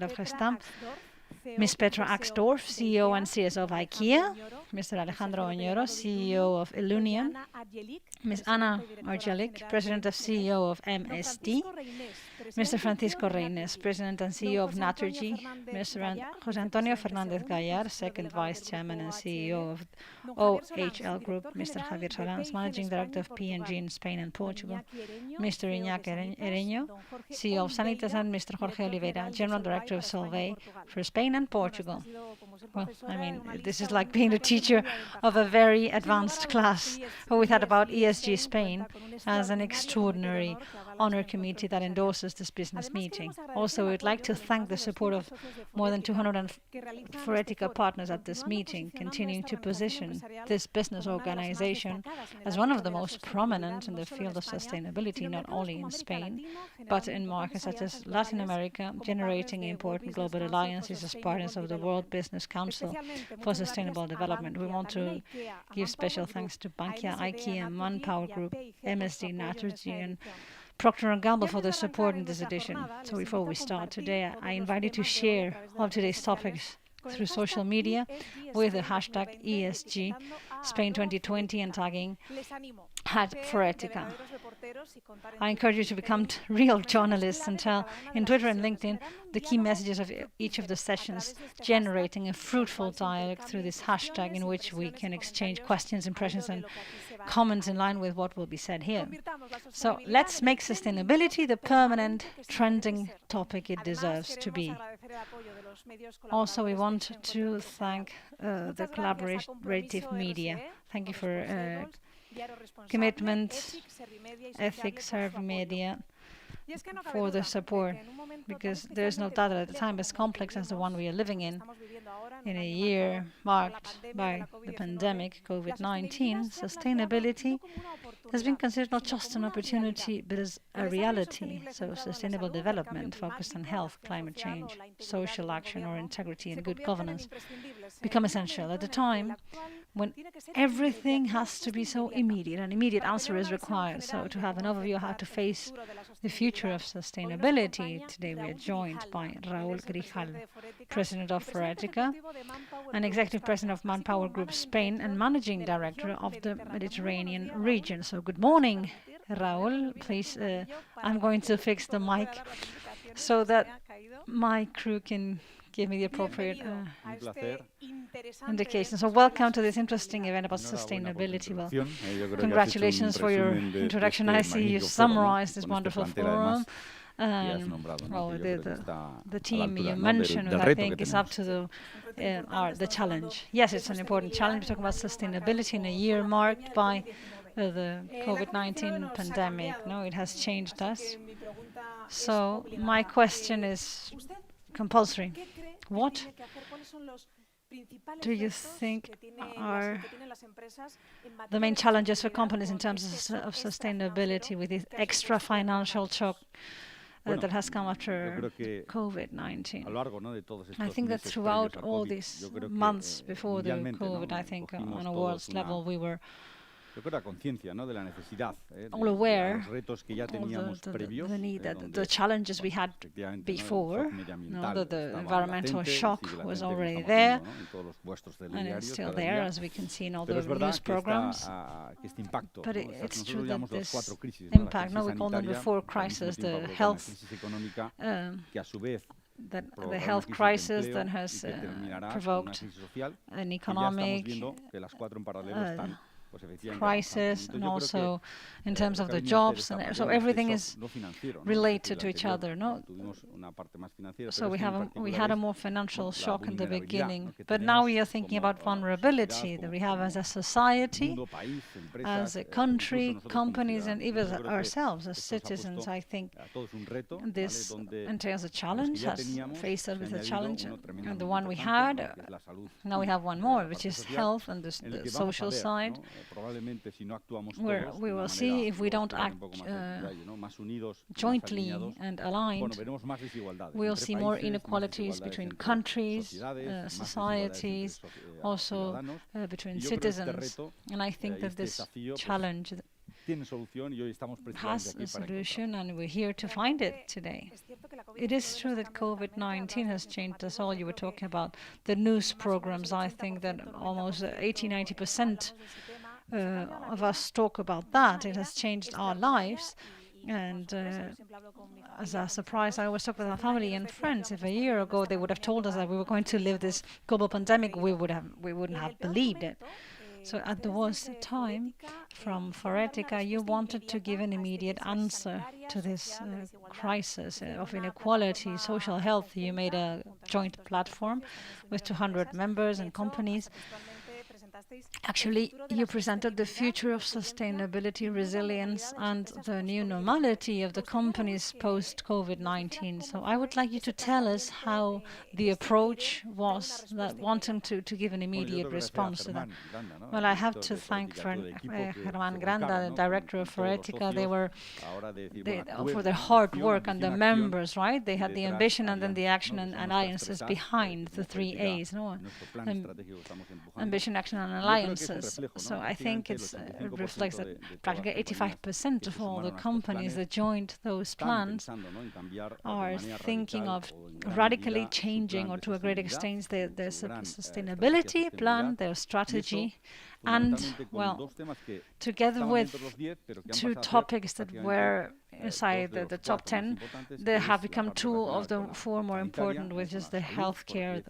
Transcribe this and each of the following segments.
President of Gestamp, Ms. Petra Axdorf, CEO and CSO of IKEA, Mr. Alejandro Oñoro, CEO of Illunion, Ms. Anna Argelik, President and CEO of MSD, Mr. Francisco Reines, President and CEO of Naturgy, Mr. José Antonio Fernández Gallar, Second Vice Chairman and CEO of OHL Group, Mr. Javier Solans, Managing Director of P&G in Spain and Portugal, Mr. Iñaki Ereño, CEO of Sanitas, and Mr. Jorge Oliveira, General Director of Solvay for Spain and Portugal. Well, I mean, this is like being a teacher of a very advanced class. What we thought about ESG Spain as an extraordinary honor committee that endorses this business meeting. Also, we'd like to thank the support of more than 200 Foretica partners at this meeting, continuing to position this business organization as one of the most prominent in the field of sustainability, not only in Spain, but in markets such as Latin America, generating important global alliances as partners of the World Business Council for Sustainable Development. We want to give special thanks to Bankia, IKEA, Manpower Group, MSD, Naturgy, and Procter & Gamble for their support in this edition. So before we start today, I invite you to share all today's topics through social media with the hashtag ESG Spain 2020 and tagging @Foretica. I encourage you to become real journalists and tell in Twitter and LinkedIn the key messages of each of the sessions, generating a fruitful dialogue through this hashtag in which we can exchange questions, impressions and comments in line with what will be said here. So let's make sustainability the permanent trending topic it deserves to be. Also, we want to thank the collaborative media. Thank you for commitment, ethics, Serve Media, for the support, because there's no doubt that at a time as complex as the one we are living in a year marked by the pandemic, COVID-19, sustainability has been considered not just an opportunity, but as a reality. So sustainable development focused on health, climate change, social action or integrity and good governance become essential at a time when everything has to be so immediate. An immediate answer is required. So to have an overview of how to face the future of sustainability, today we are joined by Raúl Grijal, President of Foretica, and Executive President of Manpower Group Spain and Managing Director of the Mediterranean region. So good morning, Raúl. Please, I'm going to fix the mic so that my crew can give me the appropriate indication. So welcome to this interesting event about sustainability. Well, congratulations for your introduction. I see you summarized this wonderful forum. Well, the team you mentioned, I think, is up to the challenge. Yes, it's an important challenge. We're talking about sustainability in a year marked by the COVID-19 pandemic. No, it has changed us. So my question is compulsory. What do you think are the main challenges for companies in terms of sustainability with this extra financial shock that has come after COVID-19? I think that throughout all these months before the COVID, I think on a world level we were all aware of the need, that the challenges we had before, that the environmental shock was already there, and it's still there, as we can see in all the news programs. But it's true that this impact, we call them the four crises, the health crisis that has provoked an economic crisis, and also in terms of the jobs, and so everything is related to each other. No? So we had a more financial shock in the beginning, but now we are thinking about vulnerability that we have as a society, as a country, companies, and even ourselves as citizens. I think this entails a challenge, has faced us with a challenge, and the one we had, now we have one more, which is health and the social side, where we will see if we don't act jointly and aligned, we'll see more inequalities between countries, societies, also between citizens. And I think that this challenge has a solution, and we're here to find it today. It is true that COVID-19 has changed us all. You were talking about the news programs. I think that almost 80–90% of us talk about that. It has changed our lives. And as a surprise, I always talk with our family and friends. If a year ago they would have told us that we were going to live this global pandemic, we wouldn't have believed it. So at the worst time, from Foretica, you wanted to give an immediate answer to this crisis of inequality, social health. You made a joint platform with 200 members and companies. Actually, you presented the future of sustainability, resilience, and the new normality of the companies post-COVID-19. So I would like you to tell us how the approach was, that wanting to give an immediate response to that. Well, I have to thank Germán Granda, the director of Forética. For their hard work, and the members, right? They had the ambition and then the action and alliances behind the 3 A's, no? Ambition, action, and alliances. So I think it reflects that practically 85% of all the companies that joined those plans are thinking of radically changing, or to a great extent, their sustainability plan, their strategy, and, well, together with 2 topics that were inside the top 10, there have become 2 of the 4 more important, which is the healthcare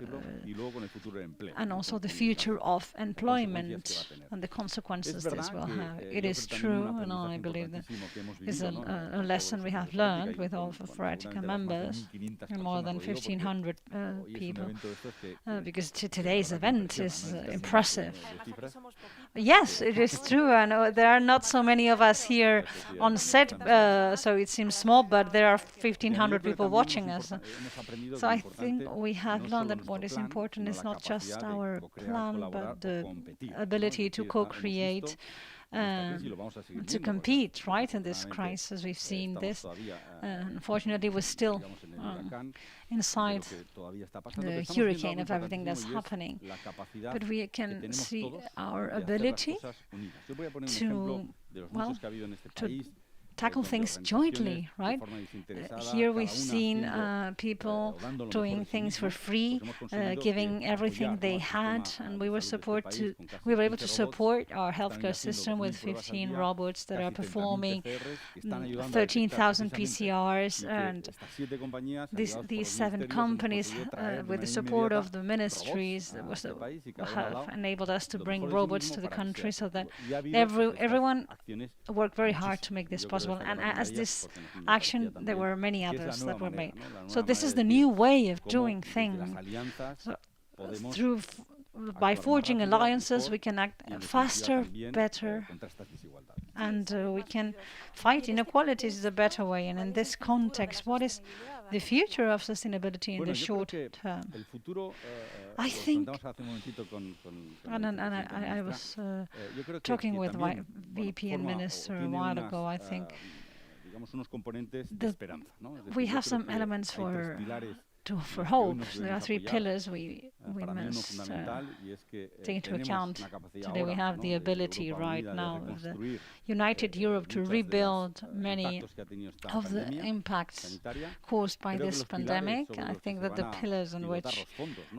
and also the future of employment and the consequences this will have. It is true, and I believe that is a lesson we have learned with all of Forética members and more than 1,500 people, because today's event is impressive. Yes, it is true. I know there are not so many of us here on set, so it seems small, but there are 1,500 people watching us. So I think we have learned that what is important is not just our plan, but the ability to co-create, to compete, right, in this crisis. We've seen this. Unfortunately, we're still inside the hurricane of everything that's happening. But we can see our ability to, well, to tackle things jointly, right? Here we've seen people doing things for free, giving everything they had, and we were able to support our healthcare system with 15 robots that are performing 13,000 PCRs, and these 7 companies, with the support of the ministries, have enabled us to bring robots to the country, so that everyone worked very hard to make this possible. And as this action, there were many others that were made. So this is the new way of doing things. So by forging alliances, we can act faster, better, and we can fight inequalities in a better way. And in this context, what is the future of sustainability in the short term? I think, and I was talking with VP and Minister a while ago, I think we have some elements for hope. There are 3 pillars we must take into account. Today we have the ability right now of the United Europe to rebuild many of the impacts caused by this pandemic. I think that the pillars on which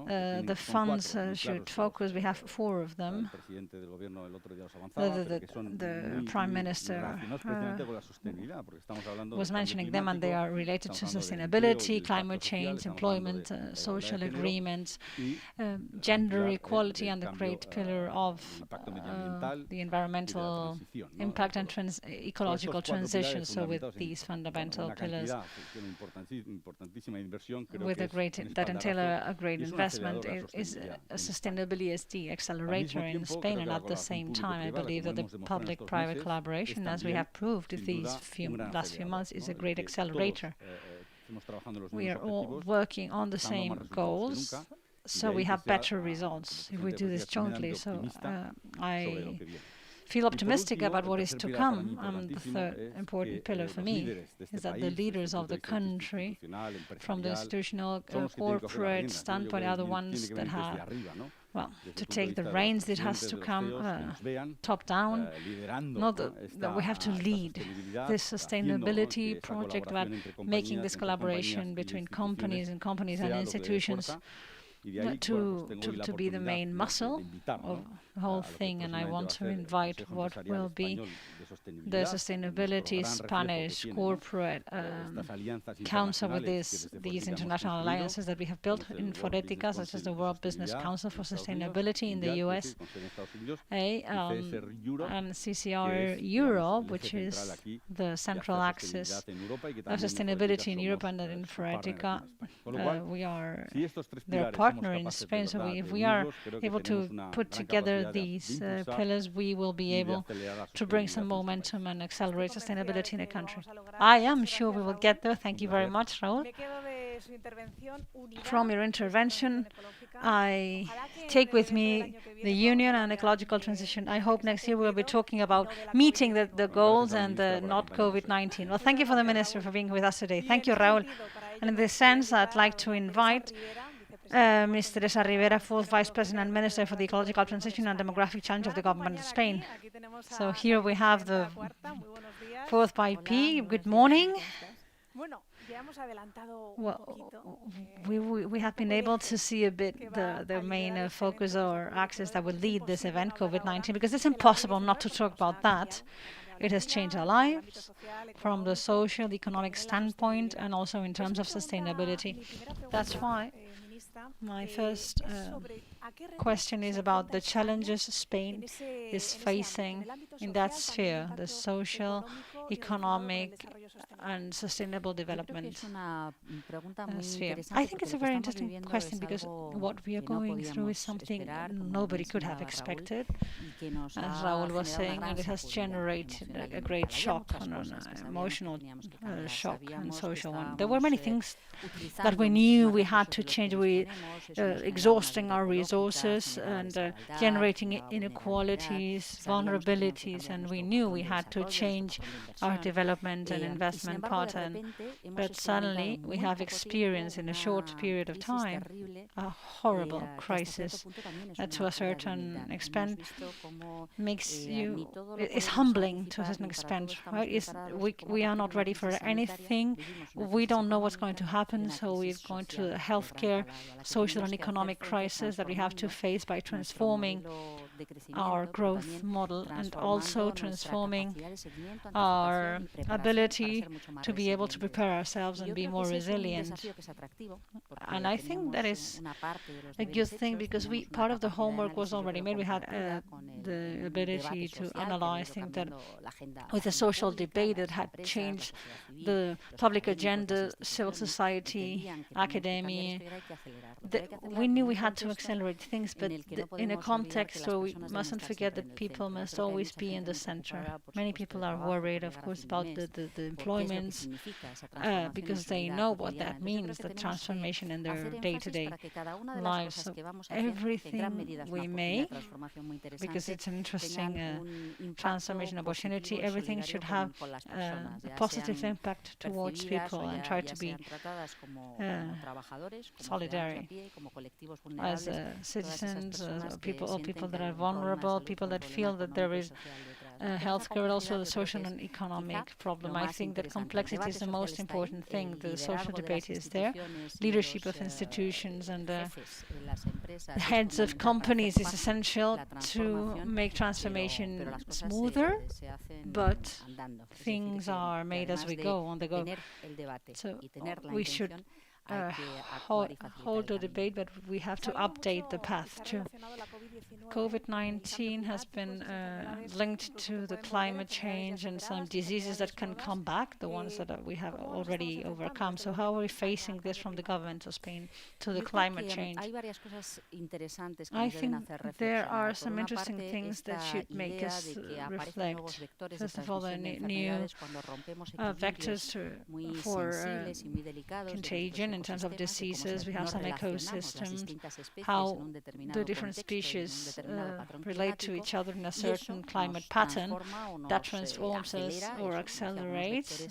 the funds should focus, we have 4 of them. The Prime Minister was mentioning them, and they are related to sustainability, climate change, employment, social agreements, gender equality, and the great pillar of the environmental impact and ecological transition. So with these fundamental pillars, with that entail a great investment, sustainability is the accelerator in Spain, and at the same time, I believe that the public-private collaboration, as we have proved these last few months, is a great accelerator. We are all working on the same goals, so we have better results if we do this jointly. So I feel optimistic about what is to come. The 3rd important pillar for me is that the leaders of the country, from the institutional, corporate standpoint, are the ones that have, well, to take the reins. It has to come top down. Not that we have to lead this sustainability project about making this collaboration between companies and institutions to be the main muscle of the whole thing. And I want to invite what will be the Sustainability Spanish Corporate Council with these international alliances that we have built in Forética, such as the World Business Council for Sustainability in the USA, and CCR Europe, which is the central axis of sustainability in Europe, and in Forética we are their partner in Spain. So if we are able to put together under these pillars, we will be able to bring some momentum and accelerate sustainability in the country. I am sure we will get there. Thank you very much, Raúl. From your intervention, I take with me the union and ecological transition. I hope next year we'll be talking about meeting the goals and not COVID-19. Well, thank you for the Minister for being with us today. Thank you, Raúl. And in this sense, I'd like to invite Ms. Teresa Rivera, fourth Vice President and Minister for the Ecological Transition and Demographic Challenge of the Government of Spain. So here we have the fourth VP. Good morning. Well, we have been able to see a bit the main focus or axis that will lead this event, COVID-19, because it's impossible not to talk about that. It has changed our lives from the social, economic standpoint, and also in terms of sustainability. That's why my first question is about the challenges Spain is facing in that sphere, the social, economic, and sustainable development sphere. I think it's a very interesting question because what we are going through is something nobody could have expected, as Raúl was saying, and it has generated a great shock, an emotional shock and social one. There were many things that we knew we had to change. We exhausting our resources and generating inequalities, vulnerabilities, and we knew we had to change our development and investment pattern. But suddenly we have experienced in a short period of time a horrible crisis that to a certain extent makes you, it's humbling to a certain extent, right? We are not ready for anything. We don't know what's going to happen, so we're going to a healthcare, social and economic crisis that we have to face by transforming our growth model and also transforming our ability to be able to prepare ourselves and be more resilient. And I think that is a good thing because part of the homework was already made. We had the ability to analyze things that with the social debate that had changed the public agenda, civil society, academia. We knew we had to accelerate things, but in a context where we mustn't forget that people must always be in the center. Many people are worried, of course, about the employments because they know what that means, the transformation in their day-to-day lives. So everything we make, because it's an interesting transformation opportunity, everything should have a positive impact towards people and try to be solidary as citizens, all people that are vulnerable, people that feel that there is healthcare, but also the social and economic problem. I think that complexity is the most important thing. The social debate is there. Leadership of institutions and the heads of companies is essential to make transformation smoother, but things are made as we go, on the go. So we should hold the debate, but we have to update the path too. COVID-19 has been linked to the climate change and some diseases that can come back, the ones that we have already overcome. So how are we facing this from the government of Spain to the climate change? I think there are some interesting things that should make us reflect. First of all, the new vectors for contagion in terms of diseases. We have some ecosystems, how the different species relate to each other in a certain climate pattern that transforms us or accelerates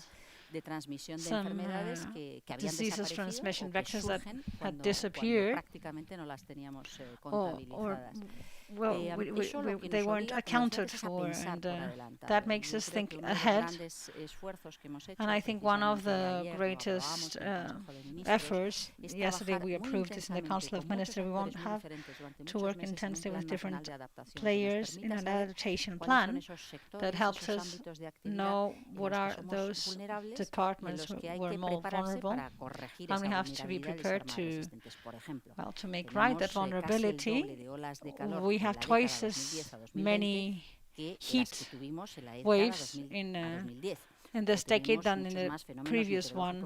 some diseases transmission vectors that had disappeared or they weren't accounted for, and that makes us think ahead. And I think one of the greatest efforts, yesterday we approved this in the Council of Ministers, we won't have to work intensely with different players in an adaptation plan that helps us know what are those departments who were more vulnerable, and we have to be prepared to make right that vulnerability. We have twice as many heat waves in in this decade than in the previous one,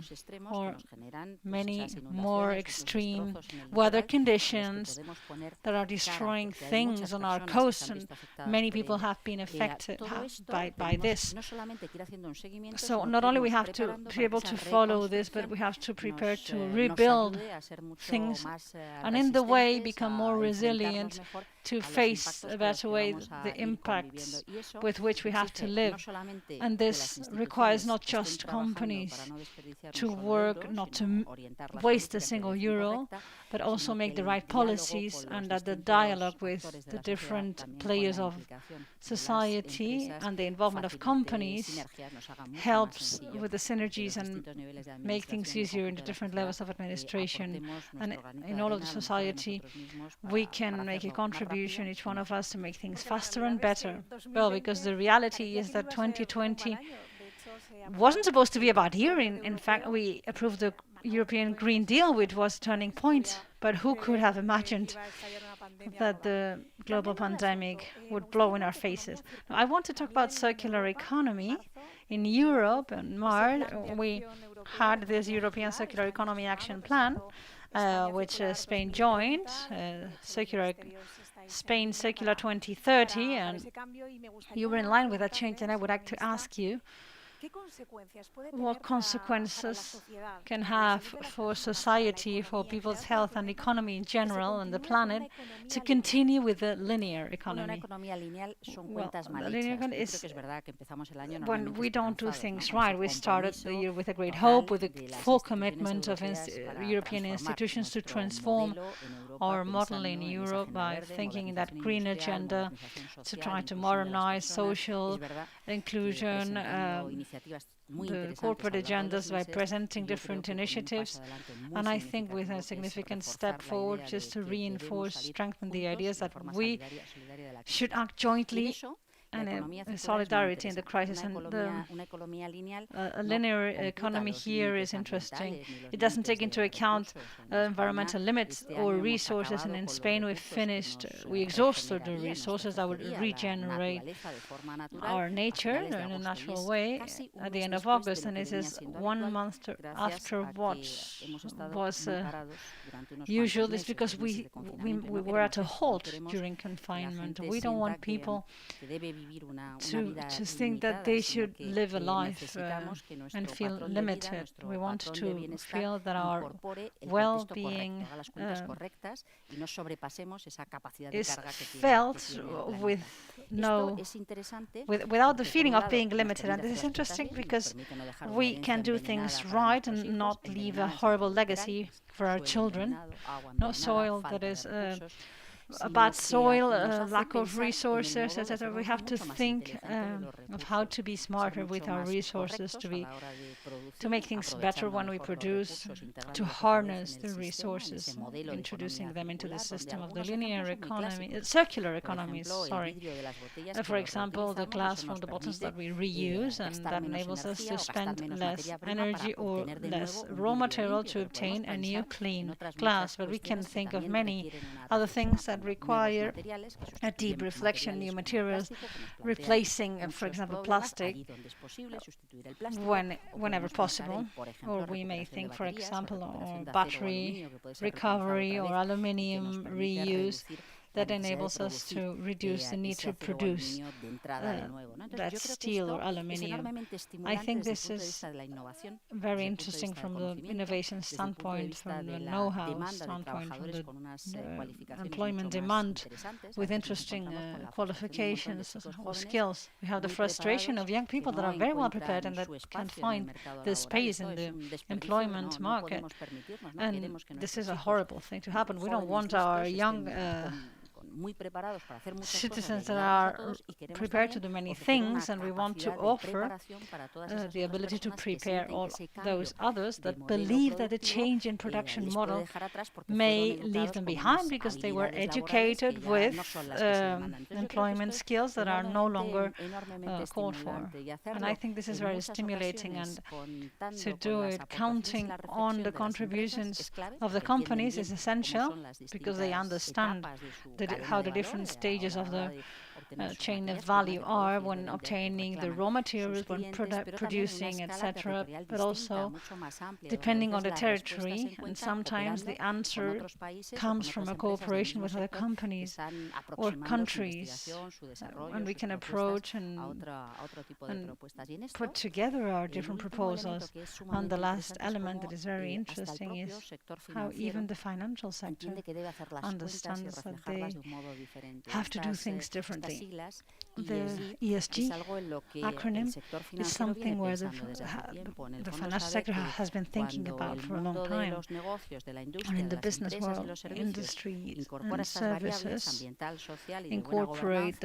or many more extreme weather conditions that are destroying things on our coast, and many people have been affected by this. So not only we have to be able to follow this, but we have to prepare to rebuild things, and in the way become more resilient to face a better way the impacts with which we have to live. And this requires not just companies to work, not to waste a single euro, but also make the right policies, and that the dialogue with the different players of society and the involvement of companies helps with the synergies and make things easier in the different levels of administration. And in all of the society, we can make a contribution, each one of us, to make things faster and better. Well, because the reality is that 2020 wasn't supposed to be a bad year. In fact, we approved the European Green Deal, which was a turning point. But who could have imagined that the global pandemic would blow in our faces? Now, I want to talk about circular economy. In Europe, in March, we had this European Circular Economy Action Plan, which Spain joined, Spain Circular 2030, and you were in line with that change, and I would like to ask you, what consequences can have for society, for people's health and economy in general, and the planet, to continue with the linear economy? Well, the linear economy is when we don't do things right. We started the year with a great hope, with a full commitment of European institutions to transform our model in Europe by thinking in that green agenda, to try to modernize social inclusion, the corporate agendas, by presenting different initiatives. And I think with a significant step forward, just to reinforce, strengthen the ideas that we should act jointly and in solidarity in the crisis. And a linear economy here is interesting. It doesn't take into account environmental limits or resources. And in Spain, we exhausted the resources that would regenerate our nature in a natural way at the end of August. And this is 1 month after what was usual. It's because we were at a halt during confinement. We don't want people to think that they should live a life and feel limited. We want to feel that our well-being is felt without the feeling of being limited. And this is interesting because we can do things right and not leave a horrible legacy for our children. No soil that is a bad soil, lack of resources, etc. We have to think of how to be smarter with our resources, to make things better when we produce, to harness the resources, introducing them into the system of the linear economy, circular economies, sorry. For example, the glass from the bottles that we reuse, and that enables us to spend less energy or less raw material to obtain a new clean glass. But we can think of many other things that require a deep reflection, new materials, replacing, for example, plastic whenever possible. Or we may think, for example, on battery recovery or aluminium reuse, that enables us to reduce the need to produce that steel or aluminium. I think this is very interesting from the innovation standpoint, from the know-how standpoint, from the employment demand, with interesting qualifications or skills. We have the frustration of young people that are very well prepared and that can't find the space in the employment market. And this is a horrible thing to happen. We don't want our young citizens that are prepared to do many things, and we want to offer the ability to prepare all those others that believe that the change in production model may leave them behind because they were educated with employment skills that are no longer called for. And I think this is very stimulating, and to do it counting on the contributions of the companies is essential because they understand how the different stages of the chain of value are when obtaining the raw materials, when producing, etc., but also depending on the territory, and sometimes the answer comes from a cooperation with other companies or countries, and we can approach and put together our different proposals. And the last element that is very interesting is how even the financial sector understands that they have to do things differently. The ESG acronym is something where the financial sector has been thinking about for a long time. And in the business world, industry and services incorporate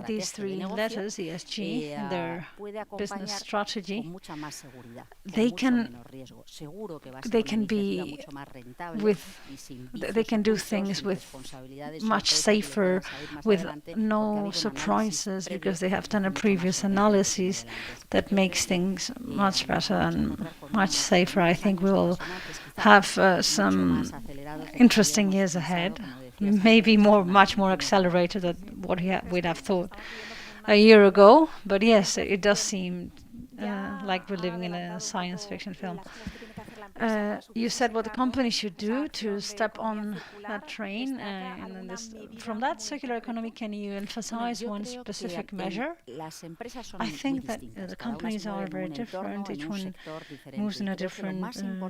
these three letters, ESG, in their business strategy. They can do things with much safer, with no surprises, because they have done a previous analysis that makes things much better and much safer. I think we will have some interesting years ahead, maybe much more accelerated than what we'd have thought a year ago. But yes, it does seem like we're living in a science fiction film. You said what the company should do to step on that train, and from that circular economy, can you emphasize one specific measure? I think that the companies are very different. Each one moves in a different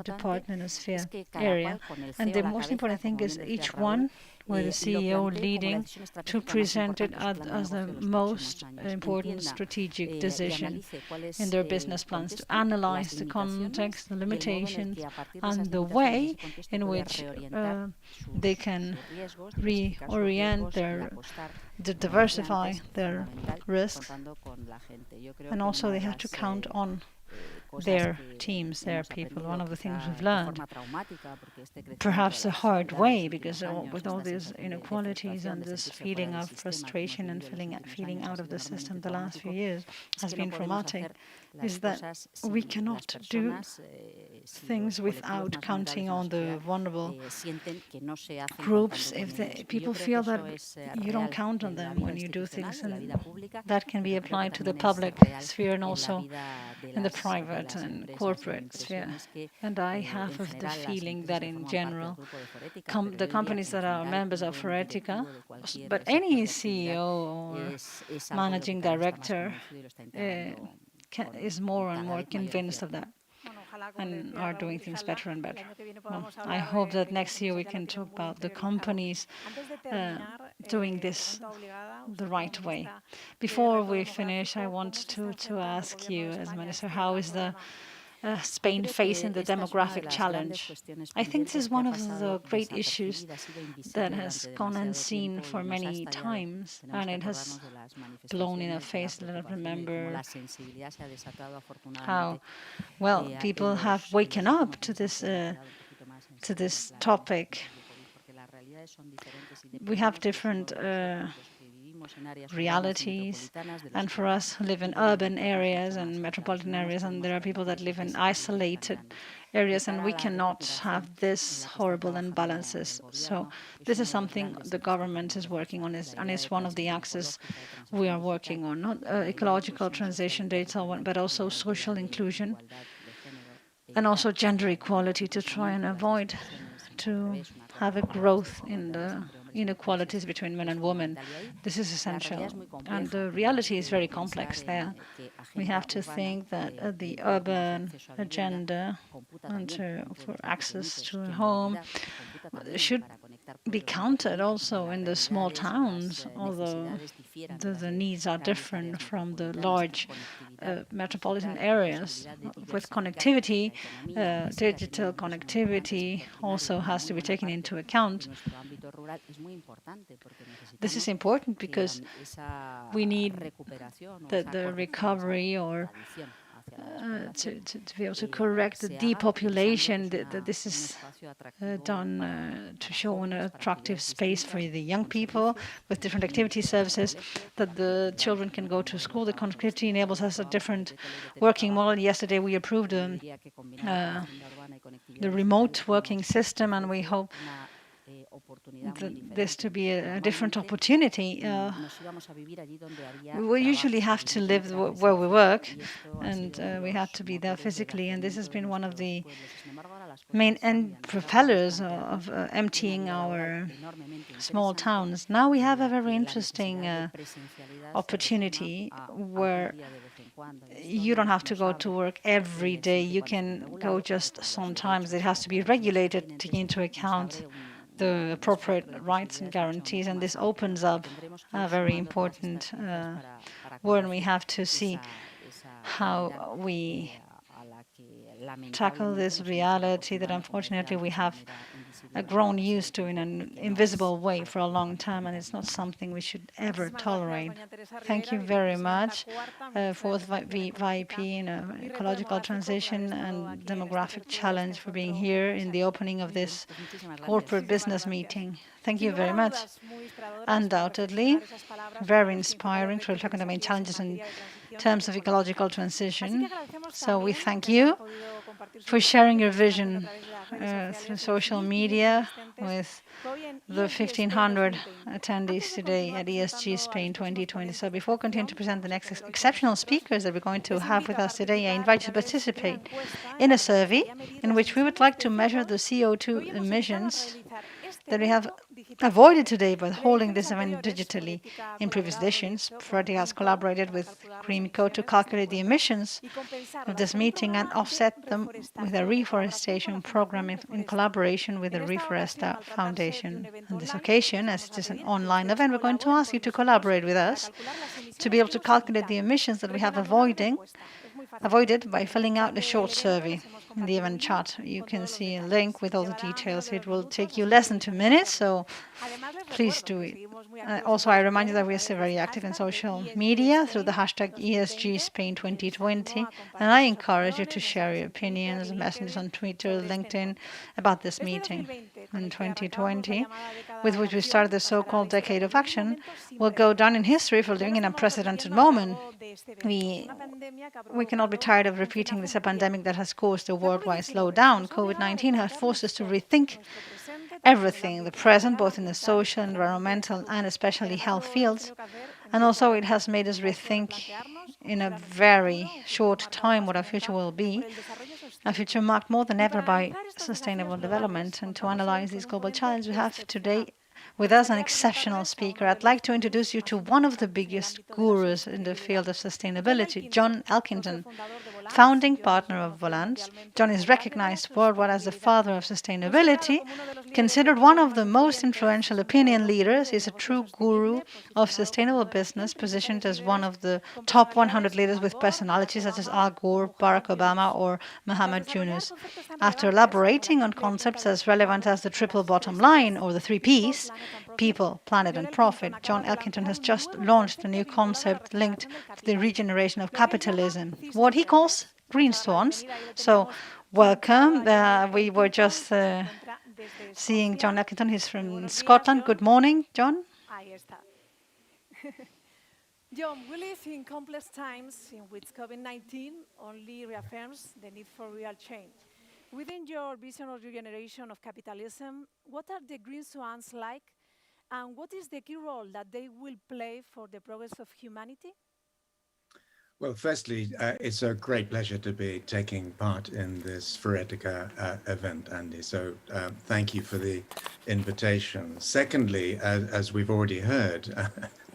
department or sphere area, and the most important thing is each one, with the CEO leading, to present it as the most important strategic decision in their business plans, to analyze the context, the limitations, and the way in which they can reorient diversify their risks. And also they have to count on their teams, their people. One of the things we've learned, perhaps the hard way, because with all these inequalities and this feeling of frustration and feeling out of the system the last few years has been traumatic, is that we cannot do things without counting on the vulnerable groups. If people feel that you don't count on them when you do things, and that can be applied to the public sphere and also in the private and corporate sphere. And I have the feeling that in general, the companies that are members of Forética, but any CEO or managing director is more and more convinced of that and are doing things better and better. Well, I hope that next year we can talk about the companies doing this the right way. Before we finish, I want to ask you, as Minister, how is Spain facing the demographic challenge? I think this is one of the great issues that has gone unseen for many times, and it has blown in our face. Let us remember how well people have waken up to this topic. We have different realities, and for us who live in urban areas and metropolitan areas, and there are people that live in isolated areas, and we cannot have this horrible imbalances. So this is something the government is working on, and it's one of the axes we are working on, not ecological transition data, but also social inclusion and also gender equality, to try and avoid to have a growth in the inequalities between men and women. This is essential. And the reality is very complex there. We have to think that the urban agenda and for access to a home should be counted also in the small towns, although the needs are different from the large metropolitan areas. With connectivity, digital connectivity also has to be taken into account. This is important because we need the recovery or to be able to correct the depopulation, that this is done to show an attractive space for the young people with different activity services, that the children can go to school. The connectivity enables us a different working model. Yesterday we approved the remote working system, and we hope this to be a different opportunity. We usually have to live where we work, and we have to be there physically. And this has been one of the main end propellers of emptying our small towns. Now we have a very interesting opportunity where you don't have to go to work every day. You can go just sometimes. It has to be regulated, taking into account the appropriate rights and guarantees, and this opens up a very important world. We have to see how we tackle this reality that unfortunately we have grown used to in an invisible way for a long time, and it's not something we should ever tolerate. Thank you very much, fourth VIP in ecological transition and demographic challenge, for being here in the opening of this corporate business meeting. Thank you very much. Undoubtedly, very inspiring to reflect on the main challenges in terms of ecological transition. So we thank you for sharing your vision through social media with the 1,500 attendees today at ESG Spain 2020. So before continuing to present the next exceptional speakers that we're going to have with us today, I invite you to participate in a survey in which we would like to measure the CO2 emissions that we have avoided today by holding this event digitally. In previous editions, Freddie has collaborated with Greenco to calculate the emissions of this meeting and offset them with a reforestation program in collaboration with the Reforesta Foundation. On this occasion, as it is an online event, we're going to ask you to collaborate with us to be able to calculate the emissions that we have avoided by filling out a short survey in the event chat. You can see a link with all the details. It will take you less than 2 minutes, so please do it. Also, I remind you that we are still very active in social media through the hashtag ESG Spain 2020, and I encourage you to share your opinions and messages on Twitter, LinkedIn about this meeting. In 2020, with which we started the so-called Decade of Action, will go down in history for living in an unprecedented moment. We cannot be tired of repeating this pandemic that has caused a worldwide slowdown. COVID-19 has forced us to rethink everything, the present, both in the social, environmental, and especially health fields. And also it has made us rethink in a very short time what our future will be. Our future marked more than ever by sustainable development. And to analyze these global challenges, we have today with us an exceptional speaker. I'd like to introduce you to one of the biggest gurus in the field of sustainability, John Elkington, founding partner of Volans. John is recognized worldwide as the father of sustainability, considered one of the most influential opinion leaders. He's a true guru of sustainable business, positioned as one of the top 100 leaders with personalities such as Al Gore, Barack Obama, or Muhammad Yunus. After elaborating on concepts as relevant as the triple bottom line or the 3 Ps, people, planet, and profit, John Elkington has just launched a new concept linked to the regeneration of capitalism, what he calls green swans. So, welcome. We were just seeing John Elkington. He's from Scotland. Good morning, John. John, we live in complex times in which COVID-19 only reaffirms the need for real change. Within your vision of regeneration of capitalism, what are the green swans like, and what is the key role that they will play for the progress of humanity? Well, firstly, it's a great pleasure to be taking part in this Foretica event, Andy. So thank you for the invitation. Secondly, as we've already heard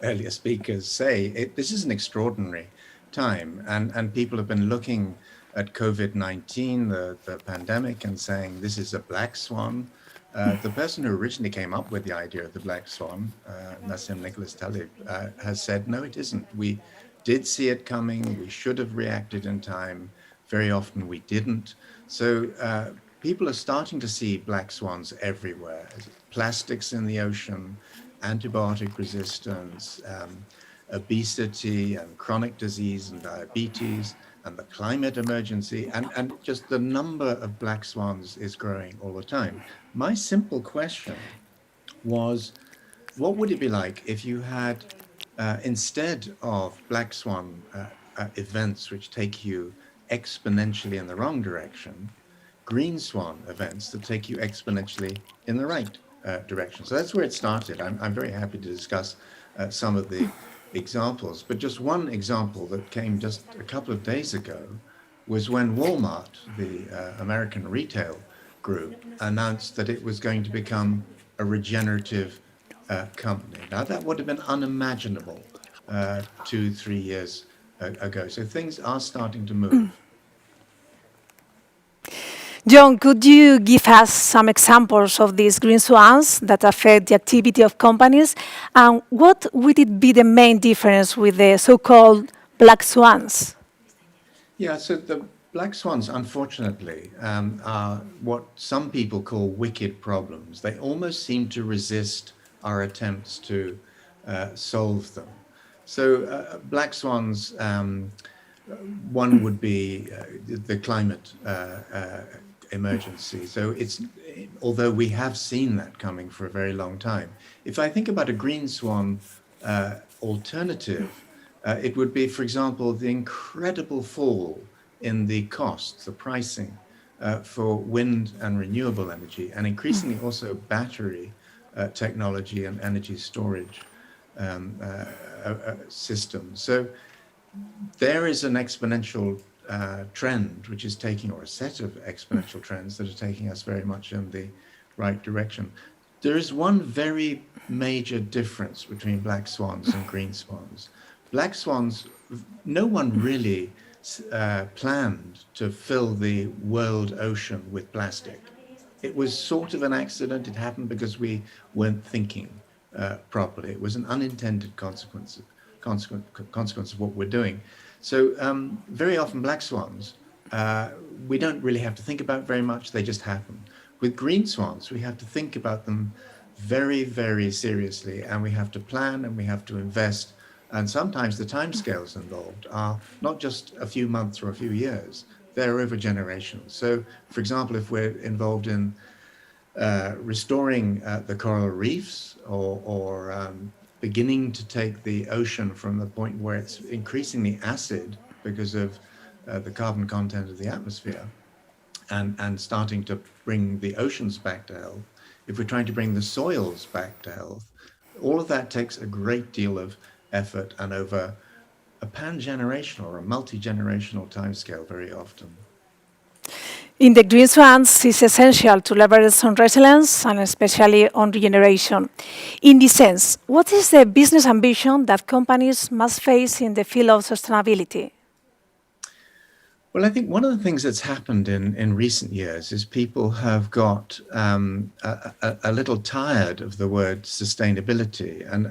earlier speakers say, this is an extraordinary time, and people have been looking at COVID-19, the pandemic, and saying this is a black swan. The person who originally came up with the idea of the black swan, Nassim Nicholas Taleb, has said, no, it isn't. We did see it coming. We should have reacted in time. Very often we didn't. So people are starting to see black swans everywhere. Plastics in the ocean, antibiotic resistance, obesity and chronic disease and diabetes, and the climate emergency, and just the number of black swans is growing all the time. My simple question was, what would it be like if you had, instead of black swan events which take you exponentially in the wrong direction, green swan events that take you exponentially in the right direction. So that's where it started. I'm very happy to discuss some of the examples, but just one example that came just a couple of days ago was when Walmart, the American retail group, announced that it was going to become a regenerative company. Now, that would have been unimaginable 2-3 years ago. So things are starting to move. John, could you give us some examples of these green swans that affect the activity of companies? And what would it be the main difference with the so-called black swans? Yeah, so the black swans, unfortunately, are what some people call wicked problems. They almost seem to resist our attempts to solve them. So black swans, one would be the climate emergency. So although we have seen that coming for a very long time, if I think about a green swan alternative, it would be, for example, the incredible fall in the costs, the pricing for wind and renewable energy, and increasingly also battery technology and energy storage systems. So there is an exponential trend which is taking, or a set of exponential trends that are taking us very much in the right direction. There is one very major difference between black swans and green swans. Black swans, no one really planned to fill the world ocean with plastic. It was sort of an accident. It happened because we weren't thinking properly. It was an unintended consequence of what we're doing. So very often black swans, we don't really have to think about very much. They just happen. With green swans, we have to think about them very, very seriously, and we have to plan and we have to invest. And sometimes the timescales involved are not just a few months or a few years, they're over generations. So, for example, if we're involved in restoring the coral reefs or beginning to take the ocean from the point where it's increasingly acid because of the carbon content of the atmosphere and starting to bring the oceans back to health, if we're trying to bring the soils back to health, all of that takes a great deal of effort and over a pan-generational or a multi-generational timescale very often. In the green swans, it's essential to leverage on resilience and especially on regeneration. In this sense, what is the business ambition that companies must face in the field of sustainability? Well, I think one of the things that's happened in recent years is people have got a little tired of the word sustainability. And,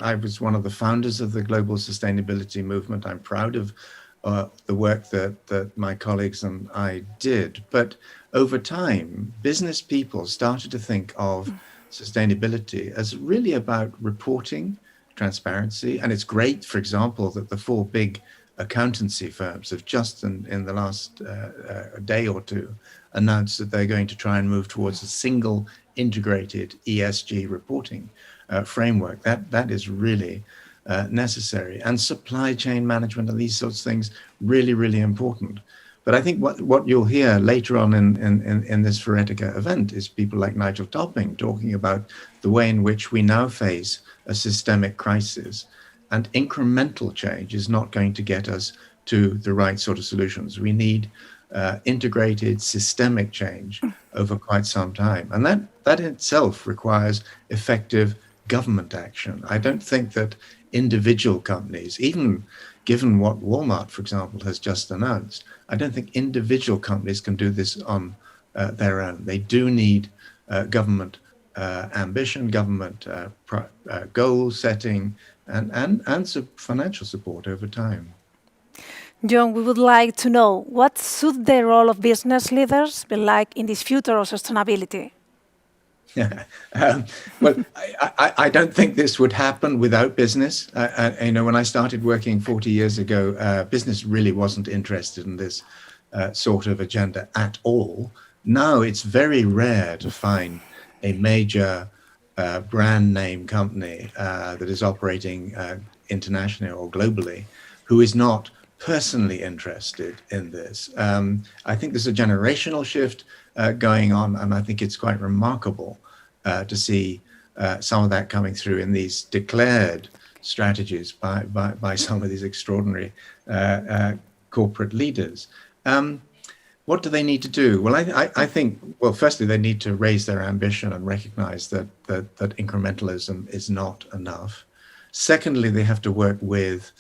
I was one of the founders of the global sustainability movement. I'm proud of the work that my colleagues and I did. But over time, business people started to think of sustainability as really about reporting, transparency. And it's great, for example, that the 4 big accountancy firms have just in the last day or two announced that they're going to try and move towards a single integrated ESG reporting framework. That is really necessary. And supply chain management and these sorts of things, really, really important. But I think what you'll hear later on in this Foretica event is people like Nigel Topping talking about the way in which we now face a systemic crisis. And incremental change is not going to get us to the right sort of solutions. We need integrated systemic change over quite some time. And that in itself requires effective government action. I don't think that individual companies, even given what Walmart, for example, has just announced, I don't think individual companies can do this on their own. They do need government ambition, government goal setting, and financial support over time. John, we would like to know, what should the role of business leaders be like in this future of sustainability? Well, I don't think this would happen without business. When I started working 40 years ago, business really wasn't interested in this sort of agenda at all. Now it's very rare to find a major brand name company that is operating internationally or globally who is not personally interested in this. I think there's a generational shift going on, and I think it's quite remarkable to see some of that coming through in these declared strategies by some of these extraordinary corporate leaders. What do they need to do? Well, I think, well, firstly, they need to raise their ambition and recognize that incrementalism is not enough. Secondly, they have to work with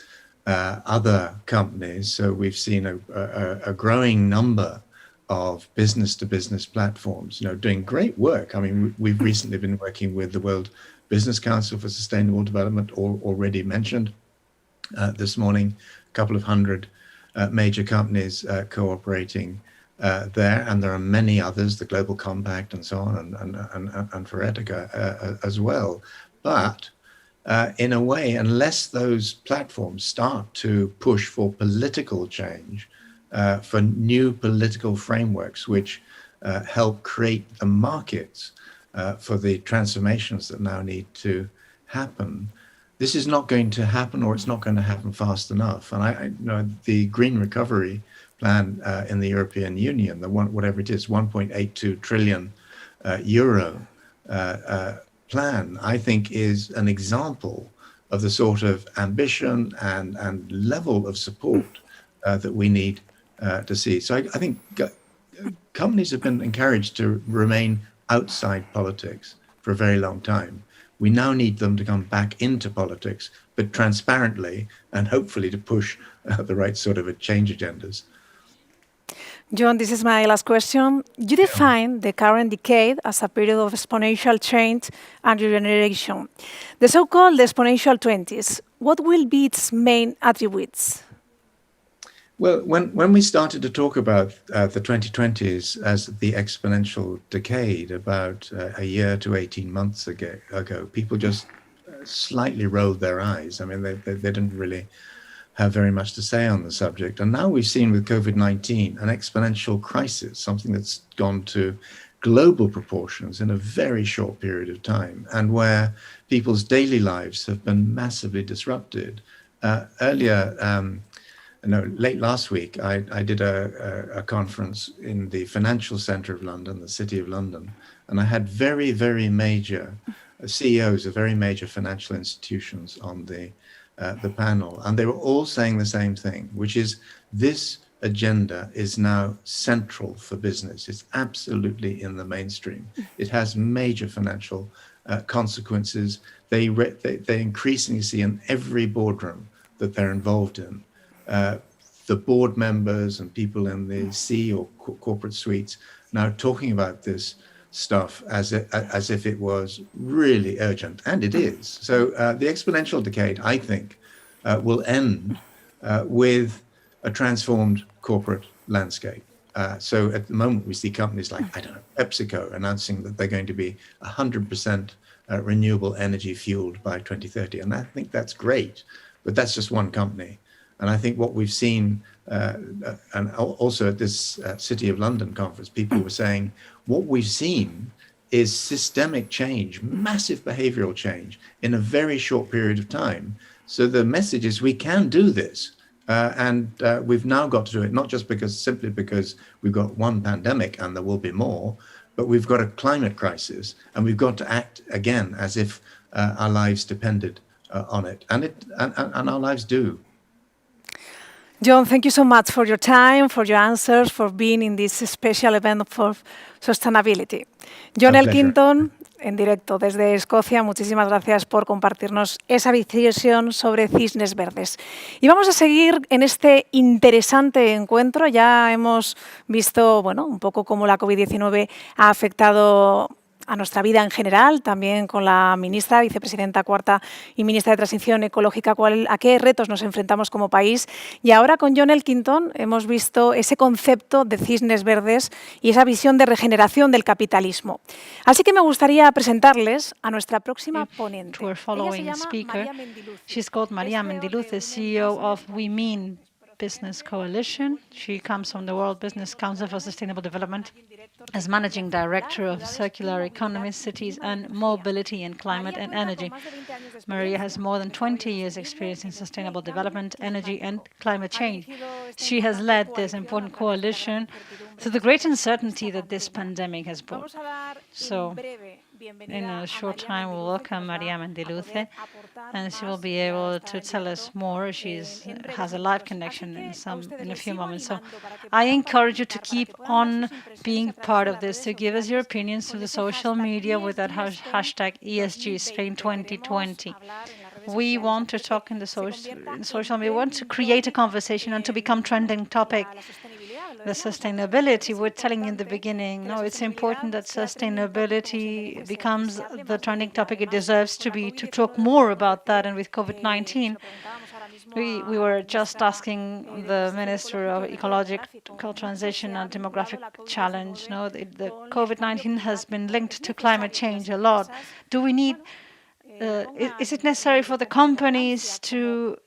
other companies. So we've seen a growing number of business-to-business platforms, doing great work. I mean, we've recently been working with the World Business Council for Sustainable Development, already mentioned this morning, a couple of hundred major companies cooperating there, and there are many others, the Global Compact and so on, and Foretica as well. But in a way, unless those platforms start to push for political change, for new political frameworks which help create the markets for the transformations that now need to happen, this is not going to happen, or it's not going to happen fast enough. And I know the Green Recovery Plan in the European Union, whatever it is, 1.82 trillion euro plan, I think is an example of the sort of ambition and level of support that we need to see. So I think companies have been encouraged to remain outside politics for a very long time. We now need them to come back into politics, but transparently, and hopefully to push the right sort of change agendas. John, this is my last question. You define the current decade as a period of exponential change and regeneration. The so-called exponential 20s, what will be its main attributes? Well, when we started to talk about the 2020s as the exponential decade about a year to 18 months ago, people just slightly rolled their eyes. I mean, they didn't really have very much to say on the subject. And now we've seen with COVID-19 an exponential crisis, something that's gone to global proportions in a very short period of time, and where people's daily lives have been massively disrupted. Late last week, I did a conference in the financial centre of London, the City of London, and I had very, very major CEOs of very major financial institutions on the panel, and they were all saying the same thing, which is this agenda is now central for business. It's absolutely in the mainstream. It has major financial consequences. They increasingly see in every boardroom that they're involved in, the board members and people in the C or corporate suites now talking about this stuff as if it was really urgent, and it is. So the exponential decade, I think, will end with a transformed corporate landscape. So at the moment, we see companies like, PepsiCo announcing that they're going to be 100% renewable energy fueled by 2030. And I think that's great, but that's just one company. And I think what we've seen, and also at this City of London conference, people were saying, what we've seen is systemic change, massive behavioral change in a very short period of time. So the message is we can do this. And we've now got to do it, not just simply because we've got one pandemic and there will be more, but we've got a climate crisis, and we've got to act again as if our lives depended on it. And our lives do. John, thank you so much for your time, for your answers, for being in this special event for sustainability. John Elkington, en directo desde Escocia, muchísimas gracias por compartirnos esa visión sobre cisnes verdes. Y vamos a seguir en este interesante encuentro. Ya hemos visto, un poco cómo la COVID-19 ha afectado a nuestra vida en general, también con la ministra, vicepresidenta cuarta y ministra de Transición Ecológica, a qué retos nos enfrentamos como país. Y ahora con John Elkington hemos visto ese concepto de cisnes verdes y esa visión de regeneración del capitalismo. Así que me gustaría presentarles a nuestra próxima ponente. Ella se llama María Mendiluz. She's called María Mendiluz, the CEO of We Mean Business Coalition. She comes from the World Business Council for Sustainable Development as Managing Director of Circular Economy, Cities and Mobility in Climate and Energy. Maria has more than 20 years' experience in sustainable development, energy and climate change. She has led this important coalition through the great uncertainty that this pandemic has brought. So In a short time, we'll welcome María Mendiluce, and she will be able to tell us more. She has a live connection in a few moments. So I encourage you to keep on being part of this, to give us your opinions through the social media with that hashtag ESG Spain 2020. We want to talk in the social media. We want to create a conversation and to become trending topic. The sustainability, we're telling you in the beginning, no, it's important that sustainability becomes the trending topic it deserves to be, to talk more about that. And with COVID-19, we were just asking the Minister of Ecological Transition and Demographic Challenge, no, the COVID-19 has been linked to climate change a lot. Do we need, is it necessary for the companies to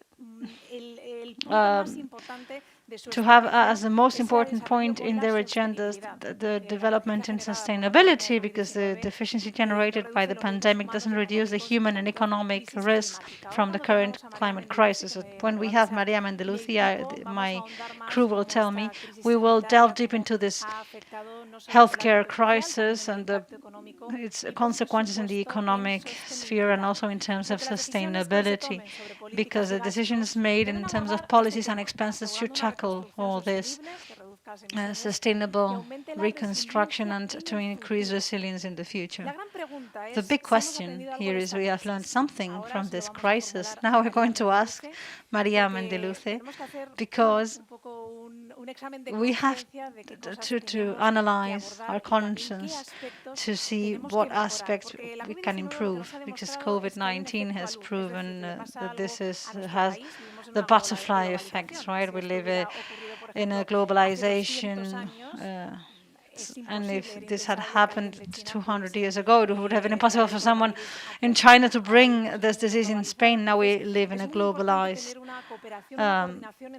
have as the most important point in their agendas the development in sustainability, because the deficiency generated by the pandemic doesn't reduce the human and economic risks from the current climate crisis? When we have María Mendiluce, my crew will tell me, we will delve deep into this healthcare crisis and its consequences in the economic sphere and also in terms of sustainability, because the decisions made in terms of policies and expenses should tackle all this sustainable reconstruction and to increase resilience in the future. The big question here is, we have learned something from this crisis. Now we're going to ask María Mendiluce, because we have to analyze our conscience to see what aspects we can improve, because COVID-19 has proven that this has the butterfly effect, right? We live in a globalization, and if this had happened 200 years ago, it would have been impossible for someone in China to bring this disease in Spain. Now we live in a globalized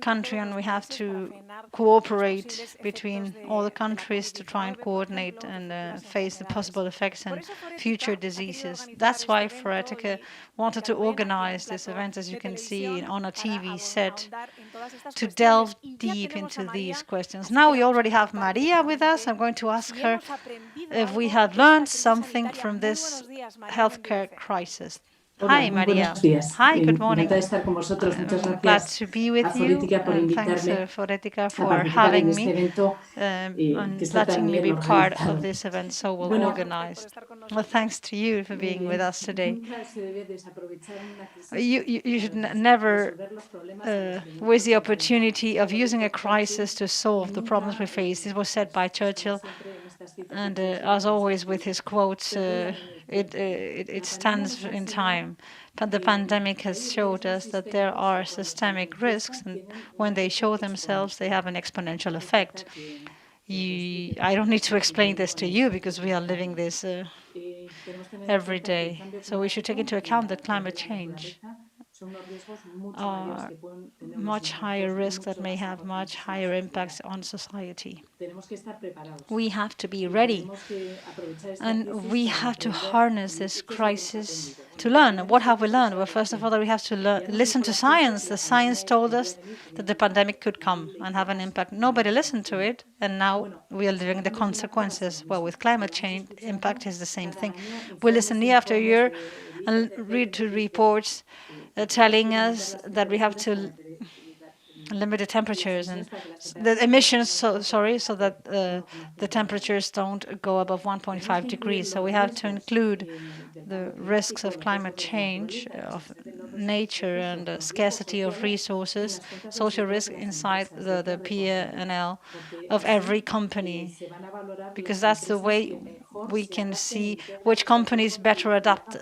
country, and we have to cooperate between all the countries to try and coordinate and face the possible effects and future diseases. That's why Forética wanted to organize this event, as you can see on a TV set, to delve deep into these questions. Now we already have María with us. I'm going to ask her if we have learned something from this healthcare crisis. Hi, María. Hi, good morning. I'm glad to be with you. Thanks, Forética, for having me and letting me be part of this event so well organized. Well, thanks to you for being with us today. You should never waste the opportunity of using a crisis to solve the problems we face. This was said by Churchill, and as always with his quotes, it stands in time. But the pandemic has showed us that there are systemic risks, and when they show themselves, they have an exponential effect. I don't need to explain this to you, because we are living this every day. So we should take into account that climate change are much higher risks that may have much higher impacts on society. We have to be ready, and we have to harness this crisis to learn. What have we learned? Well, first of all, that we have to listen to science. The science told us that the pandemic could come and have an impact. Nobody listened to it, and now we are living the consequences. Well, with climate change, impact is the same thing. We listen year after year and read to reports telling us that we have to limit the temperatures and the emissions, so that the temperatures don't go above 1.5 degrees. So we have to include the risks of climate change, of nature, and scarcity of resources, social risk inside the P&L of every company, because that's the way we can see which companies better adapt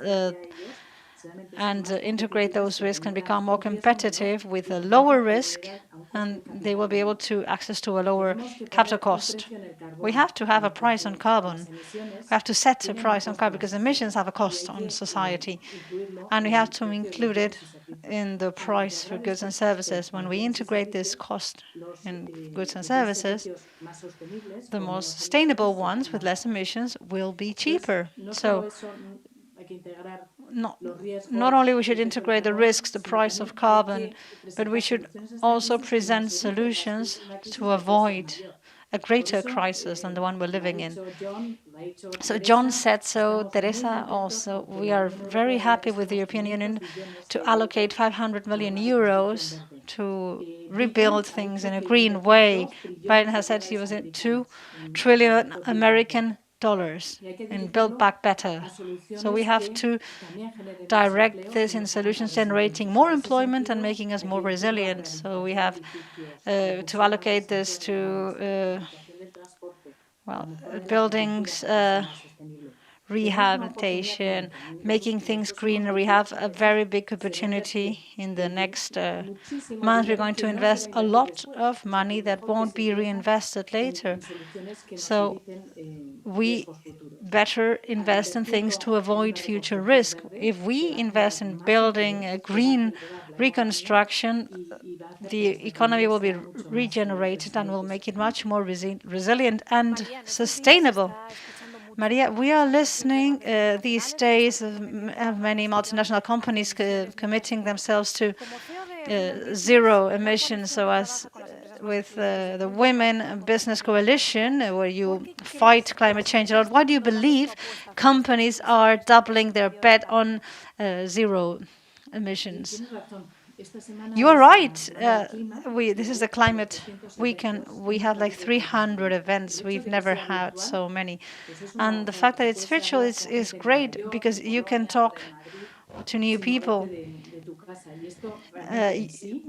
and integrate those risks and become more competitive with a lower risk, and they will be able to access to a lower capital cost. We have to have a price on carbon. We have to set a price on carbon, because emissions have a cost on society, and we have to include it in the price for goods and services. When we integrate this cost in goods and services, the more sustainable ones with less emissions will be cheaper. So not only we should integrate the risks, the price of carbon, but we should also present solutions to avoid a greater crisis than the one we're living in. So John said so, Teresa also. We are very happy with the European Union to allocate 500 million euros to rebuild things in a green way. Biden has said he was at 2 trillion American dollars and build back better. So we have to direct this in solutions generating more employment and making us more resilient. So we have to allocate this to buildings, rehabilitation, making things greener. We have a very big opportunity in the next month. We're going to invest a lot of money that won't be reinvested later. So we better invest in things to avoid future risk. If we invest in building a green reconstruction, the economy will be regenerated and will make it much more resilient and sustainable. Maria, we are listening these days of many multinational companies committing themselves to zero emissions. So as with the Women Business Coalition, where you fight climate change a lot, why do you believe companies are doubling their bet on zero emissions? You are right. This is the climate weekend. We have like 300 events. We've never had so many. And the fact that it's virtual is great because you can talk to new people.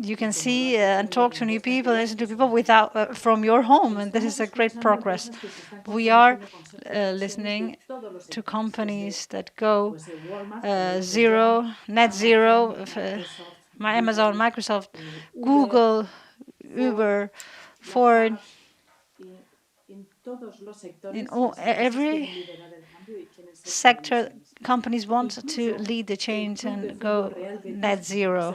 You can see and talk to new people, listen to people without from your home, and this is a great progress. We are listening to companies that go net zero. Amazon, Microsoft, Google, Uber, Ford, in every sector, companies want to lead the change and go net zero.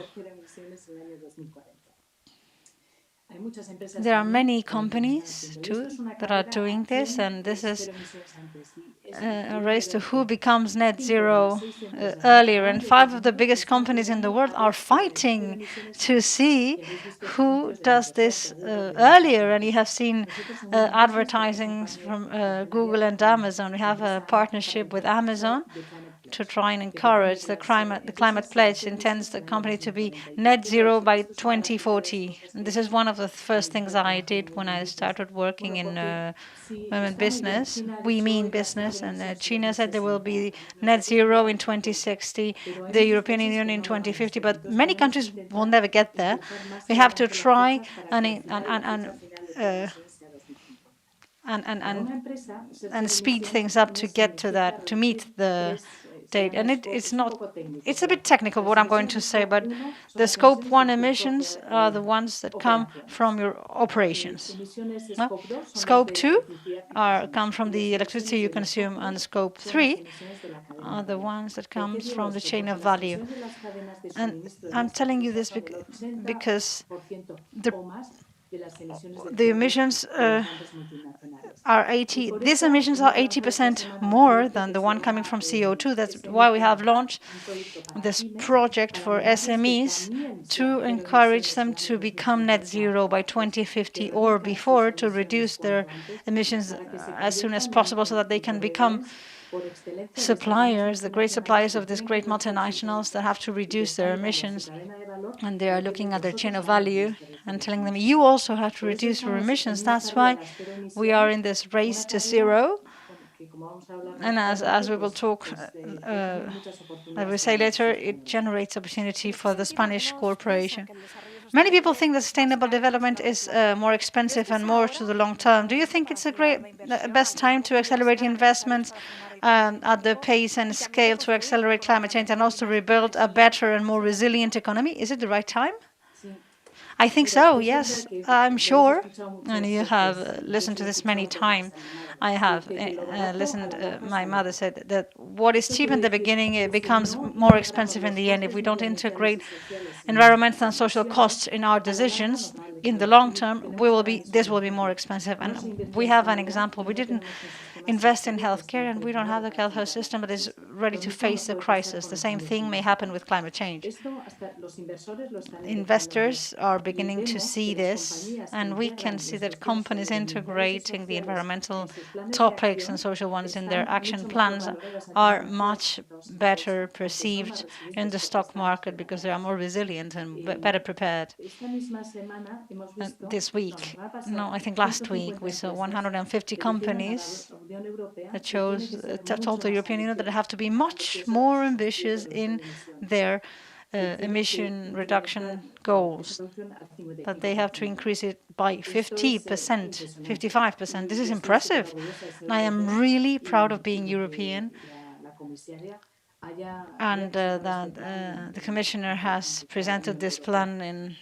There are many companies, too, that are doing this, and this is a race to who becomes net zero earlier. And 5 of the biggest companies in the world are fighting to see who does this earlier. And you have seen advertising from Google and Amazon. We have a partnership with Amazon to try and encourage the climate pledge intends the company to be net zero by 2040. And this is one of the first things I did when I started working in women business. We mean business, and China said there will be net zero in 2060, the European Union in 2050, but many countries will never get there. We have to try and speed things up to get to that, to meet the date. And it's a bit technical what I'm going to say, but the scope 1 emissions are the ones that come from your operations. Scope 2 come from the electricity you consume, and scope 3 are the ones that come from the chain of value. And I'm telling you this because the emissions these emissions are 80% more than the one coming from CO2. That's why we have launched this project for SMEs to encourage them to become net zero by 2050 or before, to reduce their emissions as soon as possible so that they can become suppliers, the great suppliers of these great multinationals that have to reduce their emissions. And they are looking at their chain of value and telling them, you also have to reduce your emissions. That's why we are in this race to zero. And as we will talk, as we say later, it generates opportunity for the Spanish corporation. Many people think that sustainable development is more expensive and more to the long term. Do you think it's a best time to accelerate investments at the pace and scale to accelerate climate change and also rebuild a better and more resilient economy? Is it the right time? I think so, yes, I'm sure. And you have listened to this many times. I have listened. My mother said that what is cheap in the beginning, it becomes more expensive in the end. If we don't integrate environmental and social costs in our decisions, in the long term, this will be more expensive. And we have an example. We didn't invest in healthcare, and we don't have the healthcare system that is ready to face the crisis. The same thing may happen with climate change. Investors are beginning to see this, and we can see that companies integrating the environmental topics and social ones in their action plans are much better perceived in the stock market because they are more resilient and better prepared. And this week, no, I think last week, we saw 150 companies that told the European Union that they have to be much more ambitious in their emission reduction goals, that they have to increase it by 50%, 55%. This is impressive. And I am really proud of being European, and that the Commissioner has presented this plan in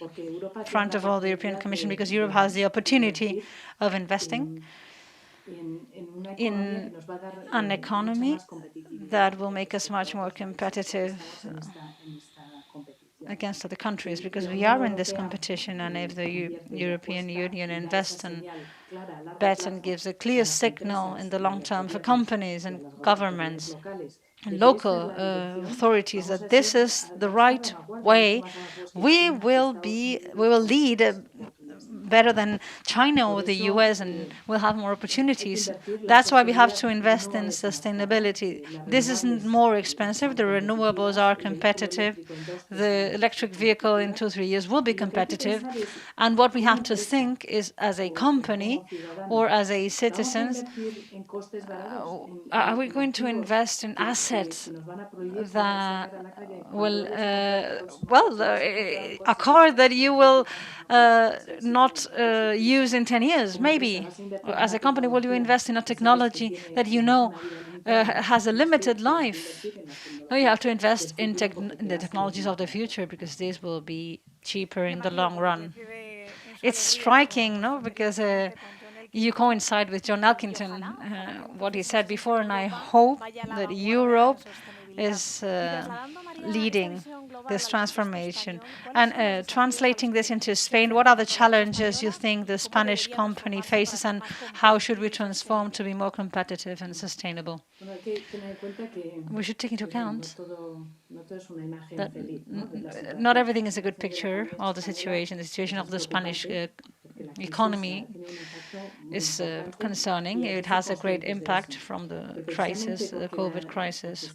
front of all the European Commission, because Europe has the opportunity of investing in an economy that will make us much more competitive against other countries, because we are in this competition, and if the European Union invests and bets and gives a clear signal in the long term for companies and governments and local authorities that this is the right way, we will lead better than China or the US, and we'll have more opportunities. That's why we have to invest in sustainability. This isn't more expensive. The renewables are competitive. The electric vehicle in 2-3 years will be competitive. And what we have to think is, as a company or as a citizens, are we going to invest in assets that will, a car that you will not use in 10 years, maybe? As a company, will you invest in a technology that you know has a limited life? No, you have to invest in the technologies of the future, because these will be cheaper in the long run. It's striking, no? Because you coincide with John Elkington, what he said before, and I hope that Europe is leading this transformation. And translating this into Spain, what are the challenges you think the Spanish company faces, and how should we transform to be more competitive and sustainable? We should take into account that not everything is a good picture of the situation. The situation of the Spanish economy is concerning. It has a great impact from the crisis, the COVID crisis.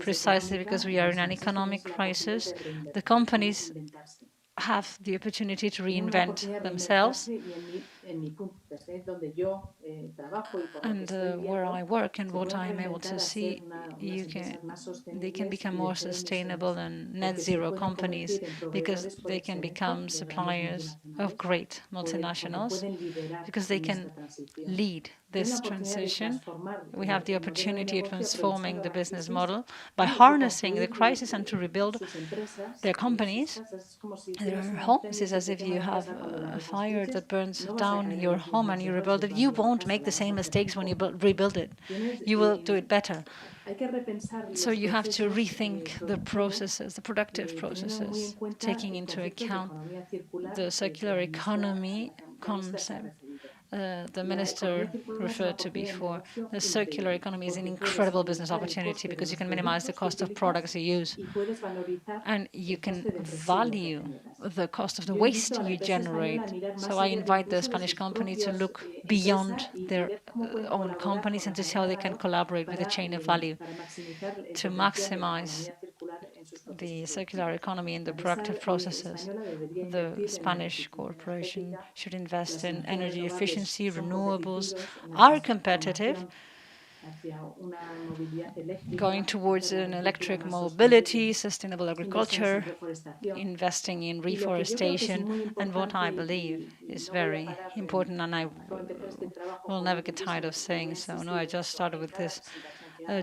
Precisely because we are in an economic crisis, the companies have the opportunity to reinvent themselves. And where I work and what I'm able to see, they can become more sustainable and net zero companies, because they can become suppliers of great multinationals, because they can lead this transition. We have the opportunity of transforming the business model by harnessing the crisis and to rebuild their companies, their homes. It's as if you have a fire that burns down your home and you rebuild it. You won't make the same mistakes when you rebuild it. You will do it better. So you have to rethink the processes, the productive processes, taking into account the circular economy concept the minister referred to before. The circular economy is an incredible business opportunity, because you can minimize the cost of products you use, and you can value the cost of the waste you generate. So I invite the Spanish company to look beyond their own companies and to see how they can collaborate with the chain of value to maximize the circular economy in the productive processes. The Spanish corporation should invest in energy efficiency. Renewables are competitive, going towards an electric mobility, sustainable agriculture, investing in reforestation, and what I believe is very important, and I will never get tired of saying so. No, I just started with this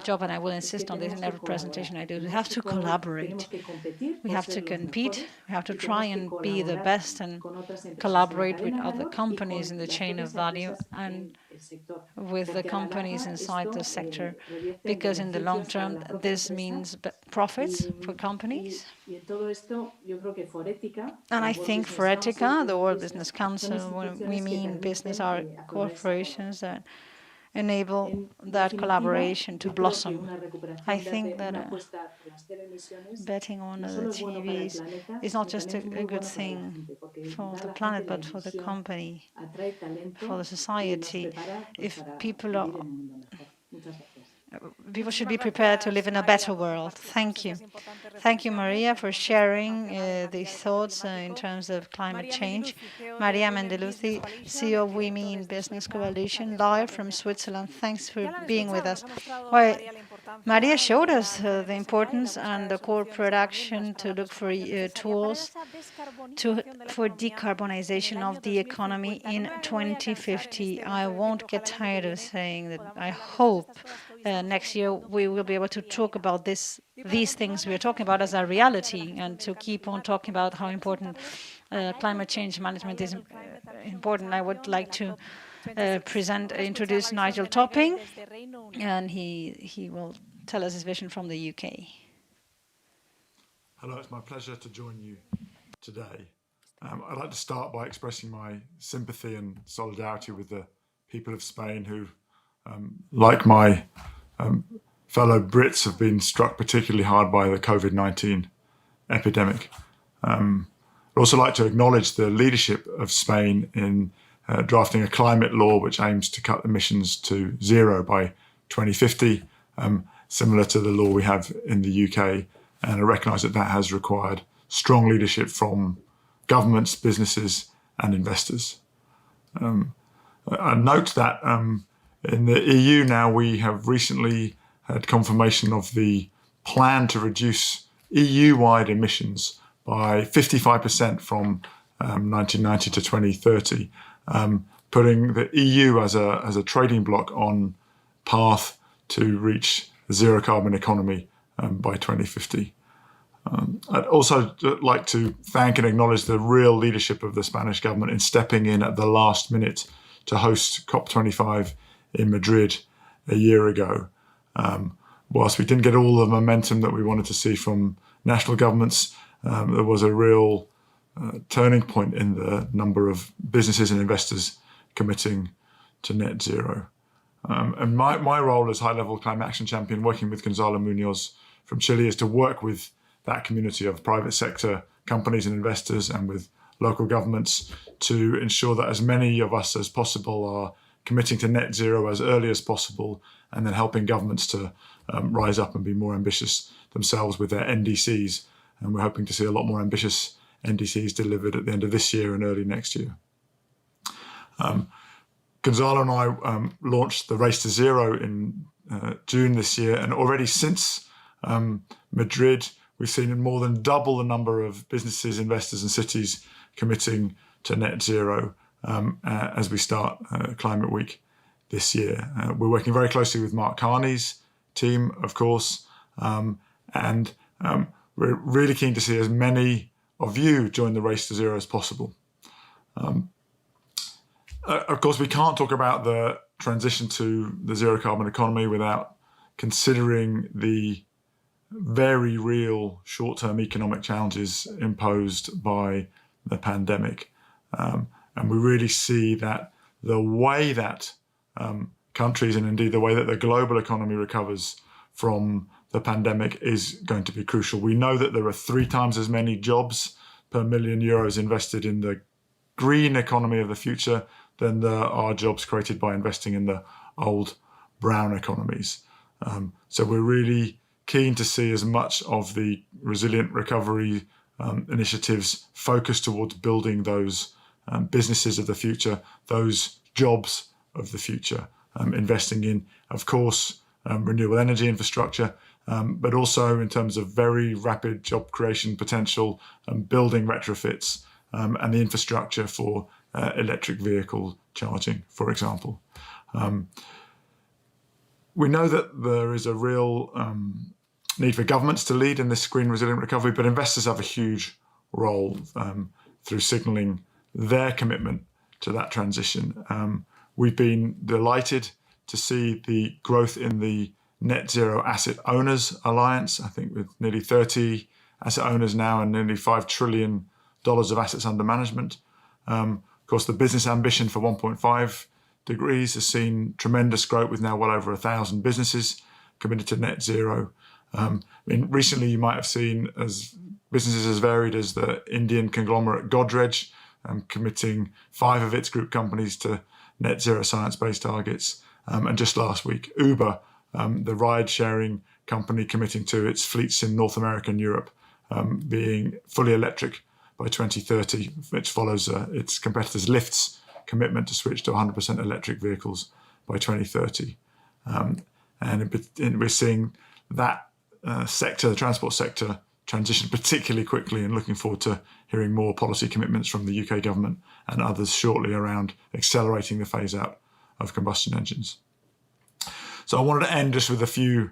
job, and I will insist on this in every presentation I do. We have to collaborate. We have to compete. We have to try and be the best and collaborate with other companies in the chain of value and with the companies inside the sector, because in the long term, this means profits for companies. And I think for Etica, the World Business Council, when we mean business, are corporations that enable that collaboration to blossom. I think that betting on the TVs is not just a good thing for the planet, but for the company, for the society. If people should be prepared to live in a better world. Thank you. Thank you, Maria, for sharing these thoughts in terms of climate change. Maria Mendeluzzi, CEO of Women in Business Coalition, live from Switzerland. Thanks for being with us. Well, Maria showed us the importance and the corporate action to look for tools for decarbonization of the economy in 2050. I won't get tired of saying that I hope next year we will be able to talk about these things we are talking about as a reality, and to keep on talking about how important climate change management is important. I would like to introduce Nigel Topping, and he will tell us his vision from the UK. Hello, it's my pleasure to join you today. I'd like to start by expressing my sympathy and solidarity with the people of Spain who, like my fellow Brits, have been struck particularly hard by the COVID-19 epidemic. I'd also like to acknowledge the leadership of Spain in drafting a climate law which aims to cut emissions to zero by 2050, similar to the law we have in the UK. And I recognise that that has required strong leadership from governments, businesses and investors. I note that in the EU now we have recently had confirmation of the plan to reduce EU-wide emissions by 55% from 1990 to 2030, putting the EU as a trading bloc on path to reach a zero carbon economy by 2050. I'd also like to thank and acknowledge the real leadership of the Spanish government in stepping in at the last minute to host COP25 in Madrid a year ago. Whilst we didn't get all the momentum that we wanted to see from national governments, there was a real turning point in the number of businesses and investors committing to net zero. And my role as high-level climate action champion, working with Gonzalo Munoz from Chile, is to work with that community of private sector companies and investors and with local governments to ensure that as many of us as possible are committing to net zero as early as possible, and then helping governments to rise up and be more ambitious themselves with their NDCs. And we're hoping to see a lot more ambitious NDCs delivered at the end of this year and early next year. Gonzalo and I launched the Race to Zero in June this year, and already since Madrid, we've seen more than double the number of businesses, investors and cities committing to net zero as we start Climate Week this year. We're working very closely with Mark Carney's team, of course, and we're really keen to see as many of you join the Race to Zero as possible. Of course, we can't talk about the transition to the zero carbon economy without considering the very real short-term economic challenges imposed by the pandemic. And we really see that the way that countries and indeed the way that the global economy recovers from the pandemic is going to be crucial. We know that there are 3 times as many jobs per million euros invested in the green economy of the future than there are jobs created by investing in the old brown economies. So we're really keen to see as much of the resilient recovery initiatives focused towards building those businesses of the future, those jobs of the future, investing in, of course, renewable energy infrastructure, but also in terms of very rapid job creation potential, building retrofits, and the infrastructure for electric vehicle charging, for example. We know that there is a real need for governments to lead in this green resilient recovery, but investors have a huge role through signalling their commitment to that transition. We've been delighted to see the growth in the Net Zero Asset Owners Alliance, I think with nearly 30 asset owners now and nearly $5 trillion of assets under management. Of course, the business ambition for 1.5 degrees has seen tremendous growth with now well over 1,000 businesses committed to net zero. Recently you might have seen as businesses as varied as the Indian conglomerate Godrej committing 5 of its group companies to net zero science-based targets. And just last week, Uber, the ride-sharing company, committing to its fleets in North America and Europe being fully electric by 2030, which follows its competitors Lyft's commitment to switch to 100% electric vehicles by 2030. And we're seeing that sector, the transport sector, transition particularly quickly, and looking forward to hearing more policy commitments from the UK government and others shortly around accelerating the phase out of combustion engines. So I wanted to end just with a few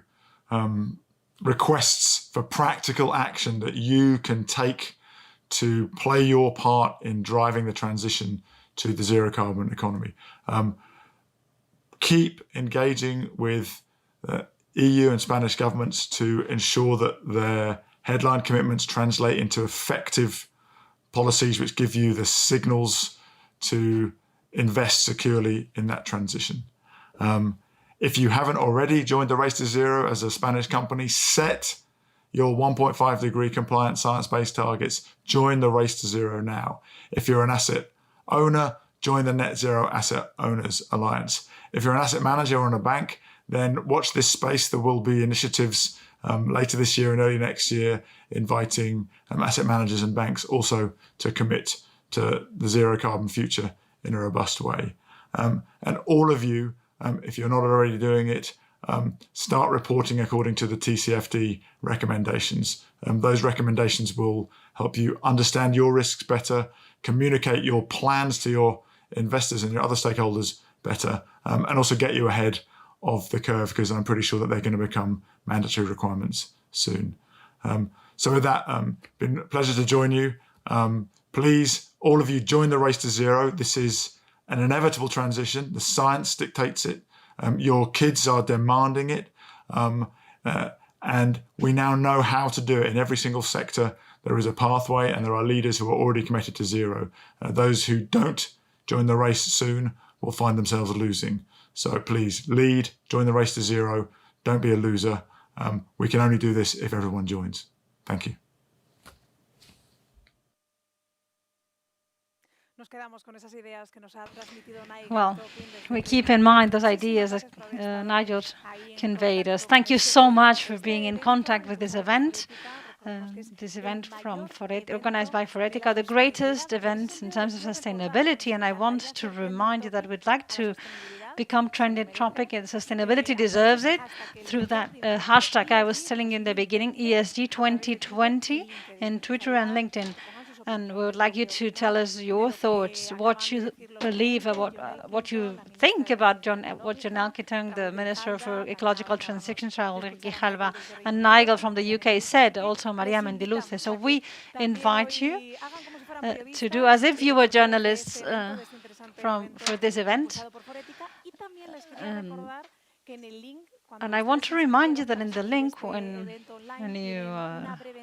requests for practical action that you can take to play your part in driving the transition to the zero carbon economy. Keep engaging with EU and Spanish governments to ensure that their headline commitments translate into effective policies which give you the signals to invest securely in that transition. If you haven't already joined the Race to Zero as a Spanish company, set your 1.5 degree compliant science-based targets. Join the Race to Zero now. If you're an asset owner, join the Net Zero Asset Owners Alliance. If you're an asset manager or in a bank, then watch this space. There will be initiatives later this year and early next year inviting asset managers and banks also to commit to the zero carbon future in a robust way. And all of you, if you're not already doing it, start reporting according to the TCFD recommendations. Those recommendations will help you understand your risks better, communicate your plans to your investors and your other stakeholders better, and also get you ahead of the curve, because I'm pretty sure that they're going to become mandatory requirements soon. So with that, been a pleasure to join you. Please, all of you, join the Race to Zero. This is an inevitable transition. The science dictates it. Your kids are demanding it. And we now know how to do it in every single sector. There is a pathway and there are leaders who are already committed to zero. Those who don't join the race soon will find themselves losing. So please lead, join the Race to Zero. Don't be a loser. We can only do this if everyone joins. Thank you. Well, we keep in mind those ideas that Nigel conveyed us. Thank you so much for being in contact with this event from organized by Foretica, the greatest event in terms of sustainability. And I want to remind you that we'd like to become trending topic, and sustainability deserves it, through that hashtag I was telling you in the beginning, ESG 2020, in Twitter and LinkedIn. And we would like you to tell us your thoughts, what you believe, what you think about what John Alkitong, the Minister for Ecological Transition, and Nigel from the UK said, also Maria Mendiluce. So we invite you to do as if you were journalists for this event. And I want to remind you that in the link, when you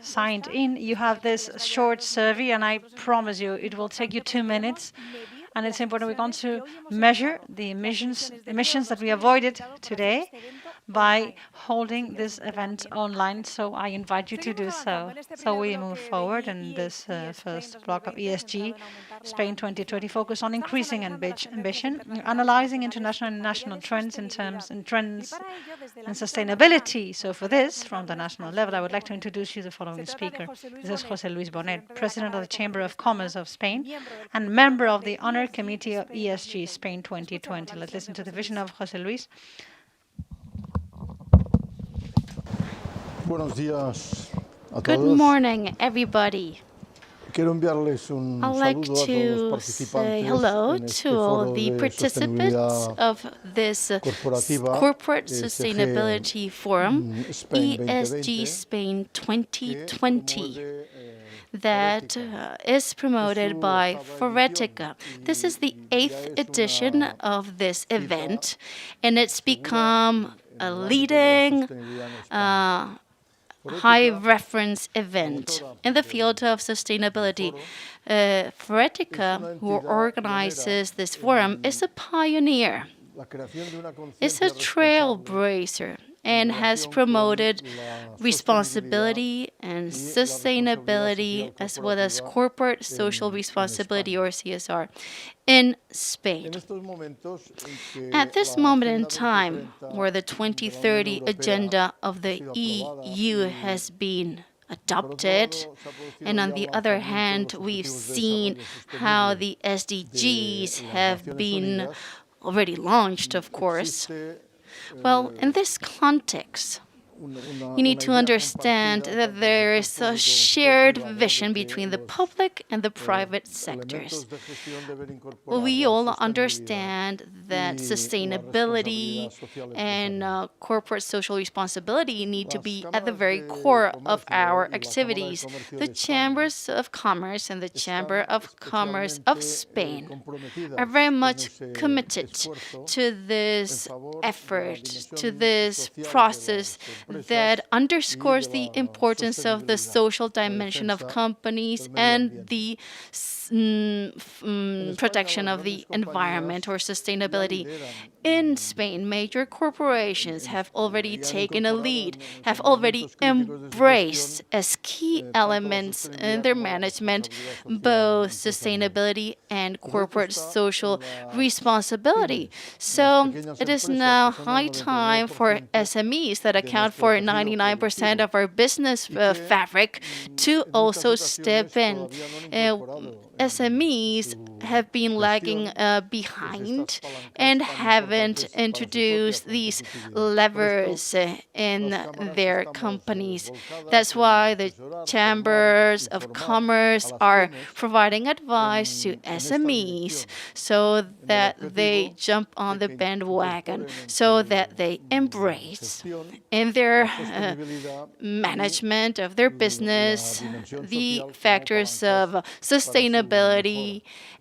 signed in, you have this short survey, and I promise you it will take you 2 minutes. And it's important. We're going to measure the emissions that we avoided today by holding this event online. So I invite you to do so. So we move forward in this first block of ESG Spain 2020, focus on increasing ambition, analyzing international and national trends and sustainability. So for this, from the national level, I would like to introduce you the following speaker. This is José Luis Bonet, President of the Chamber of Commerce of Spain and member of the Honor Committee of ESG Spain 2020. Let's listen to the vision of José Luis. Good morning, everybody. I'd like to say hello to all the participants of this Corporate Sustainability Forum, ESG Spain 2020, that is promoted by Foretica. This is the 8th edition of this event, and it's become a leading high reference event in the field of sustainability. Foretica, who organizes this forum, is a pioneer. It's a trailblazer and has promoted responsibility and sustainability as well as corporate social responsibility, or CSR, in Spain. At this moment in time, where the 2030 agenda of the EU has been adopted, and on the other hand, we've seen how the SDGs have been already launched, of course. Well, in this context, you need to understand that there is a shared vision between the public and the private sectors. We all understand that sustainability and corporate social responsibility need to be at the very core of our activities. The Chambers of Commerce and the Chamber of Commerce of Spain are very much committed to this effort, to this process that underscores the importance of the social dimension of companies and the protection of the environment or sustainability. In Spain, major corporations have already taken a lead, have already embraced as key elements in their management both sustainability and corporate social responsibility. So it is now high time for SMEs that account for 99% of our business fabric to also step in. SMEs have been lagging behind and haven't introduced these levers in their companies. That's why the Chambers of Commerce are providing advice to SMEs so that they jump on the bandwagon, so that they embrace in their management of their business the factors of sustainability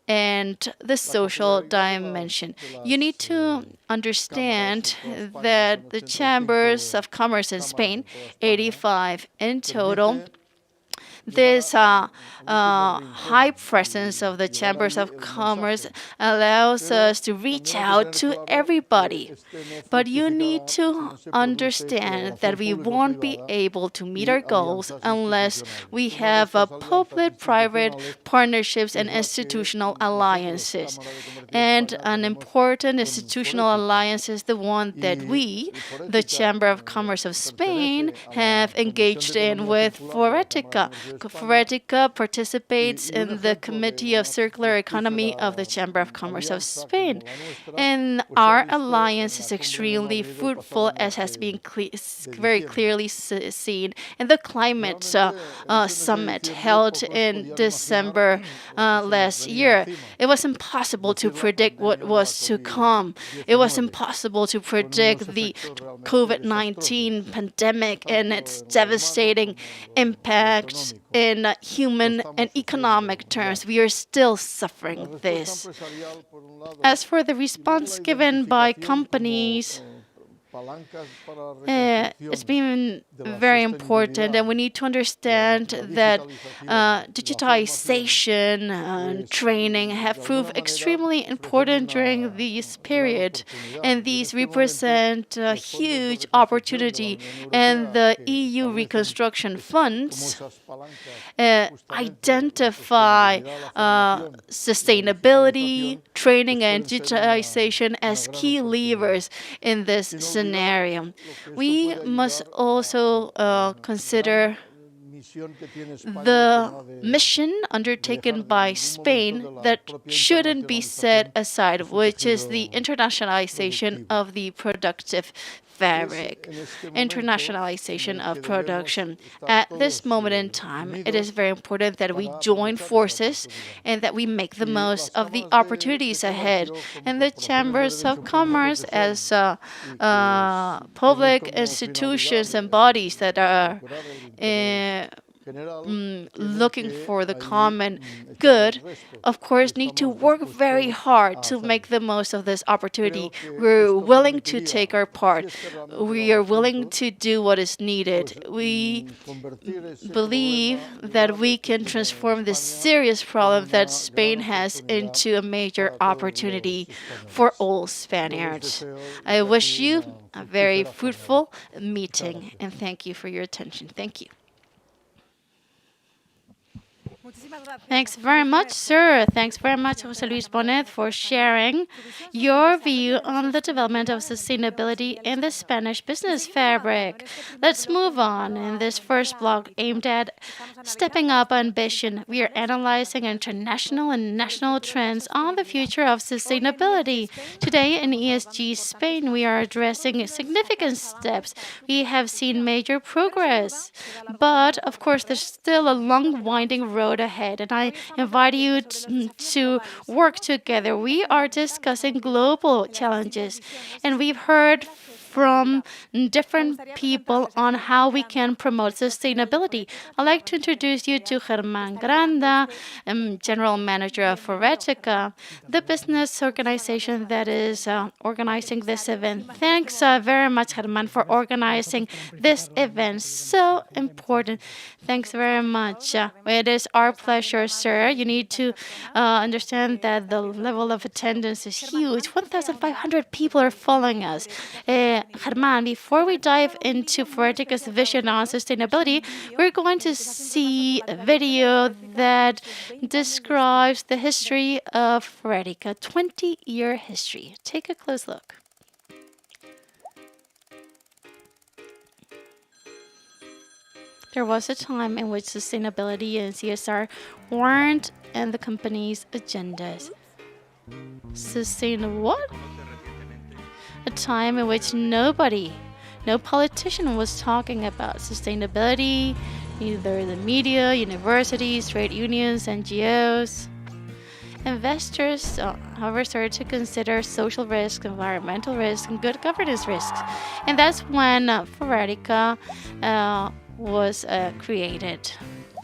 and the social dimension. You need to understand that the Chambers of Commerce in Spain, 85 in total, this high presence of the Chambers of Commerce allows us to reach out to everybody. But you need to understand that we won't be able to meet our goals unless we have public-private partnerships and institutional alliances. And an important institutional alliance is the one that we, the Chamber of Commerce of Spain, have engaged in with Foretica. Foretica participates in the Committee of Circular Economy of the Chamber of Commerce of Spain. And our alliance is extremely fruitful, as has been very clearly seen in the climate summit held in December last year. It was impossible to predict what was to come. It was impossible to predict the COVID-19 pandemic and its devastating impacts in human and economic terms. We are still suffering this. As for the response given by companies, it's been very important, and we need to understand that digitization and training have proved extremely important during this period, and these represent a huge opportunity. And the EU reconstruction funds identify sustainability, training, and digitization as key levers in this scenario. We must also consider the mission undertaken by Spain that shouldn't be set aside, which is the internationalization of the productive fabric, internationalization of production. At this moment in time, it is very important that we join forces and that we make the most of the opportunities ahead. And the Chambers of Commerce, as public institutions and bodies that are looking for the common good, of course, need to work very hard to make the most of this opportunity. We're willing to take our part. We are willing to do what is needed. We believe that we can transform this serious problem that Spain has into a major opportunity for all Spaniards. I wish you a very fruitful meeting, and thank you for your attention. Thank you. Thanks very much, sir. Thanks very much, José Luis Bonet, for sharing your view on the development of sustainability in the Spanish business fabric. Let's move on. In this first block aimed at stepping up ambition, we are analyzing international and national trends on the future of sustainability. Today in ESG Spain, we are addressing significant steps. We have seen major progress, but of course, there's still a long, winding road ahead, and I invite you to work together. We are discussing global challenges, and we've heard from different people on how we can promote sustainability. I'd like to introduce you to Germán Granda, General Manager of Foretica, the business organization that is organizing this event. Thanks very much, Germán, for organizing this event. So important. Thanks very much. It is our pleasure, sir. You need to understand that the level of attendance is huge. 1,500 people are following us. Germán, before we dive into Foretica's vision on sustainability, we're going to see a video that describes the history of Foretica, 20-year history. Take a close look. There was a time in which sustainability and CSR weren't in the company's agendas. What? A time in which no politician was talking about sustainability, neither the media, universities, trade unions, NGOs. Investors, however, started to consider social risks, environmental risks, and good governance risks. And that's when Foretica was created.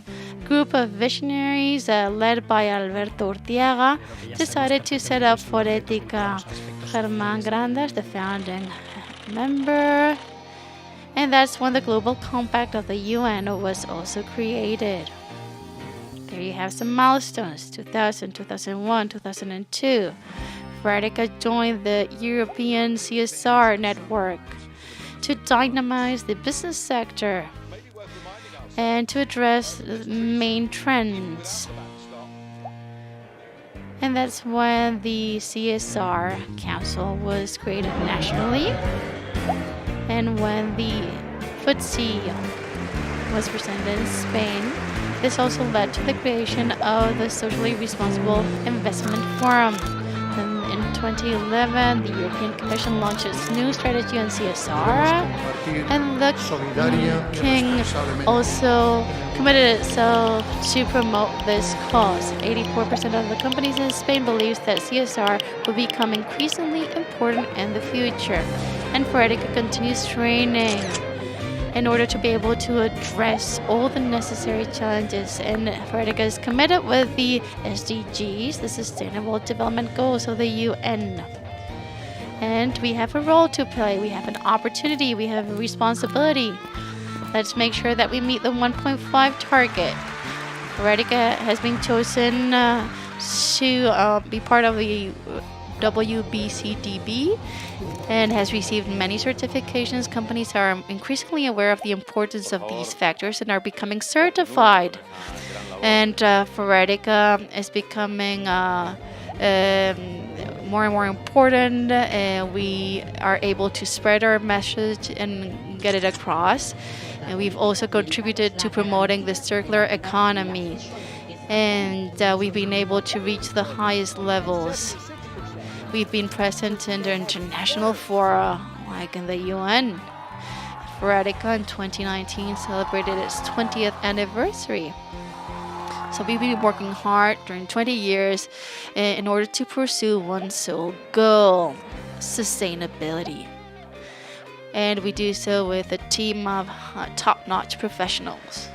A group of visionaries led by Alberto Urtiaga decided to set up Foretica. Germán Granda, the founding member, and that's when the Global Compact of the UN was also created. There you have some milestones: 2000, 2001, 2002. Foretica joined the European CSR network to dynamize the business sector and to address the main trends. And that's when the CSR Council was created nationally, and when the FTSE was presented in Spain. This also led to the creation of the Socially Responsible Investment Forum. And in 2011, the European Commission launched its new strategy on CSR, and the King also committed itself to promote this cause. 84% of the companies in Spain believes that CSR will become increasingly important in the future, and Foretica continues training in order to be able to address all the necessary challenges. And Foretica is committed with the SDGs, the Sustainable Development Goals of the UN. And we have a role to play, we have an opportunity, we have a responsibility. Let's make sure that we meet the 1.5 target. Foretica has been chosen to be part of the WBCDB and has received many certifications. Companies are increasingly aware of the importance of these factors and are becoming certified. And Foretica is becoming more and more important. We are able to spread our message and get it across. And we've also contributed to promoting the circular economy. And we've been able to reach the highest levels. We've been present in the international fora, like in the UN. Foretica in 2019 celebrated its 20th anniversary. So we've been working hard during 20 years in order to pursue one sole goal: sustainability. And we do so with a team of top-notch professionals.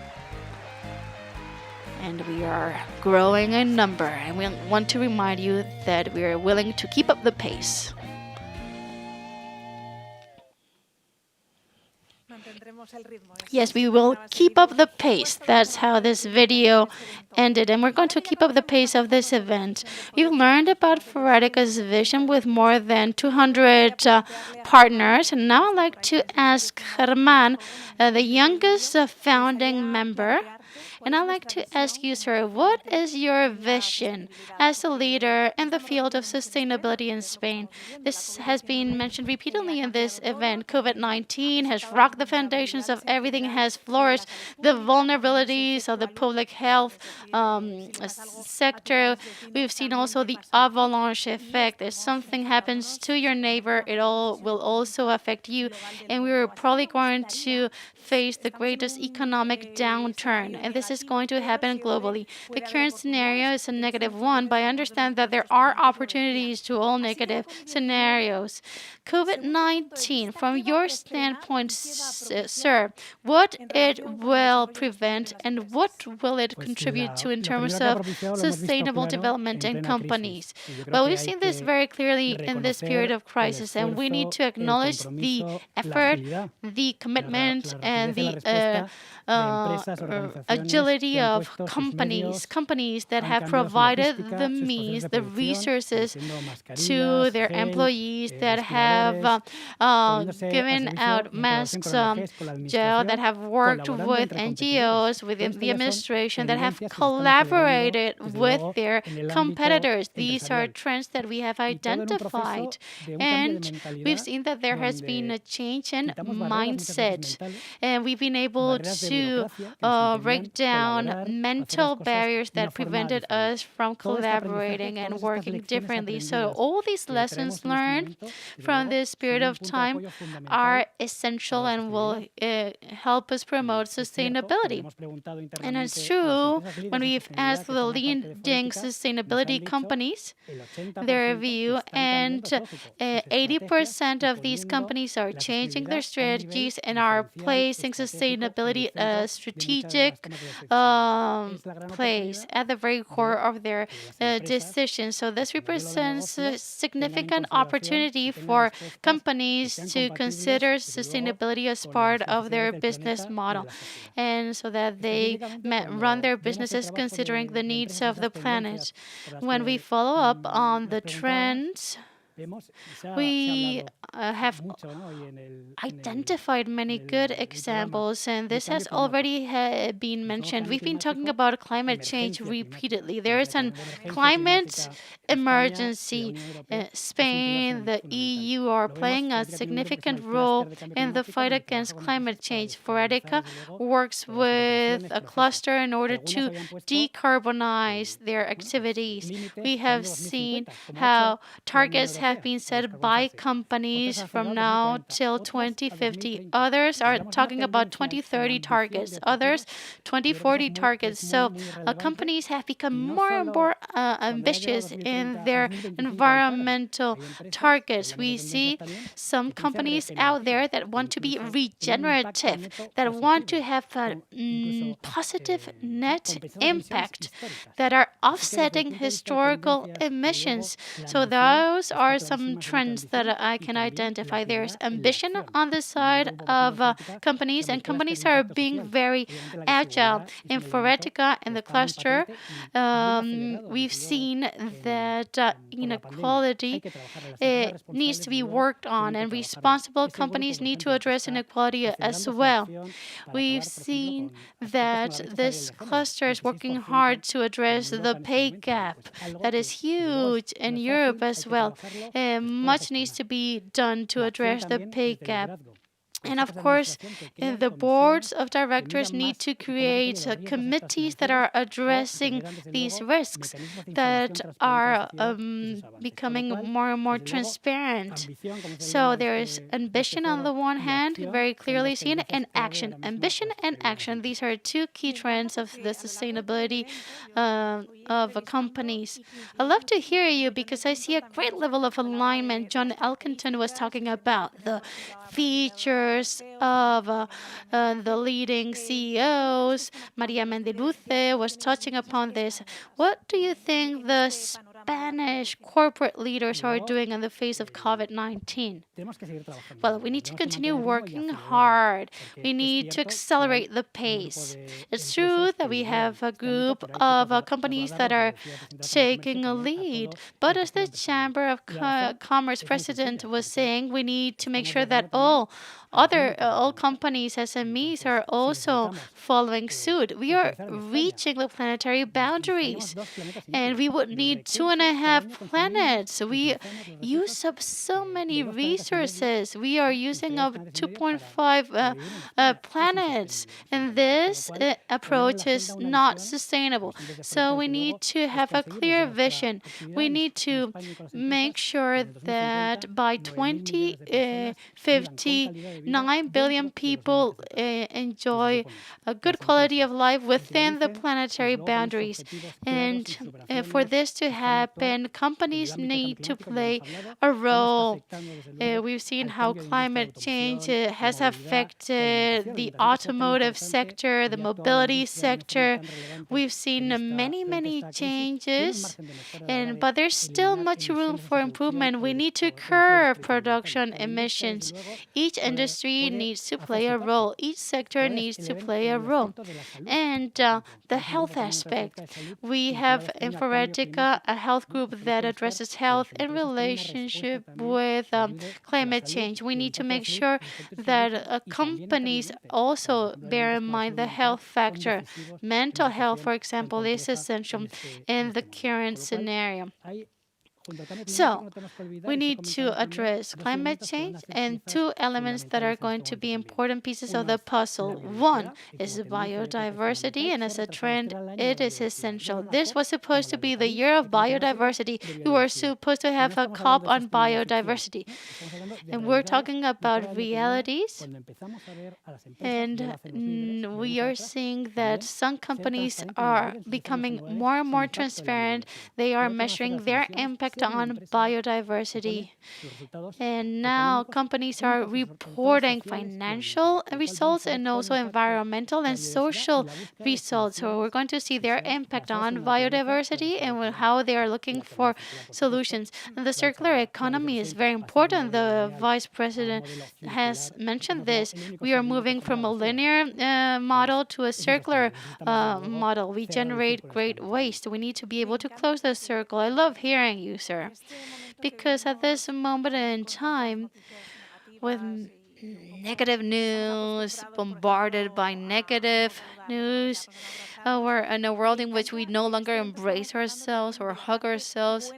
and we are growing in number. And we want to remind you that we are willing to keep up the pace. Yes, we will keep up the pace. That's how this video ended, and we're going to keep up the pace of this event. We've learned about Foretica's vision with more than 200 partners, and now I'd like to ask Germán, the youngest founding member, and I'd like to ask you, sir, what is your vision as a leader in the field of sustainability in Spain? This has been mentioned repeatedly in this event. COVID-19 has rocked the foundations of everything, has flourished the vulnerabilities of the public health sector. We've seen also the avalanche effect. If something happens to your neighbor, it all will also affect you. And we're probably going to face the greatest economic downturn, and this is going to happen globally. The current scenario is a negative one, but I understand that there are opportunities to all negative scenarios. COVID-19, from your standpoint, sir, what it will prevent and what will it contribute to in terms of sustainable development in companies? Well, we've seen this very clearly in this period of crisis, and we need to acknowledge the effort, the commitment, and the agility of companies that have provided the means, the resources to their employees, that have given out masks, that have worked with NGOs, within the administration, that have collaborated with their competitors. These are trends that we have identified, and we've seen that there has been a change in mindset, and we've been able to break down mental barriers that prevented us from collaborating and working differently. So all these lessons learned from this period of time are essential and will help us promote sustainability. And it's true, when we've asked the leading sustainability companies their view, and 80% of these companies are changing their strategies and are placing sustainability a strategic place at the very core of their decisions. So this represents a significant opportunity for companies to consider sustainability as part of their business model, and so that they run their businesses considering the needs of the planet. When we follow up on the trends, we have identified many good examples, and this has already been mentioned. We've been talking about climate change repeatedly. There is a climate emergency. Spain, the EU are playing a significant role in the fight against climate change. Foretica works with a cluster in order to decarbonize their activities. We have seen how targets have been set by companies from now till 2050. Others are talking about 2030 targets, others 2040 targets. So companies have become more and more ambitious in their environmental targets. We see some companies out there that want to be regenerative, that want to have a positive net impact, that are offsetting historical emissions. So those are some trends that I can identify. There's ambition on the side of companies, and companies are being very agile. In Foretica, in the cluster, we've seen that inequality needs to be worked on, and responsible companies need to address inequality as well. We've seen that this cluster is working hard to address the pay gap that is huge in Europe as well. Much needs to be done to address the pay gap. And of course, the boards of directors need to create committees that are addressing these risks, that are becoming more and more transparent. So there is ambition on the one hand, very clearly seen, and action. Ambition and action, these are two key trends of the sustainability of companies. I love to hear you because I see a great level of alignment. John Elkington was talking about the features numbers of the leading CEOs. Maria Mendiluce was touching upon this. What do you think the Spanish corporate leaders are doing in the face of COVID-19? Well, we need to continue working hard. We need to accelerate the pace. It's true that we have a group of companies that are taking a lead, but as the Chamber of Commerce president was saying, we need to make sure that all companies, SMEs, are also following suit. We are reaching the planetary boundaries, and we would need 2.5 planets. We use up so many resources. We are using up 2.5 planets, and this approach is not sustainable. So we need to have a clear vision. We need to make sure that by 2050, 9 billion people enjoy a good quality of life within the planetary boundaries. And for this to happen, companies need to play a role. We've seen how climate change has affected the automotive sector, the mobility sector. We've seen many changes, but there's still much room for improvement. We need to curb production emissions. Each industry needs to play a role. Each sector needs to play a role. And the health aspect. We have in Foretica a health group that addresses health in relationship with climate change. We need to make sure that companies also bear in mind the health factor. Mental health, for example, is essential in the current scenario. So, we need to address climate change and two elements that are going to be important pieces of the puzzle. One is biodiversity, and as a trend, it is essential. This was supposed to be the year of biodiversity. We were supposed to have a COP on biodiversity. And we're talking about realities, and we are seeing that some companies are becoming more and more transparent. They are measuring their impact on biodiversity. And now companies are reporting financial results and also environmental and social results. So we're going to see their impact on biodiversity and how they are looking for solutions. And the circular economy is very important. The Vice President has mentioned this. We are moving from a linear model to a circular model. We generate great waste. We need to be able to close the circle. I love hearing you, sir, because at this moment in time, with negative news, bombarded by negative news, we're in a world in which we no longer embrace ourselves or hug ourselves.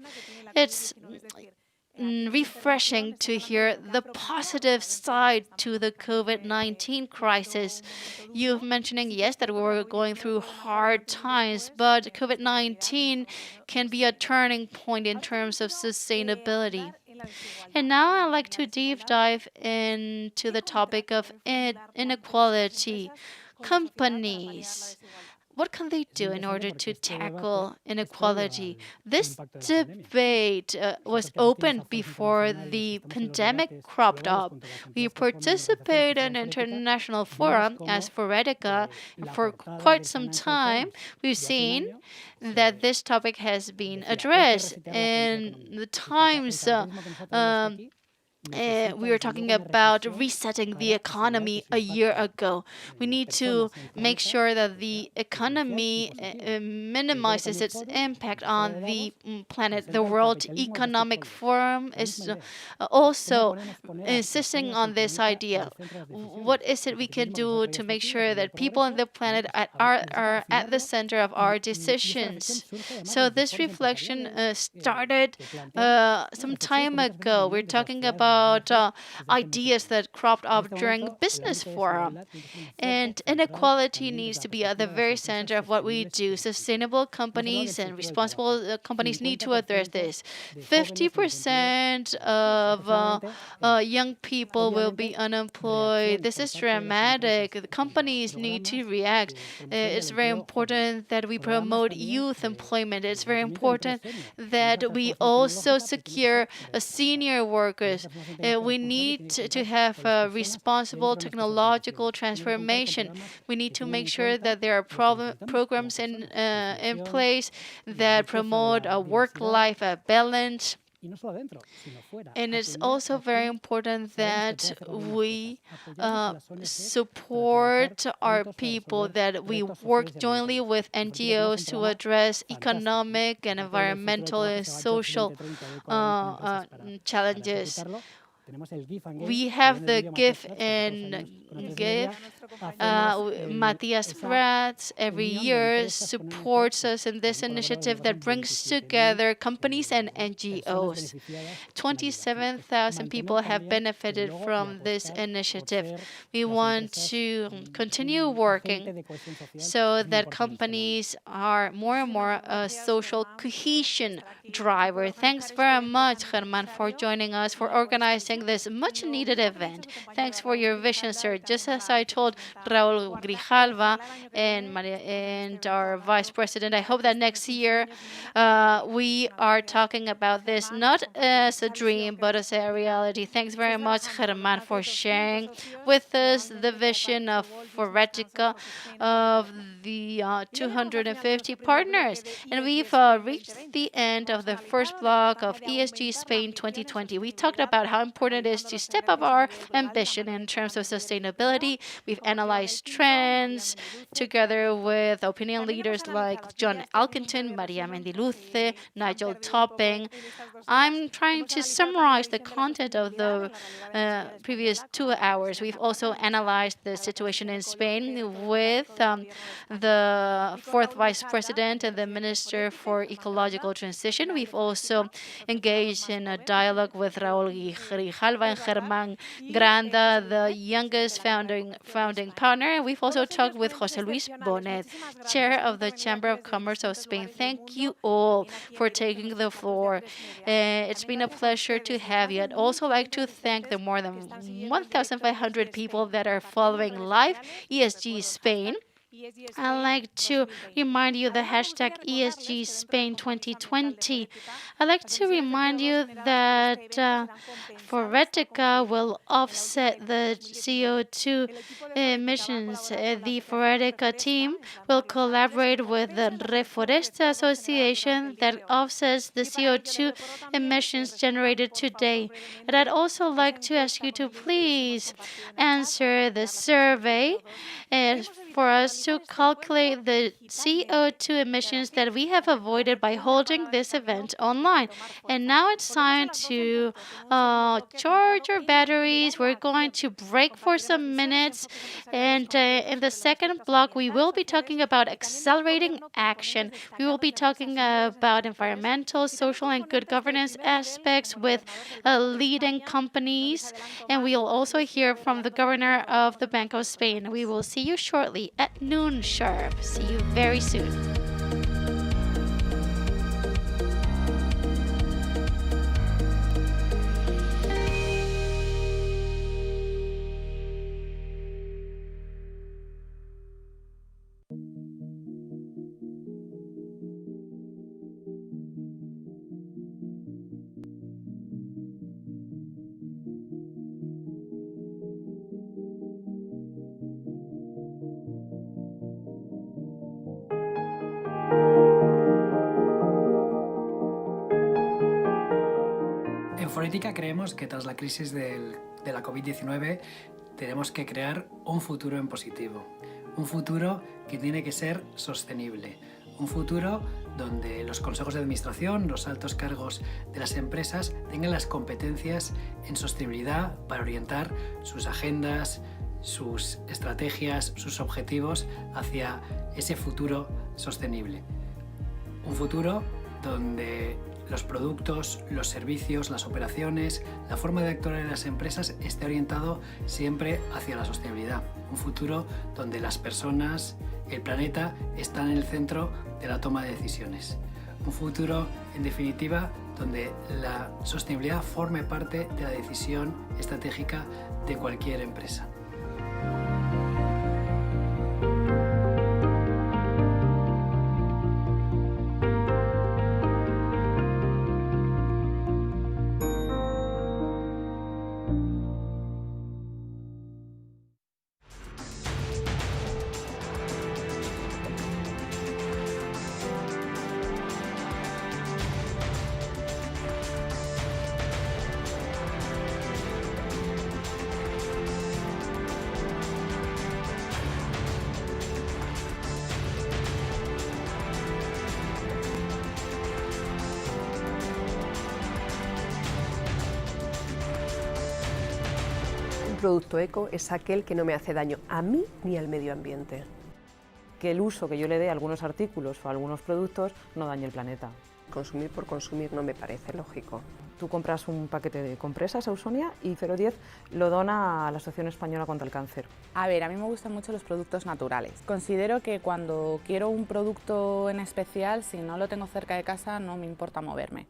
It's refreshing to hear the positive side to the COVID-19 crisis. You're mentioning, yes, that we were going through hard times, but COVID-19 can be a turning point in terms of sustainability. And now I'd like to deep dive into the topic of inequality. Companies, what can they do in order to tackle inequality? This debate was opened before the pandemic cropped up. We participate in an international forum as Foretica. For quite some time, we've seen that this topic has been addressed. In the Times, we were talking about resetting the economy a year ago. We need to make sure that the economy minimizes its impact on the planet. The World Economic Forum is also insisting on this idea. What is it we can do to make sure that people on the planet are at the center of our decisions? So this reflection started some time ago. We're talking about ideas that cropped up during business forum. And inequality needs to be at the very center of what we do. Sustainable companies and responsible companies need to address this. 50% of young people will be unemployed. This is dramatic. The companies need to react. It's very important that we promote youth employment. It's very important that we also secure senior workers. We need to have a responsible technological transformation. We need to make sure that there are programs in place that promote a work-life balance. And it's also very important that we support our people, that we work jointly with NGOs to address economic and environmental and social challenges. We have the GIF and GIF. Matthias Prats every year supports us in this initiative that brings together companies and NGOs. 27,000 people have benefited from this initiative. We want to continue working so that companies are more and more a social cohesion driver. Thanks very much, Germán, for joining us, for organizing this much-needed event. Thanks for your vision, sir. Just as I told Raúl Grijalva and our vice president, I hope that next year we are talking about this not as a dream, but as a reality. Thanks very much, Germán, for sharing with us the vision of Foretica, of the 250 partners. And we've reached the end of the first block of ESG Spain 2020. We talked about how important it is to step up our ambition in terms of sustainability. We've analyzed trends together with opinion leaders like John Alkinson, Maria Mendiluce, Nigel Topping. I'm trying to summarize the content of the previous 2 hours. We've also analyzed the situation in Spain with the fourth vice president and the minister for ecological transition. We've also engaged in a dialogue with Raúl Grijalva and Germán Granda, the youngest founding partner. We've also talked with José Luis Bonet, chair of the Chamber of Commerce of Spain. Thank you all for taking the floor. It's been a pleasure to have you. I'd also like to thank the more than 1,500 people that are following live ESG Spain. I'd like to remind you the hashtag ESG Spain 2020. I'd like to remind you that Foretica will offset the CO2 emissions. The Foretica team will collaborate with the Reforesta Association that offsets the CO2 emissions generated today. And I'd also like to ask you to please answer the survey for us to calculate the CO2 emissions that we have avoided by holding this event online. And now it's time to charge our batteries. We're going to break for some minutes. And in the second block, we will be talking about accelerating action. We will be talking about environmental, social, and good governance aspects with leading companies. And we'll also hear from the governor of the Bank of Spain. We will see you shortly at noon sharp. See you very soon. En Forética creemos que tras la crisis de la COVID-19 tenemos que crear un futuro en positivo, un futuro que tiene que ser sostenible, un futuro donde los consejos de administración, los altos cargos de las empresas tengan las competencias en sostenibilidad para orientar sus agendas, sus estrategias, sus objetivos hacia ese futuro sostenible. Un futuro donde los productos, los servicios, las operaciones, la forma de actuar en las empresas esté orientado siempre hacia la sostenibilidad. Un futuro donde las personas, el planeta, están en el centro de la toma de decisiones. Un futuro, en definitiva, donde la sostenibilidad forme parte de la decisión estratégica de cualquier empresa. producto eco es aquel que no me hace daño a mí ni al medio ambiente. Que el uso que yo le dé a algunos artículos o a algunos productos no dañe el planeta. Consumir por consumir no me parece lógico. Tú compras un paquete de compresas, Ausonia, y 0,10 lo dona a la Asociación Española contra el Cáncer. A ver, a mí me gustan mucho los productos naturales. Considero que cuando quiero un producto en especial, si no lo tengo cerca de casa, no me importa moverme.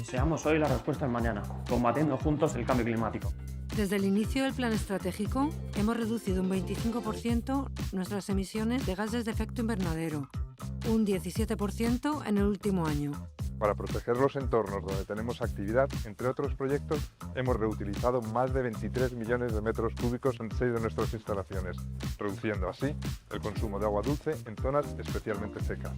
Seamos hoy la respuesta del mañana, combatiendo juntos el cambio climático. Desde el inicio del plan estratégico, hemos reducido un 25% nuestras emisiones de gases de efecto invernadero, un 17% en el último año. Para proteger los entornos donde tenemos actividad, entre otros proyectos, hemos reutilizado más de 23 millones de metros cúbicos en 6 de nuestras instalaciones, reduciendo así el consumo de agua dulce en zonas especialmente secas.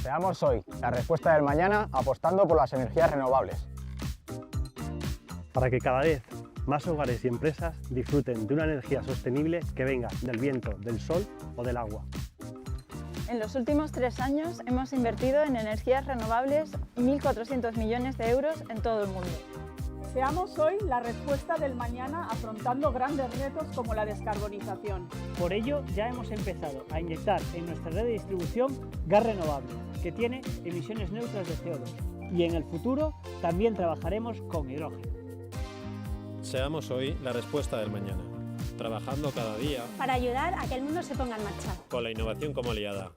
Seamos hoy la respuesta del mañana apostando por las energías renovables. Para que cada vez más hogares y empresas disfruten de una energía sostenible que venga del viento, del sol o del agua. En los últimos 3 años hemos invertido en energías renovables 1.400 millones de euros en todo el mundo. Seamos hoy la respuesta del mañana afrontando grandes retos como la descarbonización. Por ello, ya hemos empezado a inyectar en nuestra red de distribución gas renovable, que tiene emisiones neutras de CO2. Y en el futuro también trabajaremos con hidrógeno. Seamos hoy la respuesta del mañana, trabajando cada día para ayudar a que el mundo se ponga en marcha. Con la innovación como aliada.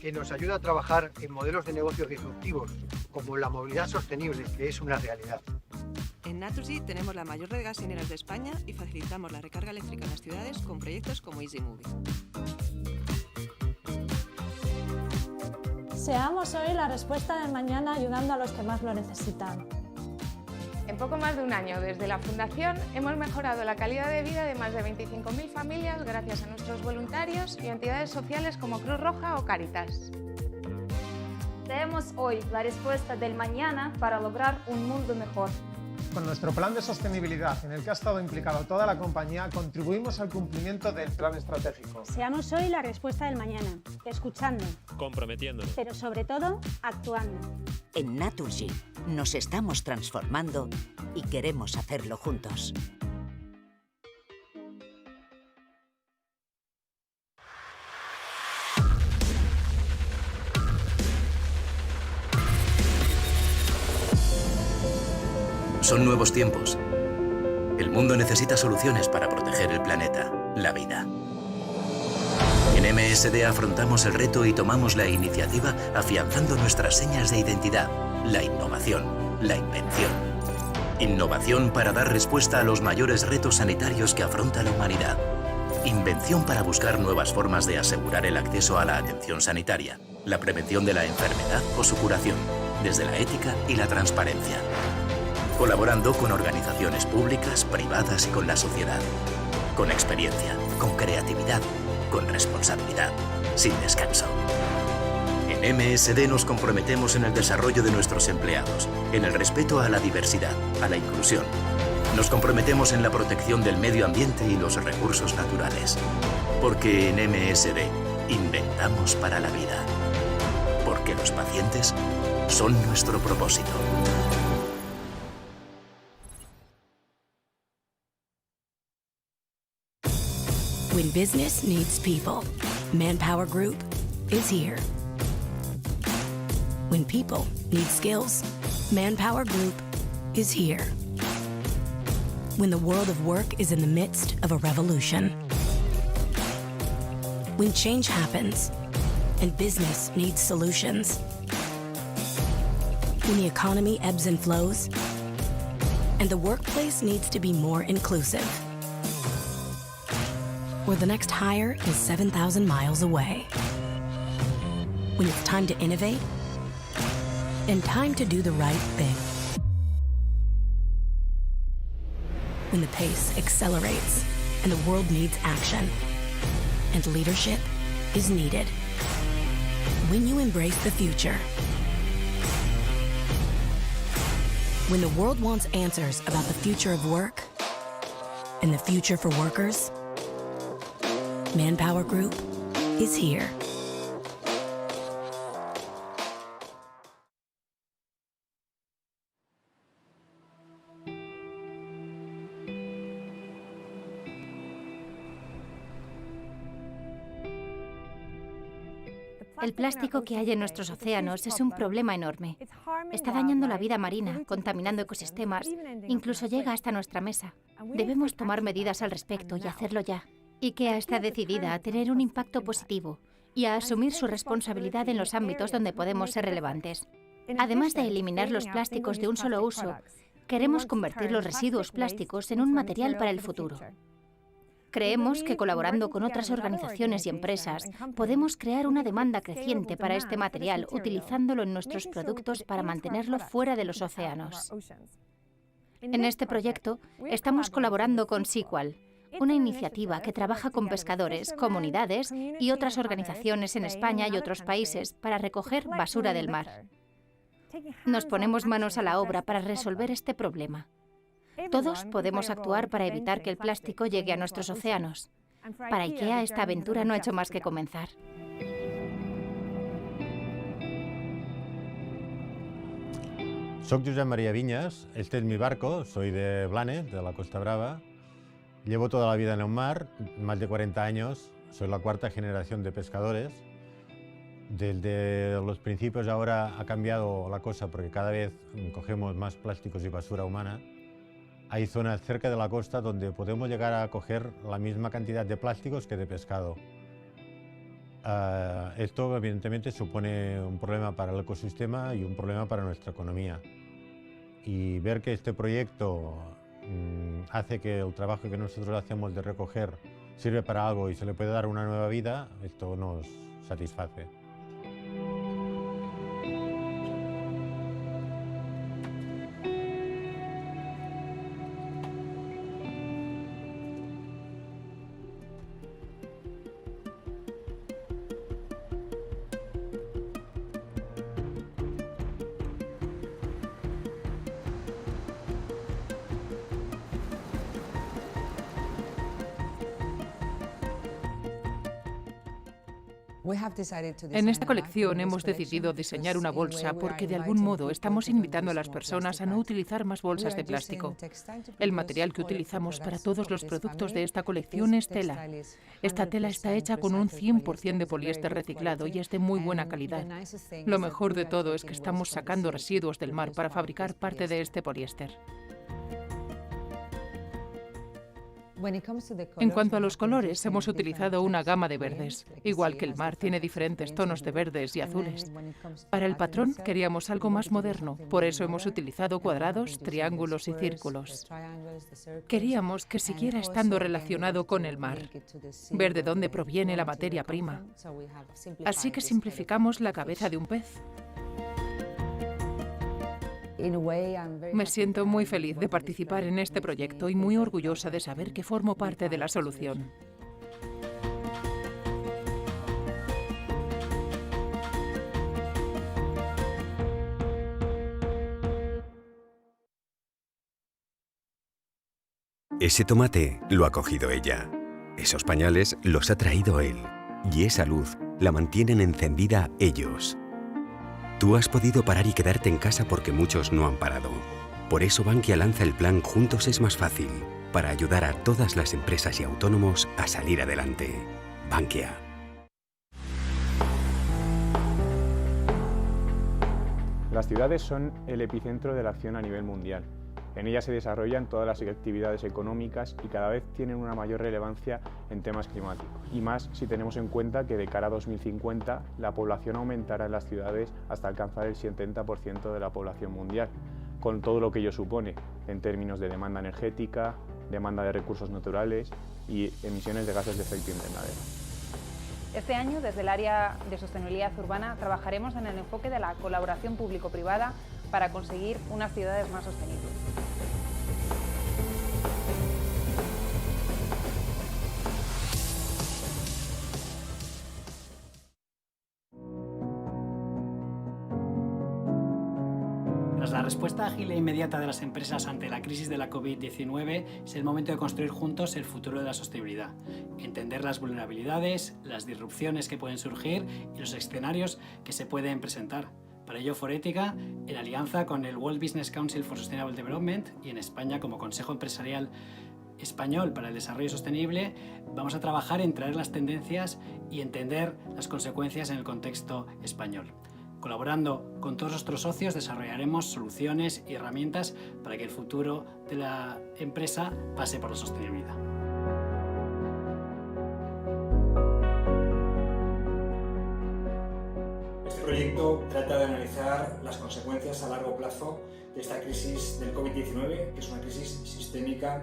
Que nos ayuda a trabajar en modelos de negocios disruptivos, como la movilidad sostenible, que es una realidad. En Naturgy tenemos la mayor red de gasolineras de España y facilitamos la recarga eléctrica en las ciudades con proyectos como Easy Movie. Seamos hoy la respuesta del mañana ayudando a los que más lo necesitan. En poco más de un año desde la Fundación hemos mejorado la calidad de vida de más de 25.000 familias gracias a nuestros voluntarios y entidades sociales como Cruz Roja o Cáritas. Seamos hoy la respuesta del mañana para lograr un mundo mejor. Con nuestro plan de sostenibilidad, en el que ha estado implicado toda la compañía, contribuimos al cumplimiento del plan estratégico. Seamos hoy la respuesta del mañana, escuchando, comprometiéndonos, pero sobre todo, actuando. En Naturgy nos estamos transformando y queremos hacerlo juntos. Son nuevos tiempos. El mundo necesita soluciones para proteger el planeta, la vida. En MSD afrontamos el reto y tomamos la iniciativa afianzando nuestras señas de identidad, la innovación, la invención. Innovación para dar respuesta a los mayores retos sanitarios que afronta la humanidad. Invención para buscar nuevas formas de asegurar el acceso a la atención sanitaria, la prevención de la enfermedad o su curación, desde la ética y la transparencia. Colaborando con organizaciones públicas, privadas y con la sociedad. Con experiencia, con creatividad, con responsabilidad, sin descanso. En MSD nos comprometemos en el desarrollo de nuestros empleados, en el respeto a la diversidad, a la inclusión. Nos comprometemos en la protección del medio ambiente y los recursos naturales. Porque en MSD inventamos para la vida. Porque los pacientes son nuestro propósito. When business needs people, Manpower Group is here. When people need skills, Manpower Group is here. When the world of work is in the midst of a revolution. When change happens and business needs solutions. When the economy ebbs and flows and the workplace needs to be more inclusive. Where the next hire is 7,000 miles away. When it's time to innovate and time to do the right thing. When the pace accelerates and the world needs action and leadership is needed. When you embrace the future. When the world wants answers about the future of work and the future for workers, Manpower Group is here. El plástico que hay en nuestros océanos es un problema enorme. Está dañando la vida marina, contaminando ecosistemas, incluso llega hasta nuestra mesa. Debemos tomar medidas al respecto y hacerlo ya. IKEA está decidida a tener un impacto positivo y a asumir su responsabilidad en los ámbitos donde podemos ser relevantes. Además de eliminar los plásticos de un solo uso, queremos convertir los residuos plásticos en un material para el futuro. Creemos que colaborando con otras organizaciones y empresas, podemos crear una demanda creciente para este material utilizándolo en nuestros productos para mantenerlo fuera de los océanos. En este proyecto, estamos colaborando con Sequal, una iniciativa que trabaja con pescadores, comunidades y otras organizaciones en España y otros países para recoger basura del mar. Nos ponemos manos a la obra para resolver este problema. Todos podemos actuar para evitar que el plástico llegue a nuestros océanos. Para IKEA esta aventura no ha hecho más que comenzar. Soy Josep María Viñas, este es mi barco, soy de Blanes, de la Costa Brava. Llevo toda la vida en el mar, más de 40 años, soy la cuarta generación de pescadores. Desde los principios ahora ha cambiado la cosa porque cada vez cogemos más plásticos y basura humana. Hay zonas cerca de la costa donde podemos llegar a coger la misma cantidad de plásticos que de pescado. Esto evidentemente supone un problema para el ecosistema y un problema para nuestra economía. Y ver que este proyecto hace que el trabajo que nosotros hacemos de recoger sirve para algo y se le puede dar una nueva vida, esto nos satisface. En esta colección hemos decidido diseñar una bolsa porque de algún modo estamos invitando a las personas a no utilizar más bolsas de plástico. El material que utilizamos para todos los productos de esta colección es tela. Esta tela está hecha con un 100% de poliéster reciclado y es de muy buena calidad. Lo mejor de todo es que estamos sacando residuos del mar para fabricar parte de este poliéster. En cuanto a los colores, hemos utilizado una gama de verdes. Igual que el mar tiene diferentes tonos de verdes y azules. Para el patrón queríamos algo más moderno, por eso hemos utilizado cuadrados, triángulos y círculos. Queríamos que siguiera estando relacionado con el mar, ver de dónde proviene la materia prima. Así que simplificamos la cabeza de un pez. Me siento muy feliz de participar en este proyecto y muy orgullosa de saber que formo parte de la solución. Ese tomate lo ha cogido ella. Esos pañales los ha traído él. Y esa luz la mantienen encendida ellos. Tú has podido parar y quedarte en casa porque muchos no han parado. Por eso Bankia lanza el plan Juntos es más fácil, para ayudar a todas las empresas y autónomos a salir adelante. Bankia. Las ciudades son el epicentro de la acción a nivel mundial. En ellas se desarrollan todas las actividades económicas y cada vez tienen una mayor relevancia en temas climáticos. Y más si tenemos en cuenta que de cara a 2050 la población aumentará en las ciudades hasta alcanzar el 70% de la población mundial, con todo lo que ello supone en términos de demanda energética, demanda de recursos naturales y emisiones de gases de efecto invernadero. Este año, desde el área de sostenibilidad urbana, trabajaremos en el enfoque de la colaboración público-privada para conseguir unas ciudades más sostenibles. Tras la respuesta ágil e inmediata de las empresas ante la crisis de la COVID-19, es el momento de construir juntos el futuro de la sostenibilidad, entender las vulnerabilidades, las disrupciones que pueden surgir y los escenarios que se pueden presentar. Para ello, Forética, en alianza con el World Business Council for Sustainable Development y en España como Consejo Empresarial Español para el Desarrollo Sostenible, vamos a trabajar en traer las tendencias y entender las consecuencias en el contexto español. Colaborando con todos nuestros socios desarrollaremos soluciones y herramientas para que el futuro de la empresa pase por la sostenibilidad. Este proyecto trata de analizar las consecuencias a largo plazo de esta crisis del COVID-19, que es una crisis sistémica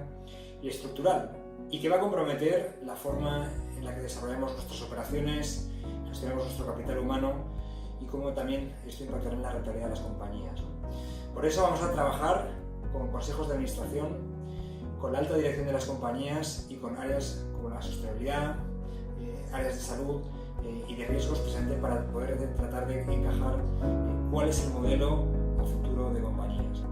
y estructural, y que va a comprometer la forma en la que desarrollamos nuestras operaciones, gestionamos nuestro capital humano y cómo también esto impactará en la rentabilidad de las compañías. Por eso vamos a trabajar con consejos de administración, con la alta dirección de las compañías y con áreas como la sostenibilidad, áreas de salud y de riesgos presentes para poder tratar de encajar cuál es el modelo a futuro de compañías.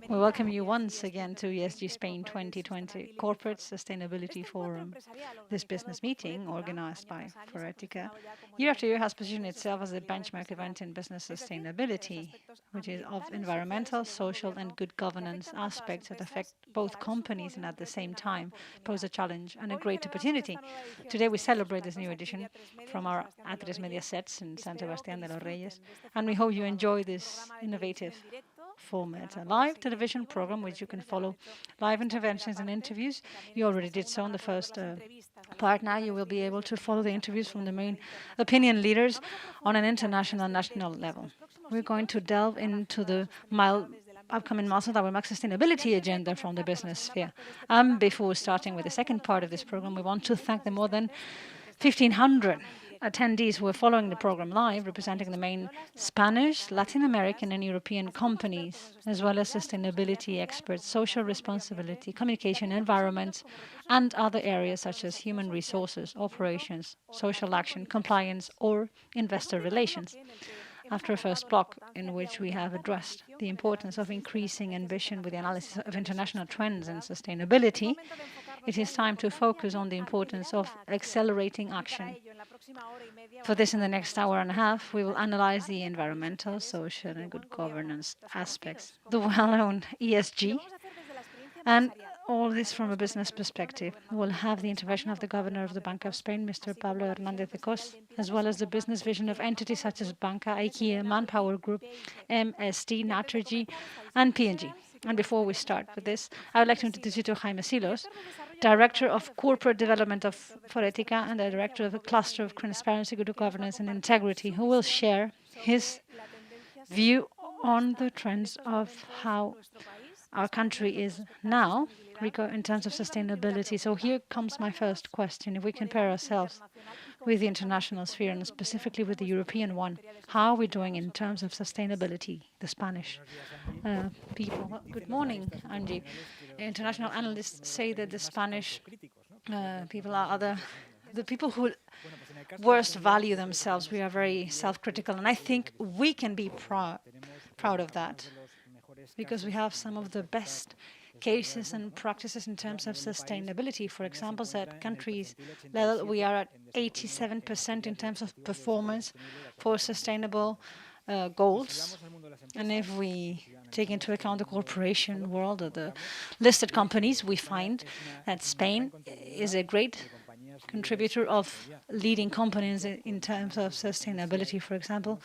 We welcome you once again to ESG Spain 2020 Corporate Sustainability Forum. This business meeting, organized by Forética, year after year has positioned itself as a benchmark event in business sustainability, which is of environmental, social and good governance aspects that affect both companies and at the same time pose a challenge and a great opportunity. Today we celebrate this new edition from our A3 Media sets in San Sebastián de los Reyes, and we hope you enjoy this innovative format, a live television program which you can follow live interventions and interviews. You already did so in the first part. Now you will be able to follow the interviews from the main opinion leaders on an international and national level. We're going to delve into the upcoming milestones that will mark sustainability agenda from the business sphere. And before starting with the second part of this program, we want to thank the more than 1,500 attendees who are following the program live, representing the main Spanish, Latin American and European companies, as well as sustainability experts, social responsibility, communication, environment, and other areas such as human resources, operations, social action, compliance, or investor relations. After a first block in which we have addressed the importance of increasing ambition with the analysis of international trends and sustainability, it is time to focus on the importance of accelerating action. For this, in the next hour and a half, we will analyze the environmental, social and good governance aspects, the well-known ESG, and all this from a business perspective. We'll have the intervention of the Governor of the Bank of Spain, Mr. Pablo Hernández de Cos, as well as the business vision of entities such as Banca, IKEA, Manpower Group, MSD, Naturgy, and P&G. And before we start with this, I would like to introduce you to Jaime Silos, Director of Corporate Development of Forética and the Director of the Cluster of Transparency, Good Governance and Integrity, who will share his view on the trends of how our country is now in terms of sustainability. So here comes my first question. If we compare ourselves with the international sphere and specifically with the European one, how are we doing in terms of sustainability, the Spanish people? Well, good morning, Angie. International analysts say that the Spanish people are the people who worst value themselves. We are very self-critical, and I think we can be proud of that, because we have some of the best cases and practices in terms of sustainability. For example, at countries level, we are at 87% in terms of performance for sustainable goals. And if we take into account the corporation world or the listed companies, we find that Spain is a great contributor of leading companies in terms of sustainability. For example,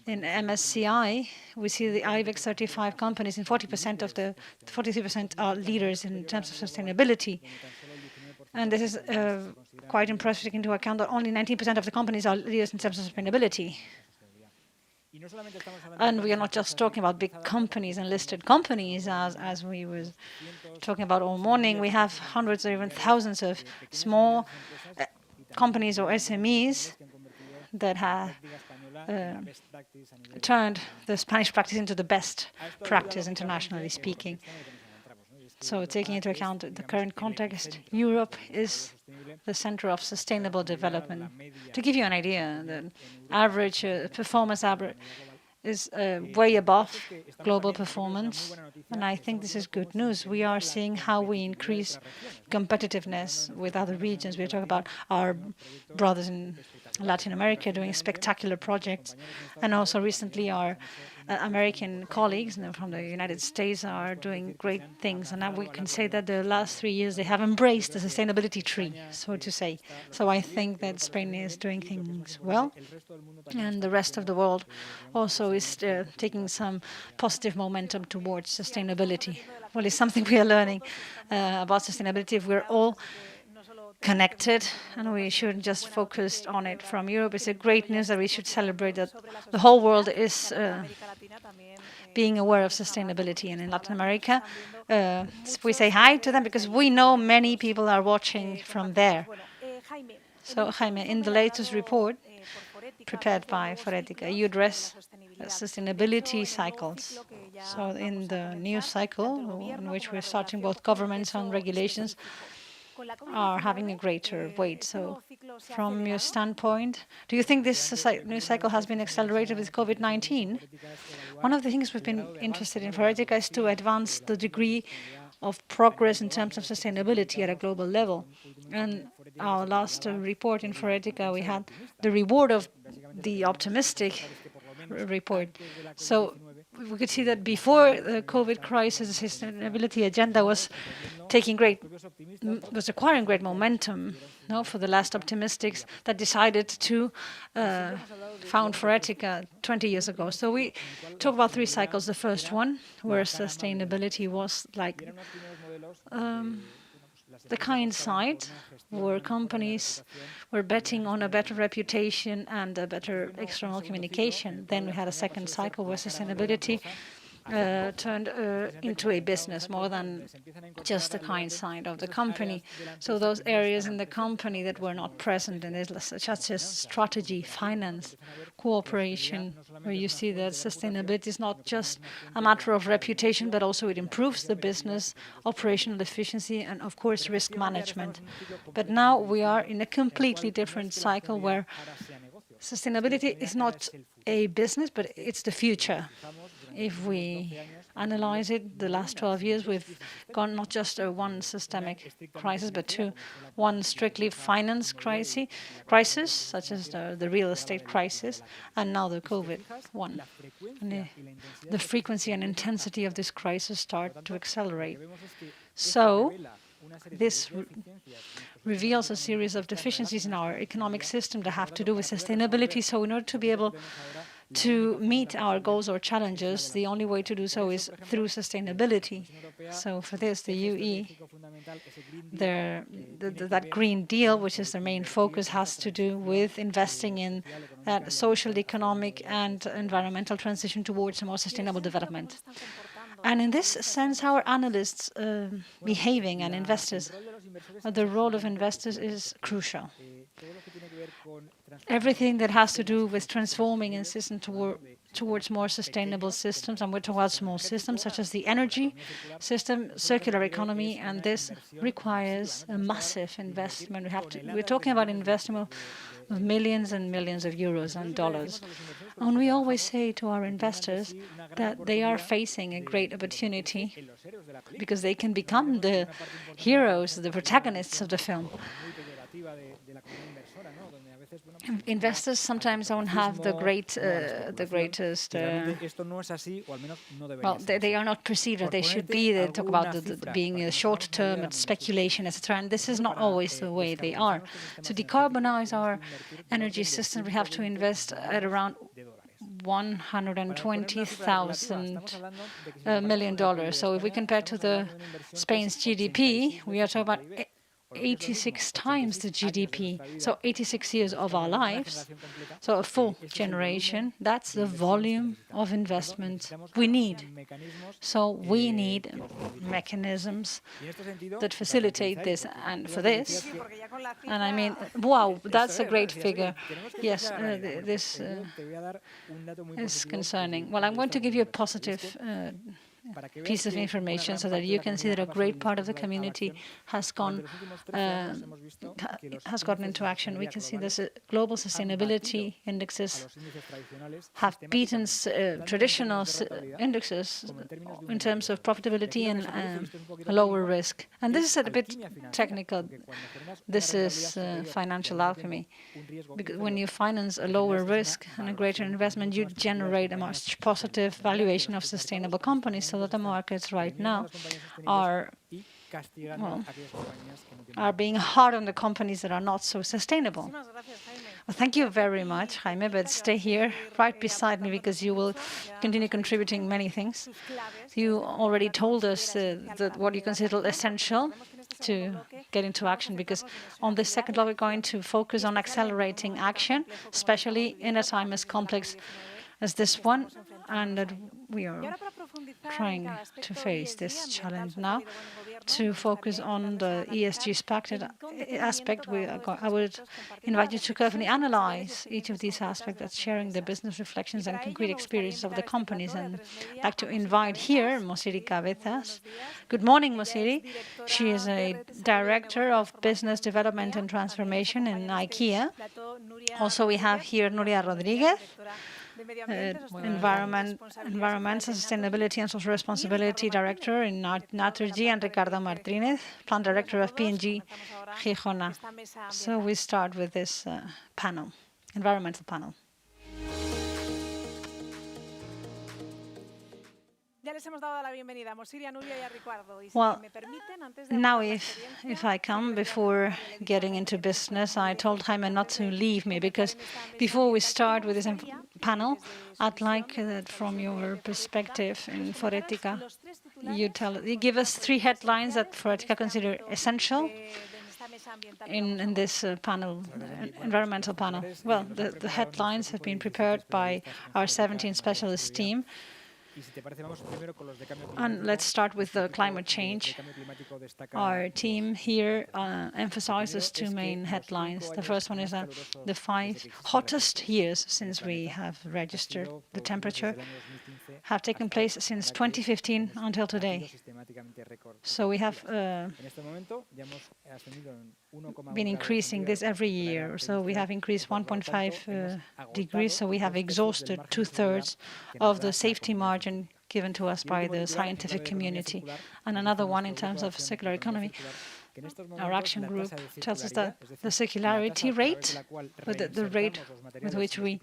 in MSCI, we see the IBEX 35 companies, and 43% are leaders in terms of sustainability. And this is quite impressive, taking into account that only 19% of the companies are leaders in terms of sustainability. And we are not just talking about big companies and listed companies, as we were talking about all morning. We have hundreds or even thousands of small companies or SMEs that have turned the Spanish practice into the best practice, internationally speaking. So taking into account the current context, Europe is the center of sustainable development. To give you an idea, the average performance average is way above global performance, and I think this is good news. We are seeing how we increase competitiveness with other regions. We talk about our brothers in Latin America doing spectacular projects, and also recently our American colleagues from the United States are doing great things. And now we can say that the last 3 years they have embraced the sustainability tree, so to say. So I think that Spain is doing things well, and the rest of the world also is taking some positive momentum towards sustainability. Well, it's something we are learning about sustainability. If we're all connected, and we shouldn't just focus on it from Europe. It's a great news that we should celebrate that the whole world is being aware of sustainability. And in Latin America, we say hi to them because we know many people are watching from there. So, Jaime, in the latest report prepared by Forética, you address sustainability cycles. So in the new cycle, in which we're starting both governments and regulations, are having a greater weight. So from your standpoint, do you think this new cycle has been accelerated with COVID-19? One of the things we've been interested in for Etica is to advance the degree of progress in terms of sustainability at a global level. And our last report in Foretica, we had the reward of the optimistic report. So we could see that before the COVID crisis, the sustainability agenda was acquiring great momentum. For the last optimistics that decided to found Foretica 20 years ago. So we talk about 3 cycles. The first one, where sustainability was like the kind side, where companies were betting on a better reputation and a better external communication. Then we had a second cycle where sustainability turned into a business more than just the kind side of the company. So those areas in the company that were not present in it, such as strategy, finance, cooperation, where you see that sustainability is not just a matter of reputation, but also it improves the business, operational efficiency, and of course risk management. But now we are in a completely different cycle where sustainability is not a business, but it's the future. If we analyze it, the last 12 years, we've gone not just one systemic crisis, but to one strictly finance crisis, such as the real estate crisis, and now the COVID one. And the frequency and intensity of this crisis start to accelerate. So this reveals a series of deficiencies in our economic system that have to do with sustainability. So in order to be able to meet our goals or challenges, the only way to do so is through sustainability. So for this, the UE, that Green Deal, which is their main focus, has to do with investing in that social, economic, and environmental transition towards a more sustainable development. And in this sense, how are analysts behaving and investors? The role of investors is crucial. Everything that has to do with transforming a system towards more sustainable systems, and we're talking about small systems such as the energy system, circular economy, and this requires a massive investment. We're talking about investment of millions and millions of euros and dollars. And we always say to our investors that they are facing a great opportunity because they can become the heroes, the protagonists of the film. Investors sometimes don't have the greatest. Well, they are not perceived as they should be. They talk about being short-term, speculation, etc. And this is not always the way they are. To decarbonize our energy system, we have to invest at around $120,000 million. So if we compare to Spain's GDP, we are talking about 86 times the GDP, so 86 years of our lives, so a full generation. That's the volume of investment we need. So we need mechanisms that facilitate this. And for this, and I mean, wow, that's a great figure. Yes, this is concerning. Well, I'm going to give you a positive piece of information so that you can see that a great part of the community has gotten into action. We can see that global sustainability indexes have beaten traditional indexes in terms of profitability and lower risk. And this is a bit technical. This is financial alchemy. Because when you finance a lower risk and a greater investment, you generate a much positive valuation of sustainable companies. So that the markets right now are being hard on the companies that are not so sustainable. Well, thank you very much, Jaime, but stay here right beside me because you will continue contributing many things. You already told us that what you consider essential to get into action, because on the second block we're going to focus on accelerating action, especially in a time as complex as this one, and that we are trying to face this challenge now. To focus on the ESG aspect, I would invite you to carefully analyze each of these aspects that's sharing the business reflections and concrete experiences of the companies. And I'd like to invite here Mosiri Cabezas. Good morning, Mosiri. She is a Director of Business Development and Transformation in IKEA. Also, we have here Nuria Rodriguez, Environmental Sustainability and Social Responsibility Director in Naturgy, and Ricardo Martínez, Plant Director of P&G Gijona. So we start with this panel, environmental panel. Well, now if I come, before getting into business, I told Jaime not to leave me, because before we start with this panel, I'd like that from your perspective in Forética, you give us 3 headlines that Forética consider essential in this panel, environmental panel. Well, the headlines have been prepared by our 17 specialist team. And let's start with the climate change. Our team here emphasizes 2 main headlines. The first one is that the 5 hottest years since we have registered the temperature have taken place since 2015 until today. So we have been increasing this every year. So we have increased 1.5 degrees. So we have exhausted 2/3 of the safety margin given to us by the scientific community. And another one in terms of circular economy. Our action group tells us that the circularity rate, the rate with which we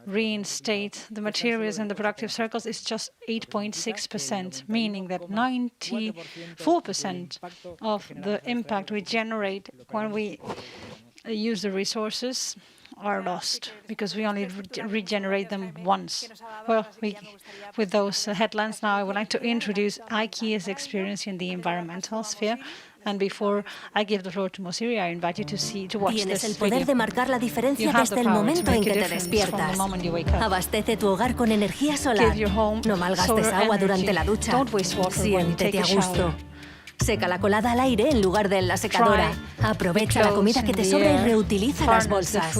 reinstate the materials in the productive circles, is just 8.6%, meaning that 94% of the impact we generate when we use the resources are lost, because we only regenerate them once. Well, with those headlines now, I would like to introduce IKEA's experience in the environmental sphere. And before I give the floor to Mosiri, I invite you to watch Tienes this el poder video. de marcar la diferencia desde el momento en que te despiertas. Abastece tu hogar con energía solar. No malgastes agua durante la ducha. Siéntete a gusto. Seca la colada al aire en lugar de en la secadora. Aprovecha la comida que te sobra y reutiliza las bolsas.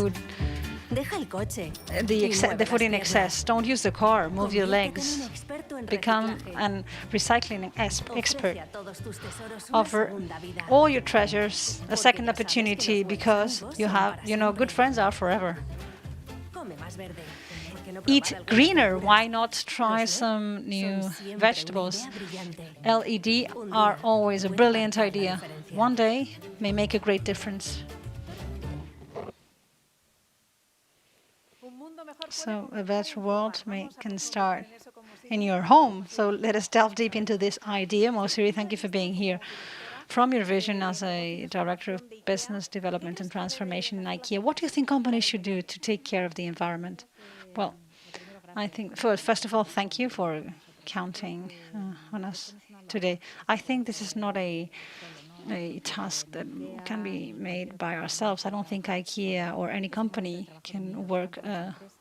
Deja el coche. The food in excess. Don't use the car. Move your legs. Become a recycling expert. Offer all your treasures a second opportunity, because good friends are forever. Eat greener. Why not try some new vegetables? LED are always a brilliant idea. One day may make a great difference. So a better world can start in your home. So let us delve deep into this idea. Mosiri, thank you for being here. From your vision as a Director of Business Development and Transformation in IKEA, what do you think companies should do to take care of the environment? Well, I think, first of all, thank you for counting on us today. I think this is not a task that can be made by ourselves. I don't think IKEA or any company can work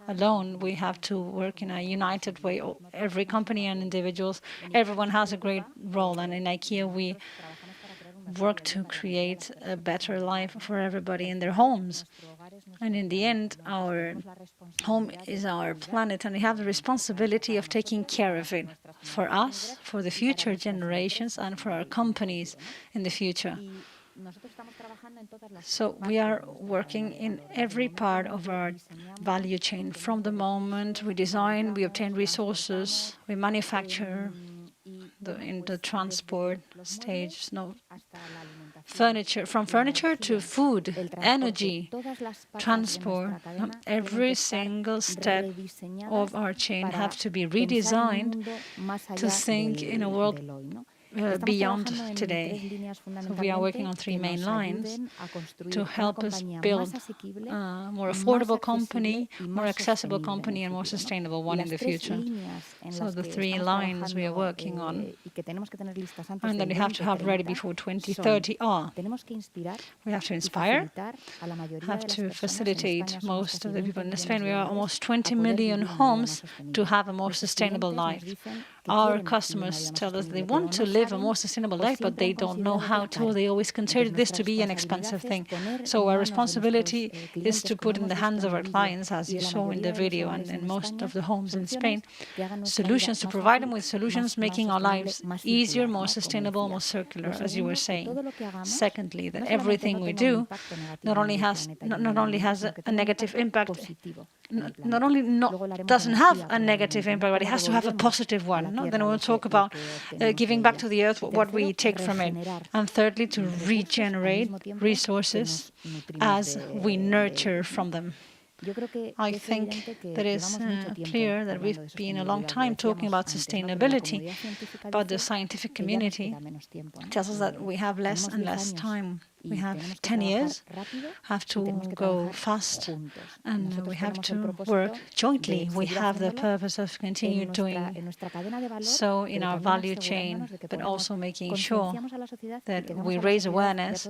alone. We have to work in a united way. Every company and individuals, everyone has a great role. And in IKEA, we work to create a better life for everybody in their homes. And in the end, our home is our planet, and we have the responsibility of taking care of it for us, for the future generations, and for our companies in the future. So we are working in every part of our value chain. From the moment we design, we obtain resources, we manufacture, in the transport stage, furniture, from furniture to food, energy, transport. Every single step of our chain has to be redesigned to think in a world beyond today. So we are working on 3 main lines to help us build a more affordable company, more accessible company, and more sustainable one in the future. So the 3 lines we are working on and that we have to have ready before 2030 are: we have to inspire, have to facilitate most of the people in Spain. We are almost 20 million homes to have a more sustainable life. Our customers tell us they want to live a more sustainable life, but they don't know how to. They always consider this to be an expensive thing. So our responsibility is to put in the hands of our clients, as you saw in the video and in most of the homes in Spain, solutions, to provide them with solutions making our lives easier, more sustainable, more circular, as you were saying. Secondly, that everything we do not only has a negative impact, doesn't have a negative impact, but it has to have a positive one. No? Then we'll talk about giving back to the earth what we take from it. And thirdly, to regenerate resources as we nurture from them. I think that it's clear that we've been a long time talking about sustainability, but the scientific community tells us that we have less and less time. We have 10 years, have to go fast, and we have to work jointly. We have the purpose of continuing doing so in our value chain, but also making sure that we raise awareness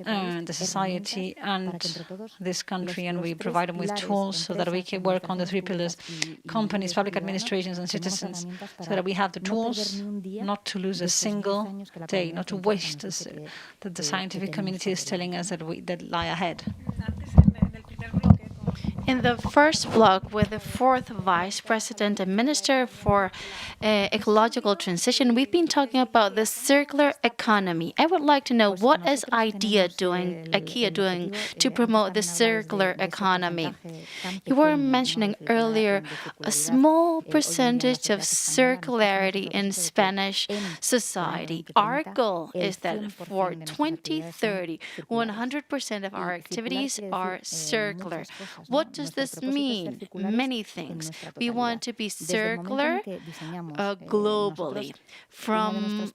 in the society and this country, and we provide them with tools so that we can work on the 3 pillars: companies, public administrations, and citizens, so that we have the tools not to lose a single day, not to waste that the scientific community is telling us that lie ahead. In the first block, with the 4th Vice President and Minister for Ecological Transition, we've been talking about the circular economy. I would like to know, what is IKEA doing to promote the circular economy? You were mentioning earlier a small percentage of circularity in Spanish society. Our goal is that for 2030, 100% of our activities are circular. What does this mean? Many things. We want to be circular globally. From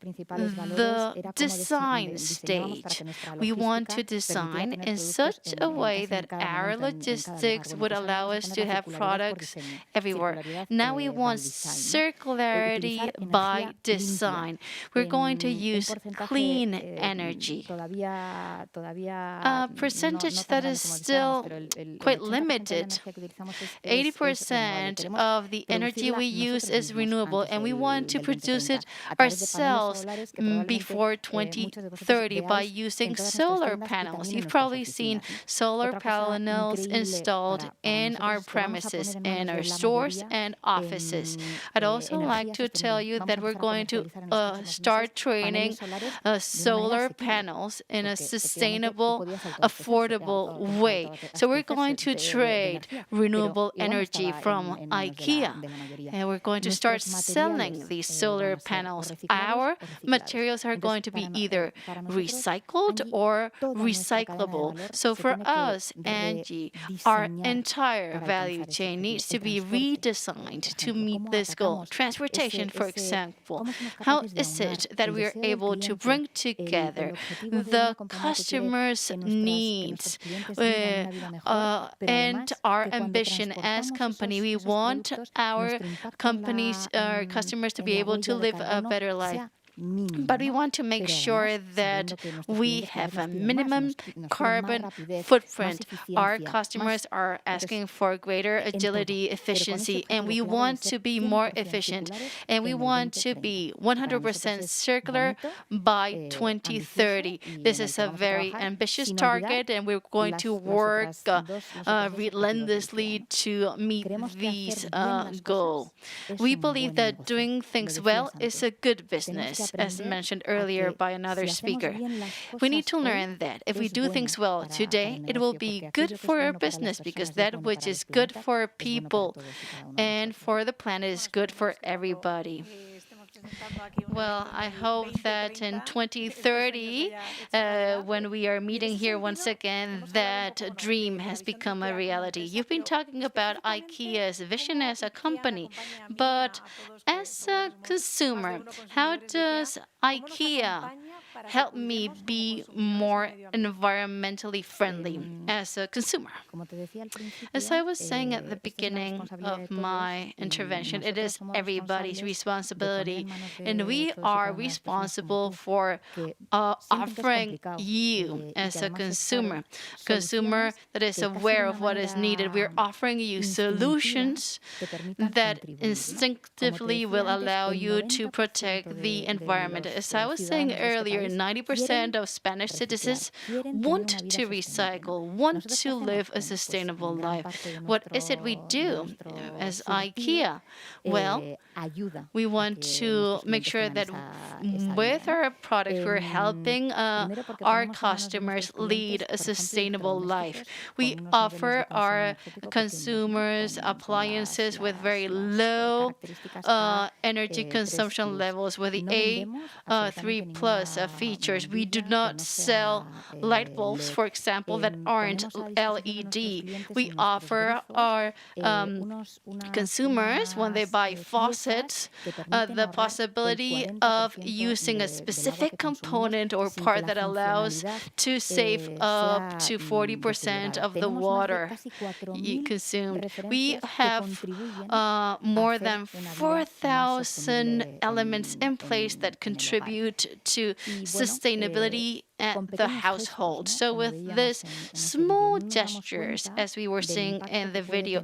the design stage, we want to design in such a way that our logistics would allow us to have products everywhere. Now we want circularity by design. We're going to use clean energy. A percentage that is still quite limited. 80% of the energy we use is renewable, and we want to produce it ourselves before 2030 by using solar panels. You've probably seen solar panels installed in our premises, in our stores and offices. I'd also like to tell you that we're going to start training solar panels in a sustainable, affordable way. So we're going to trade renewable energy from IKEA, and we're going to start selling these solar panels. Our materials are going to be either recycled or recyclable. So for us, Angie, our entire value chain needs to be redesigned to meet this goal. Transportation, for example. How is it that we are able to bring together the customer's needs and our ambition as company? We want our companies, our customers, to be able to live a better life. But we want to make sure that we have a minimum carbon footprint. Our customers are asking for greater agility, efficiency, and we want to be more efficient. And we want to be 100% circular by 2030. This is a very ambitious target, and we're going to work relentlessly to meet these goals. We believe that doing things well is a good business, as mentioned earlier by another speaker. We need to learn that if we do things well today, it will be good for our business, because that which is good for people and for the planet is good for everybody. Well, I hope that in 2030, when we are meeting here once again, that dream has become a reality. You've been talking about IKEA's vision as a company, but as a consumer, how does IKEA help me be more environmentally friendly as a consumer? As I was saying at the beginning of my intervention, it is everybody's responsibility and we are responsible for offering you as a consumer that is aware of what is needed. We're offering you solutions that instinctively will allow you to protect the environment. As I was saying earlier, 90% of Spanish citizens want to recycle, want to live a sustainable life. What is it we do as IKEA? Well, we want to make sure that with our products, we're helping our customers lead a sustainable life. We offer our consumers appliances with very low energy consumption levels with the A3 Plus features. We do not sell light bulbs, for example, that aren't LED. We offer our consumers, when they buy faucets, the possibility of using a specific component or part that allows to save up to 40% of the water consumed. We have more than 4,000 elements in place that contribute to sustainability at the household. So with these small gestures, as we were seeing in the video,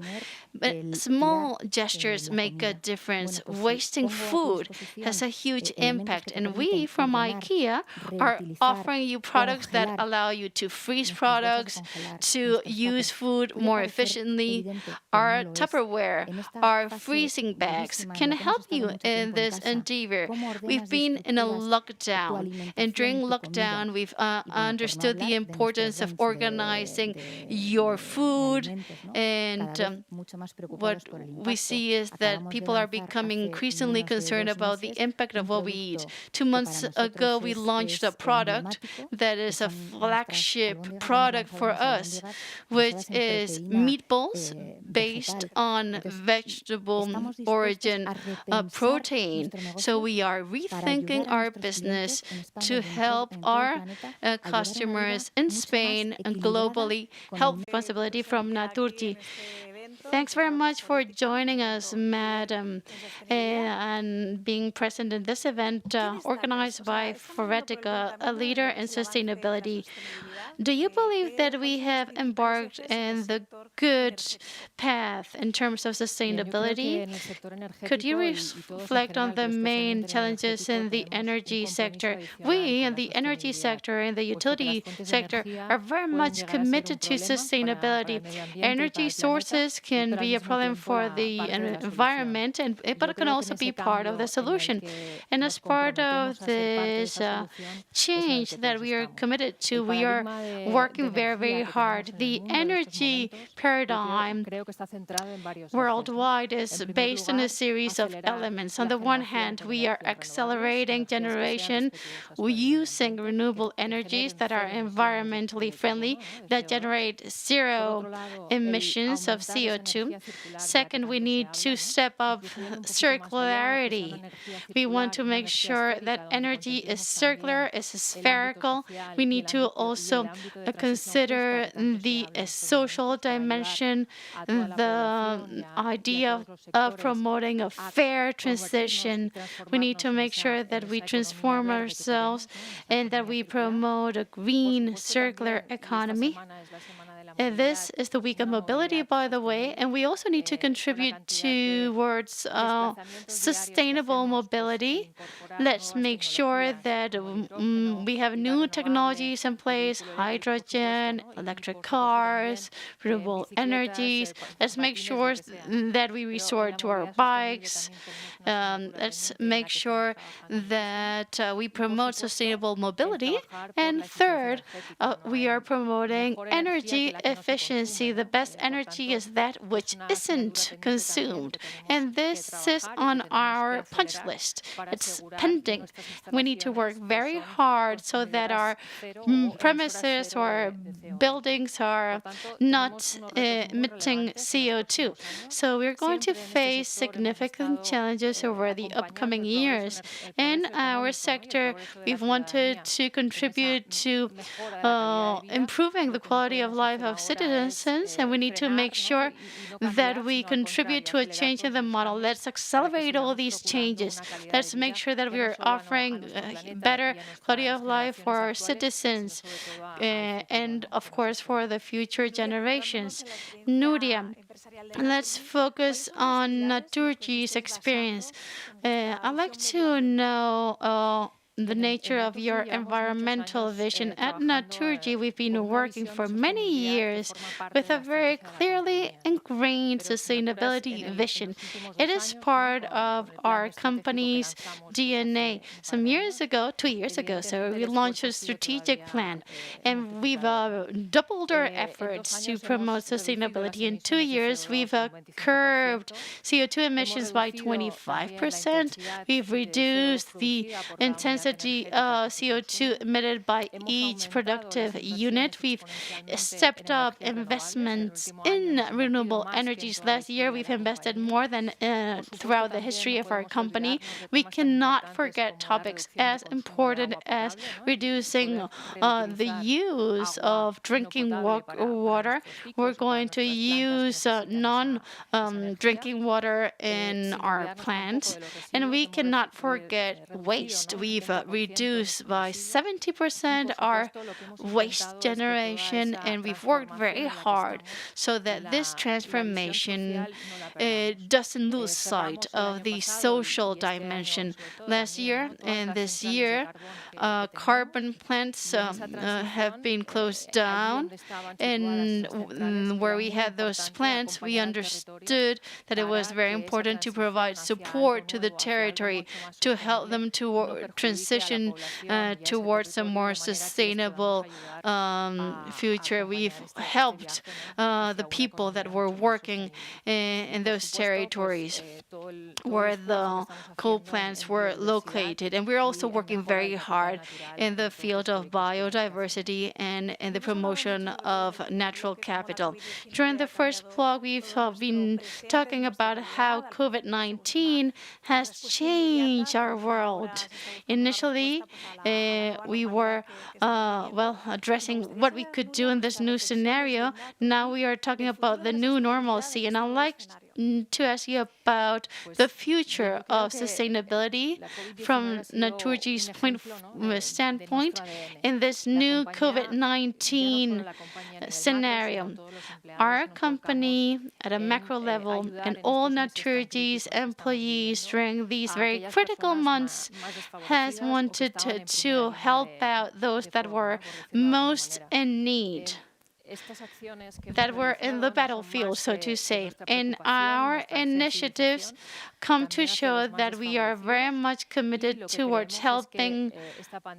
but small gestures make a difference. Wasting food has a huge impact, and we from IKEA are offering you products that allow you to freeze products, to use food more efficiently. Our Tupperware, our freezing bags can help you in this endeavor. We've been in a lockdown, and during lockdown, we've understood the importance of organizing your food, and what we see is that people are becoming increasingly concerned about the impact of what we eat. 2 months ago, we launched a product that is a flagship product for us, which is meatballs based on vegetable origin protein. So we are rethinking our business to help our customers in Spain and globally help responsibility from Naturgy. Thanks very much for joining us, Madam, and being present in this event organized by Foretica, a leader in sustainability. Do you believe that we have embarked in the good path in terms of sustainability? Could you reflect on the main challenges in the energy sector? We in the energy sector and the utility sector are very much committed to sustainability. Energy sources can be a problem for the environment, but it can also be part of the solution. And as part of this change that we are committed to, we are working very, very hard. The energy paradigm worldwide is based on a series of elements. On the one hand, we are accelerating generation using renewable energies that are environmentally friendly, that generate zero emissions of CO2. Second, we need to step up circularity. We want to make sure that energy is circular, is spherical. We need to also consider the social dimension, the idea of promoting a fair transition. We need to make sure that we transform ourselves and that we promote a green, circular economy. This is the week of mobility, by the way, and we also need to contribute towards sustainable mobility. Let's make sure that we have new technologies in place, hydrogen, electric cars, renewable energies. Let's make sure that we resort to our bikes. Let's make sure that we promote sustainable mobility. And third, we are promoting energy efficiency. The best energy is that which isn't consumed. And this is on our punch list. It's pending. We need to work very hard so that our premises or buildings are not emitting CO2. So we're going to face significant challenges over the upcoming years. In our sector, we've wanted to contribute to improving the quality of life of citizens, and we need to make sure that we contribute to a change in the model. Let's accelerate all these changes. Let's make sure that we are offering better quality of life for our citizens and, of course, for the future generations. Nuria, let's focus on Naturgy's experience. I'd like to know the nature of your environmental vision. At Naturgy, we've been working for many years with a very clearly ingrained sustainability vision. It is part of our company's DNA. Some years ago, 2 years ago, so we launched a strategic plan, and we've doubled our efforts to promote sustainability. In 2 years, we've curbed CO2 emissions by 25%. We've reduced the intensity CO2 emitted by each productive unit. We've stepped up investments in renewable energies. Last year, we've invested more than throughout the history of our company. We cannot forget topics as important as reducing the use of drinking water. We're going to use non-drinking water in our plants, and we cannot forget waste. We've reduced by 70% our waste generation, and we've worked very hard so that this transformation doesn't lose sight of the social dimension. Last year and this year, carbon plants have been closed down, and where we had those plants, we understood that it was very important to provide support to the territory to help them to transition towards a more sustainable future. We've helped the people that were working in those territories where the coal plants were located. And we're also working very hard in the field of biodiversity and in the promotion of natural capital. During the first blog, we've been talking about how COVID-19 has changed our world. Initially, we were addressing what we could do in this new scenario. Now we are talking about the new normalcy, and I'd like to ask you about the future of sustainability from Naturgy's standpoint in this new COVID-19 scenario. Our company, at a macro level, and all Naturgy's employees during these very critical months has wanted to help out those that were most in need, that were in the battlefield, so to say. And our initiatives come to show that we are very much committed towards helping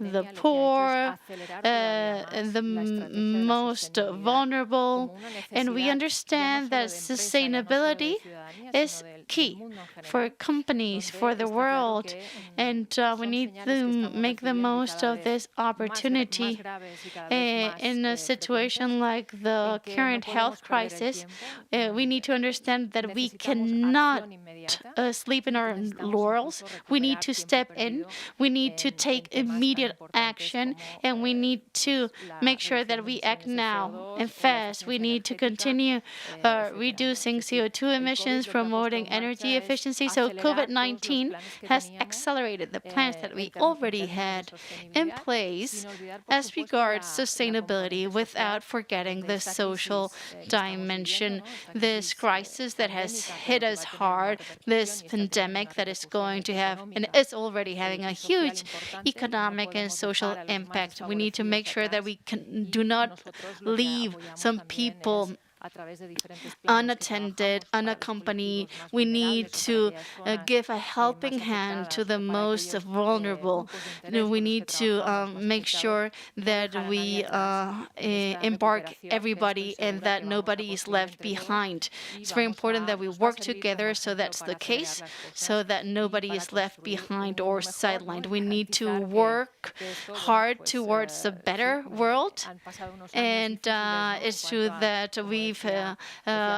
the poor, the most vulnerable, and we understand that sustainability is key for companies, for the world, and we need to make the most of this opportunity. In a situation like the current health crisis, we need to understand that we cannot sleep in our laurels. We need to step in. We need to take immediate action, and we need to make sure that we act now and fast. We need to continue reducing CO2 emissions, promoting energy efficiency. So COVID-19 has accelerated the plans that we already had in place as regards sustainability without forgetting the social dimension. This crisis that has hit us hard, this pandemic that is going to have and is already having a huge economic and social impact. We need to make sure that we do not leave some people unattended, unaccompanied. We need to give a helping hand to the most vulnerable. We need to make sure that we embark everybody and that nobody is left behind. It's very important that we work together so that's the case, so that nobody is left behind or sidelined. We need to work hard towards a better world, and it's true that we we've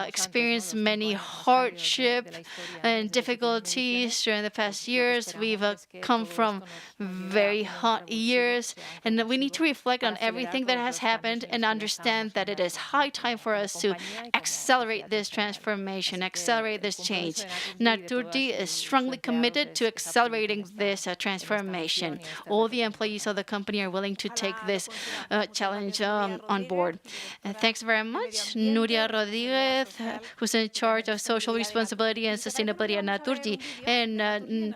experienced many hardship and difficulties during the past years. We've come from very hot years, and we need to reflect on everything that has happened and understand that it is high time for us to accelerate this transformation, accelerate this change. Naturgy is strongly committed to accelerating this transformation. All the employees of the company are willing to take this challenge on board. Thanks very much, Nuria Rodriguez, who's in charge of social responsibility and sustainability at Naturgy. And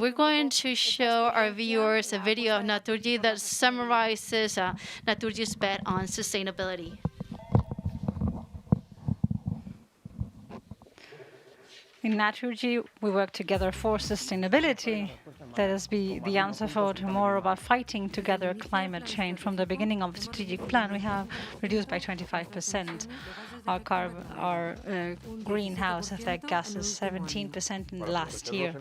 we're going to show our viewers a video of Naturgy that summarizes Naturgy's bet on sustainability. In Naturgy, we work together for sustainability. Let us be the answer for tomorrow about fighting together climate change. From the beginning of the strategic plan, we have reduced by 25% our greenhouse effect gases, 17% in the last year.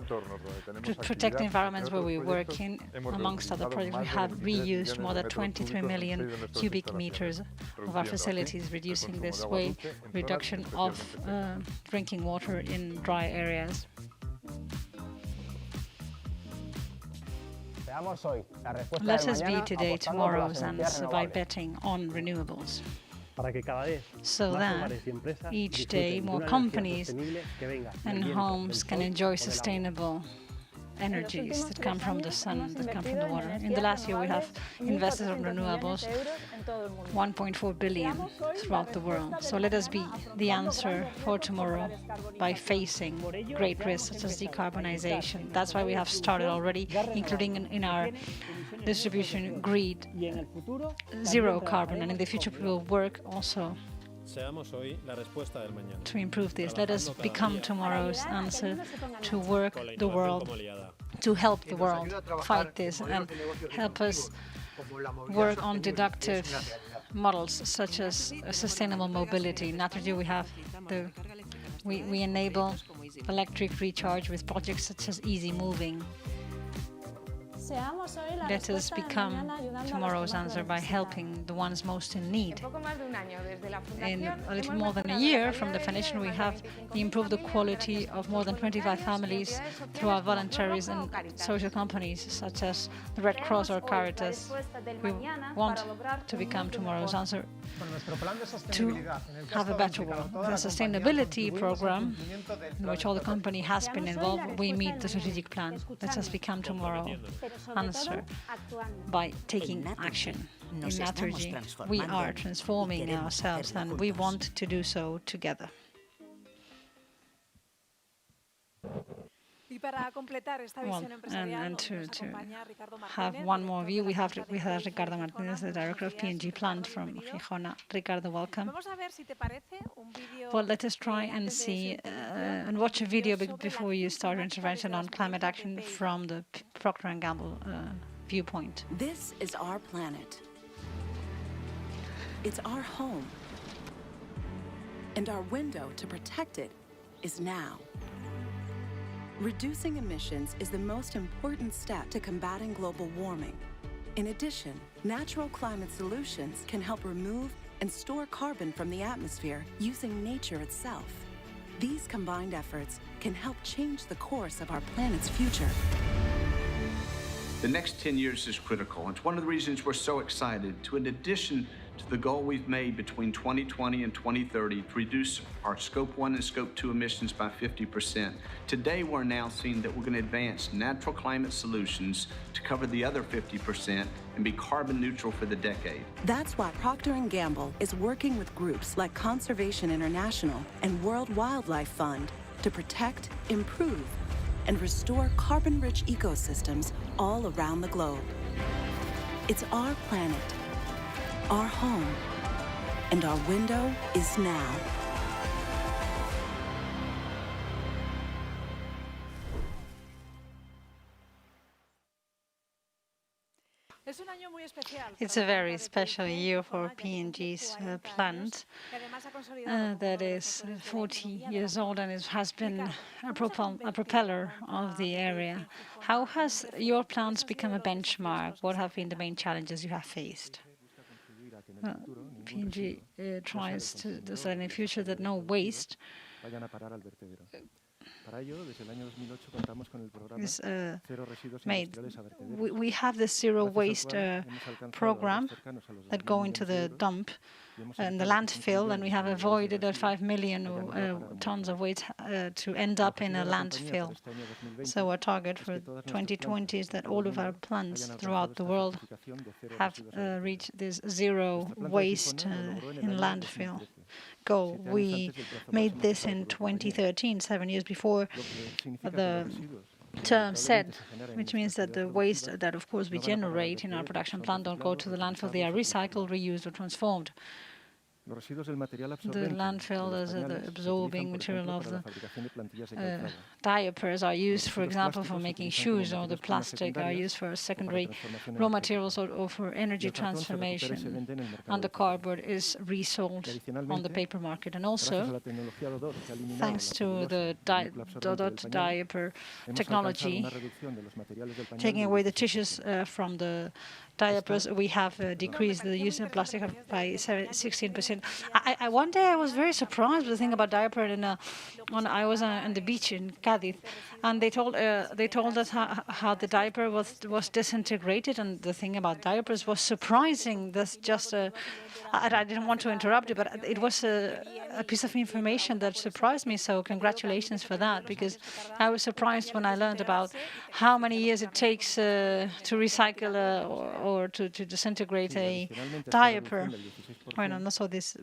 To protect the environments where we work in, amongst other projects, we have reused more than 23 million cubic meters of our facilities, reducing this way reduction of drinking water in dry areas. Let us be today tomorrow's answer by betting on renewables, so that each day more companies and homes can enjoy sustainable energies that come from the sun, that come from the water. In the last year, we have invested in renewables 1.4 billion throughout the world. So let us be the answer for tomorrow by facing great risks such as decarbonization. That's why we have started already, including in our distribution grid, zero carbon, and in the future we will work also to improve this. Let us become tomorrow's answer, to work the world, to help the world fight this, and help us work on deductive models such as sustainable mobility. In Naturgy, we enable electric recharge with projects such as easy moving. Let us become tomorrow's answer by helping the ones most in need. In a little more than a year from the foundation, we have improved the quality of more than 25 families through our voluntaries and social companies such as the Red Cross or Caritas. We want to become tomorrow's answer to have a better world. The sustainability program, in which all the company has been involved, we meet the strategic plan. Let us become tomorrow answer by taking action. In Naturgy, we are transforming ourselves, and we want to do so together. Well, and to have one more view, we have Ricardo Martínez, the director of P&G Plant from Gijona. Ricardo, welcome. Well, let us try and see and watch a video before you start your intervention on climate action from the Procter & Gamble viewpoint. This is our planet. It's our home. And our window to protect it is now. Reducing emissions is the most important step to combating global warming. In addition, natural climate solutions can help remove and store carbon from the atmosphere using nature itself. These combined efforts can help change the course of our planet's future. The next 10 years is critical. It's one of the reasons we're so excited to, in addition to the goal we've made between 2020 and 2030 to reduce our Scope 1 and Scope 2 emissions by 50%. Today, we're announcing that we're going to advance natural climate solutions to cover the other 50% and be carbon neutral for the decade. That's why Procter & Gamble is working with groups like Conservation International and World Wildlife Fund to protect, improve, and restore carbon-rich ecosystems all around the globe. It's our planet, our home, and our window is now. It's a very special year for P&G's plant that is 40 years old and it has been a propeller of the area. How has your plants become a benchmark? What have been the main challenges you have faced? P&G tries to decide in the future that no waste is made. We have this zero waste program that go into the dump and the landfill, and we have avoided 5 million tons of waste to end up in a landfill. So our target for 2020 is that all of our plants throughout the world have reached this zero waste in landfill goal. We made this in 2013, 7 years before the term set, which means that the waste that, of course, we generate in our production plant don't go to the landfill. They are recycled, reused, or transformed. The landfill is the absorbing material of the diapers are used, for example, for making shoes, or the plastic are used for secondary raw materials or for energy transformation. And the cardboard is resold on the paper market. And also, thanks to the dot diaper technology, taking away the tissues from the diapers, we have decreased the use of plastic by 16%. One day I was very surprised with the thing about diaper. When I was on the beach in Cádiz, and they told us how the diaper was disintegrated, and the thing about diapers was surprising. That's just I didn't want to interrupt you, but it was a piece of information that surprised me. So congratulations for that, because I was surprised when I learned about how many years it takes to recycle or to disintegrate a diaper. And also this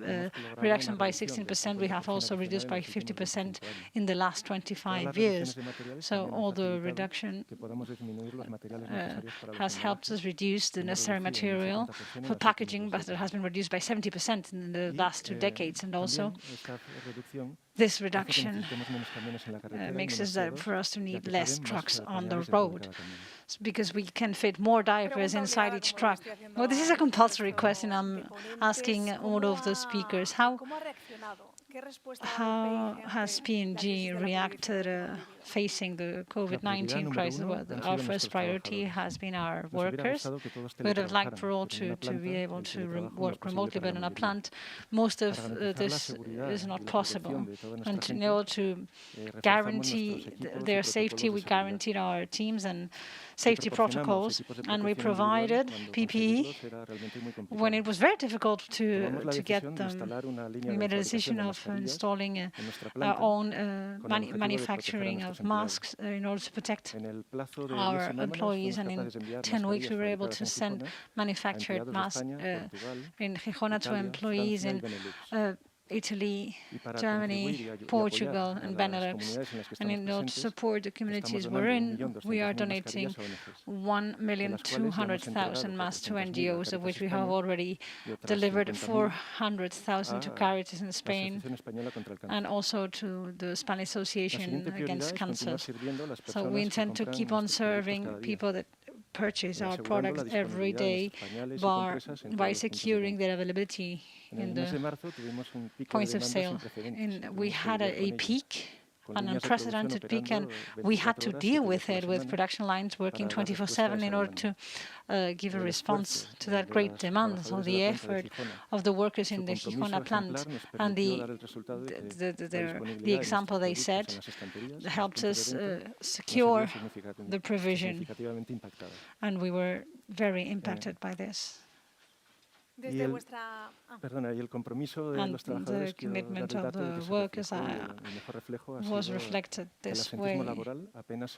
reduction by 16%, we have also reduced by 50% in the last 25 years. So all the reduction has helped us reduce the necessary material for packaging, but it has been reduced by 70% in the last 2 decades. And also, this reduction makes it that for us to need less trucks on the road, because we can fit more diapers inside each truck. Well, this is a compulsory question I'm asking all of the speakers. How has P&G reacted facing the COVID-19 crisis? Well, our first priority has been our workers. We would have liked for all to be able to work remotely, but in a plant, most of this is not possible. And in order to guarantee their safety, we guaranteed our teams and safety protocols, and we provided PPE when it was very difficult to get them. We made a decision of installing our own manufacturing of masks in order to protect our employees, and in 10 weeks we were able to send manufactured masks in Gijona to employees in Italy, Germany, Portugal, and Benelux. And in order to support the communities we're in, we are donating 1,200,000 masks to NGOs, of which we have already delivered 400,000 to Caritas in Spain, and also to the Spanish Association Against Cancer. So we intend to keep on serving people that purchase our products every day by securing their availability in the points of sale. We had a peak, an unprecedented peak, and we had to deal with it with production lines working 24/7 in order to give a response to that great demand. So the effort of the workers in the Gijona plant and the example they set helped us secure the provision, and we were very impacted by this. And the commitment of the workers was reflected this way,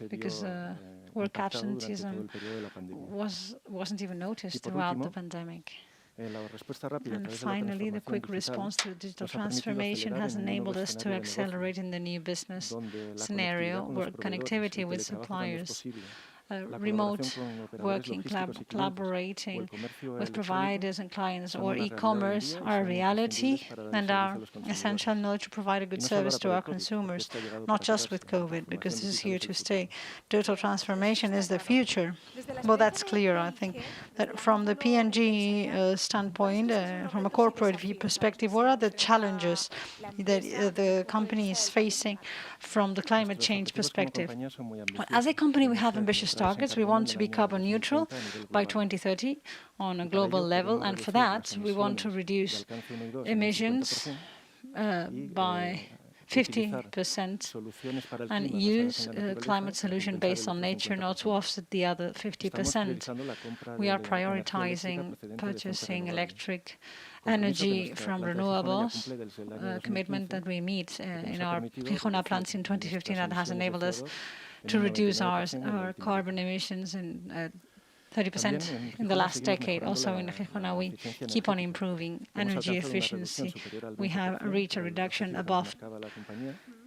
because work absenteeism wasn't even noticed throughout the pandemic. And finally, the quick response to digital transformation has enabled us to accelerate in the new business scenario, where connectivity with suppliers, remote working, collaborating with providers and clients, or e-commerce are a reality and are essential in order to provide a good service to our consumers, not just with COVID, because this is here to stay. Digital transformation is the future. Well, that's clear, I think. That from the P&G standpoint, from a corporate view perspective, what are the challenges that the company is facing from the climate change perspective? As a company, we have ambitious ambitious targets. We want to be carbon neutral by 2030 on a global level, and for that, we want to reduce emissions by 50% and use a climate solution based on nature, not to offset the other 50%. We are prioritizing purchasing electric energy from renewables, a commitment that we meet in our Gijona plants in 2015 that has enabled us to reduce our carbon emissions in 30% in the last decade. Also in Gijona, we keep on improving energy efficiency. We have reached a reduction above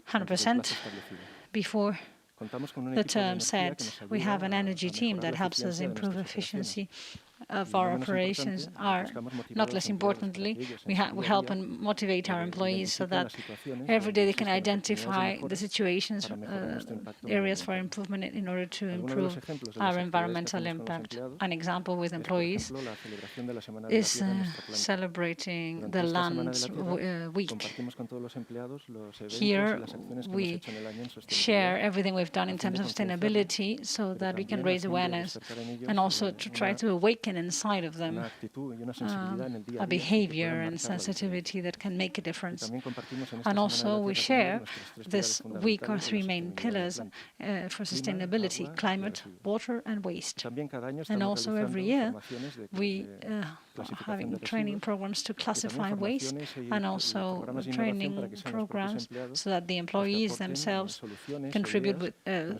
100% before the term set. We have an energy team that helps us improve efficiency of our operations. Not less importantly, we help and motivate our employees so that every day they can identify the situations, areas for improvement in order to improve our environmental impact. An example with employees is celebrating the Lands Week. Here we share everything we've done in terms of sustainability so that we can raise awareness and also to try to awaken inside of them a behavior and sensitivity that can make a difference. And also we share this week our three main pillars for sustainability: climate, water and waste. And also every year we are having training programs to classify waste and also training programs so that the employees themselves contribute with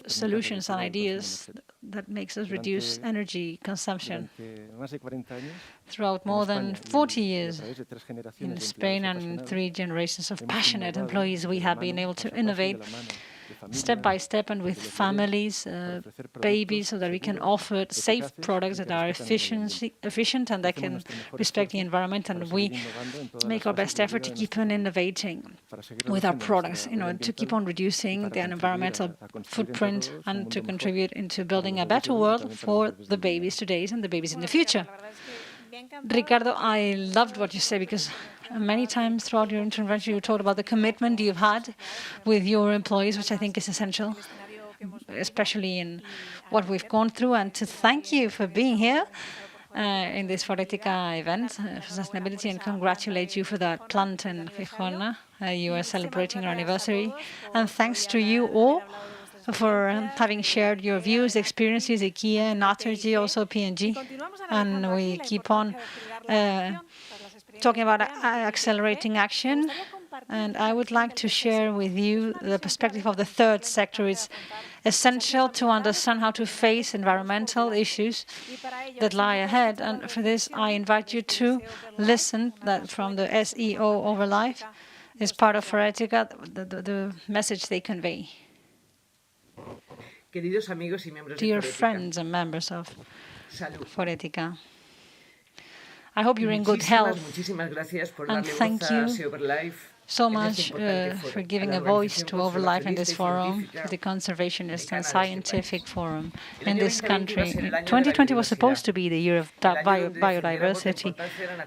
solutions and ideas that makes us reduce energy consumption. Throughout more than 40 years in Spain and in 3 generations of passionate employees, we have been able to innovate step by step and with families, babies, so that we can offer safe products that are efficient and that can respect the environment. And we make our best effort to keep on innovating with our products in order to keep on reducing the environmental footprint and to contribute into building a better world for the babies today and the babies in the future. Ricardo, I loved what you said because many times throughout your intervention you talked about the commitment you've had with your employees, which I think is essential, especially in what we've gone through, and to thank you for being here in this Forética event for sustainability and congratulate you for that plant in Gijona. You are celebrating our anniversary, and thanks to you all for having shared your views, experiences, IKEA, Naturgy, also P&G. And we keep on talking about accelerating action. And I would like to share with you the perspective of the third sector. It's essential to understand how to face environmental issues that lie ahead. And for this, I invite you to listen that from the SEO over life is part of Forética, the message they convey. Dear friends and members of Forética, I hope you're in good health, and thank you so much for giving a voice to Overlife in this forum, the conservationist and scientific forum in this country. 2020 was supposed to be the year of biodiversity,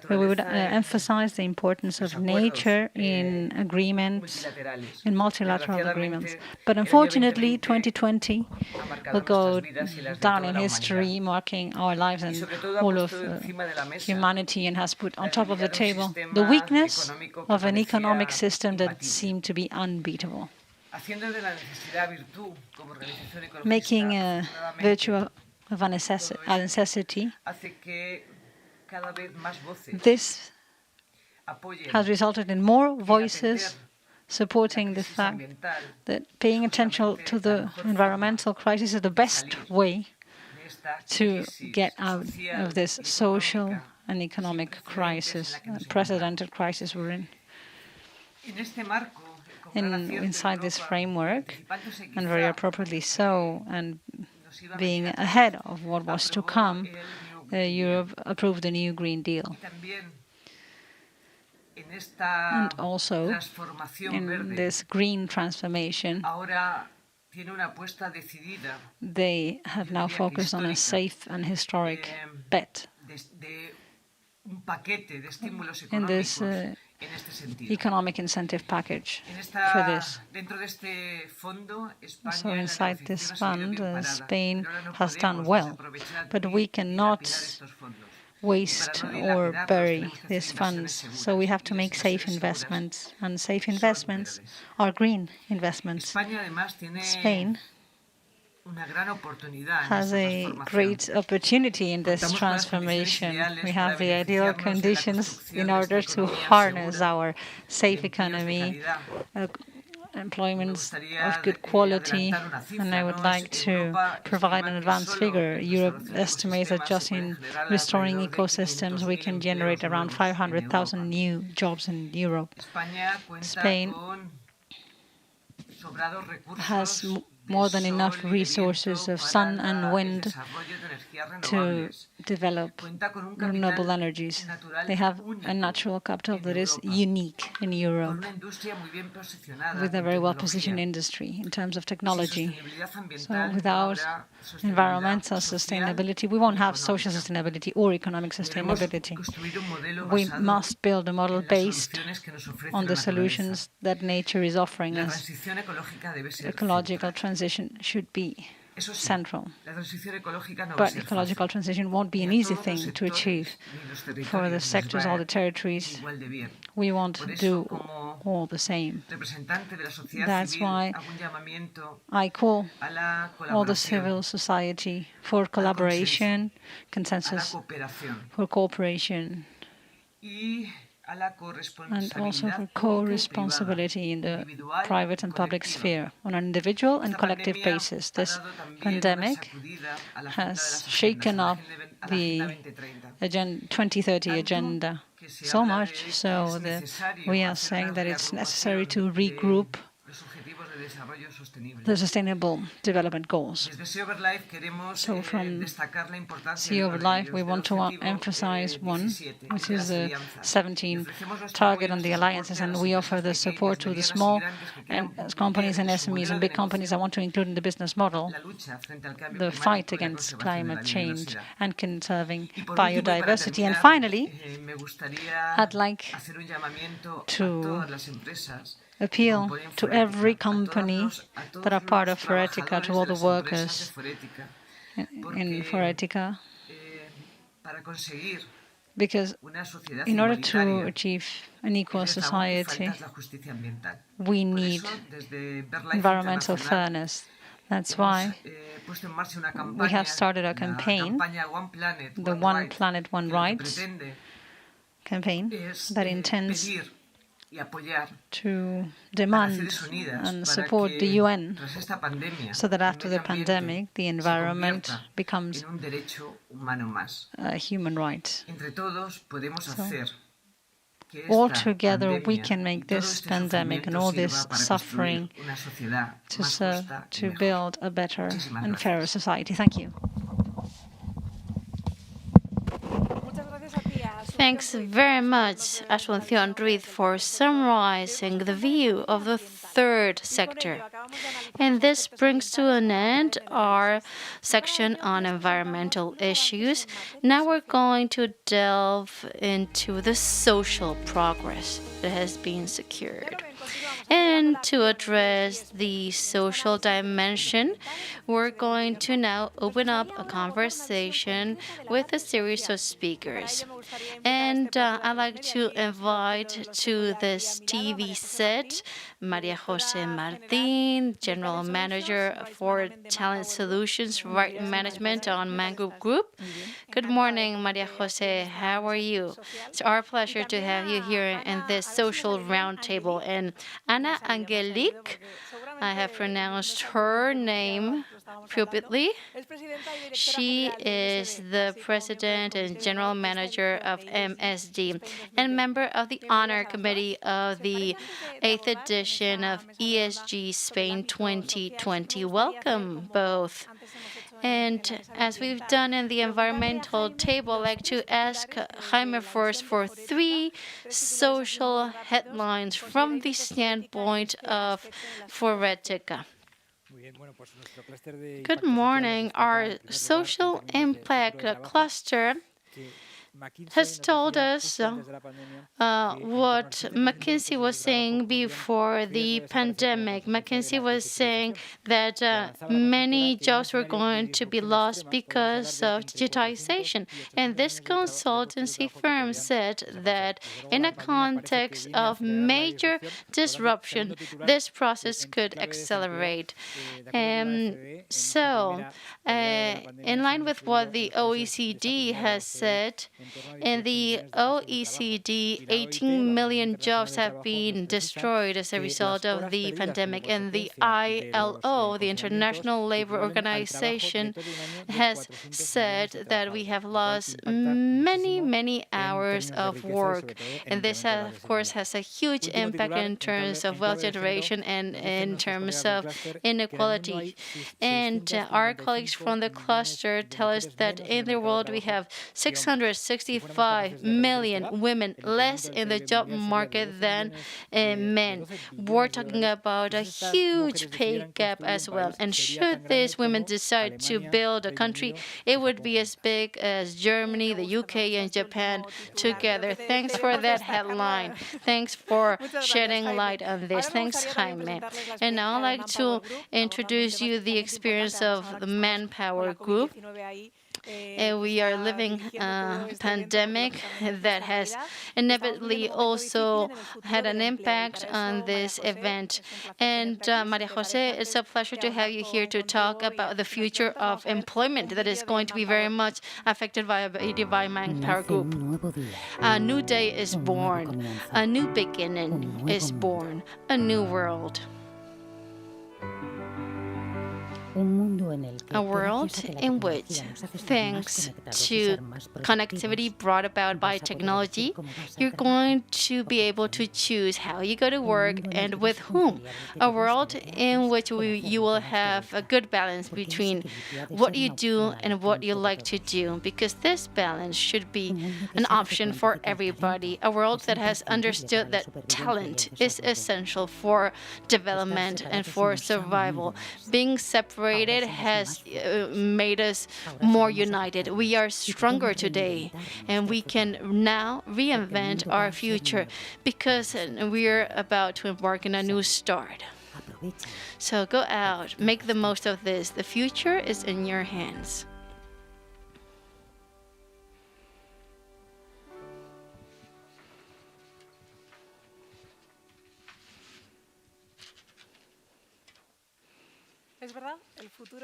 where we would emphasize the importance of nature in agreements, in multilateral agreements. But unfortunately, 2020 will go down in history, marking our lives and all of humanity, and has put on top of the table the weakness of an economic system that seemed to be unbeatable, making a virtue of a necessity. This has resulted in more voices supporting the fact that paying attention to the environmental crisis is the best way to get out of this social and economic crisis, unprecedented crisis we're in. Inside this framework, and very appropriately so, and being ahead of what was to come, Europe approved the new Green Deal. And also, in this green transformation, they have now focused on a safe and historic bet. In this economic incentive package for this. So inside this fund, Spain has done well, but we cannot waste or bury these funds. So we have to make safe investments, and safe investments are green investments. Spain has a great opportunity in this transformation. We have the ideal conditions in order to harness our safe economy, employment of good quality, and I would like to provide an advanced figure. Europe estimates that just in restoring ecosystems, we can generate around 500,000 new jobs in Europe. Spain has more than enough resources of sun and wind to develop renewable energies. They have a natural capital that is unique in Europe, with a very well-positioned industry in terms of technology. So without environmental sustainability, we won't have social sustainability or economic sustainability. We must build a model based on the solutions that nature is offering us. Ecological transition should be central. But ecological transition won't be an easy thing to achieve for the sectors or the territories. We won't do all the same. That's why I call all the civil society for collaboration, consensus, for cooperation, and also for co-responsibility in the private and public sphere on an individual and collective basis. This pandemic has shaken up the 2030 agenda so much so that we are saying that it's necessary to regroup the Sustainable Development Goals. So from Sea Over Life, we want to emphasize one, which is the 17 target on the alliances, and we offer the support to the small companies and SMEs and big companies that want to include in the business model the fight against climate change and conserving biodiversity. And finally, I'd like to appeal to every company that are part of Forética, to all the workers in Forética, because in order to achieve an equal society, we need environmental fairness. That's why we have started a campaign, the One Planet, One Rights campaign, that intends to demand and support the UN so that after the pandemic, the environment becomes a human right. So, all together, we can make this pandemic and all this suffering to build a better and fairer society. Thank you. Thanks very much, Asunción Ruiz, for summarizing the view of the third sector. And this brings to an end our section on environmental issues. Now we're going to delve into the social progress that has been secured. And to address the social dimension, we're going to now open up a conversation with a series of speakers. And I'd like to invite to this TV set María José Martín, General Manager for Talent Solutions, Right Management on Mango Group. Good morning, María José. How are you? It's our pleasure to have you here in this social roundtable. And Ana Angelique, I have pronounced her name appropriately. She is the President and General Manager of MSD and member of the Honor Committee of the 8th edition of ESG Spain 2020. Welcome, both. And as we've done in the environmental table, I'd like to ask Jaime first for 3 social headlines from the standpoint of Forética. Good morning. Our social impact cluster has told us what McKinsey was saying before the pandemic. McKinsey was saying that many jobs were going to be lost because of digitization. And this consultancy firm said that in a context of major disruption, this process could accelerate. So, in line with what the OECD has said, in the OECD, 18 million jobs have been destroyed as a result of the pandemic. And the ILO, the International Labour Organization, has said that we have lost many hours of work. And this, of course, has a huge impact in terms of wealth generation and in terms of inequality. And our colleagues from the cluster tell us that in the world we have 665 million women less in the job market than men. We're talking about a huge pay gap as well. And should these women decide to build a country, it would be as big as Germany, the UK, and Japan together. Thanks for that headline. Thanks for shedding light on this. Thanks, Jaime. And now I'd like to introduce you the experience of the Manpower Group. We are living a pandemic that has inevitably also had an impact on this event. And Maria Jose, it's a pleasure to have you here to talk about the future of employment that is going to be very much affected by Manpower Group. A new day is born. A new beginning is born. A new world. A world in which, thanks to connectivity brought about by technology, you're going to be able to choose how you go to work and with whom. A world in which you will have a good balance between what you do and what you like to do, because this balance should be an option for everybody. A world that has understood that talent is essential for development and for survival. Being separated has made us more united. We are stronger today, and we can now reinvent our future because we're about to embark on a new start. So go out, make the most of this. The future is in your hands.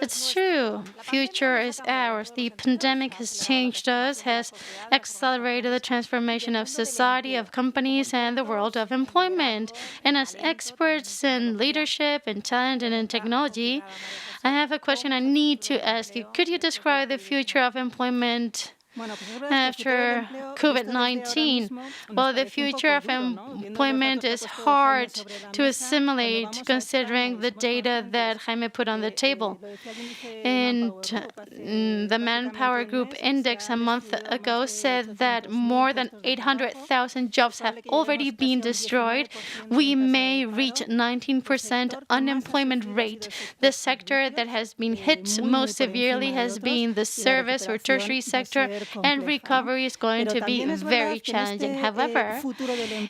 It's true. Future is ours. The pandemic has changed us, has accelerated the transformation of society, of companies, and the world of employment. And as experts in leadership, in talent, and in technology, I have a question I need to ask you. Could you describe the future of employment after COVID-19? Well, the future of employment is hard to assimilate considering the data that Jaime put on the table. And the Manpower Group Index a month ago said that more than 800,000 jobs have already been destroyed. We may reach 19% unemployment rate. The sector that has been hit most severely has been the service or tertiary sector, and recovery is going to be very challenging. However,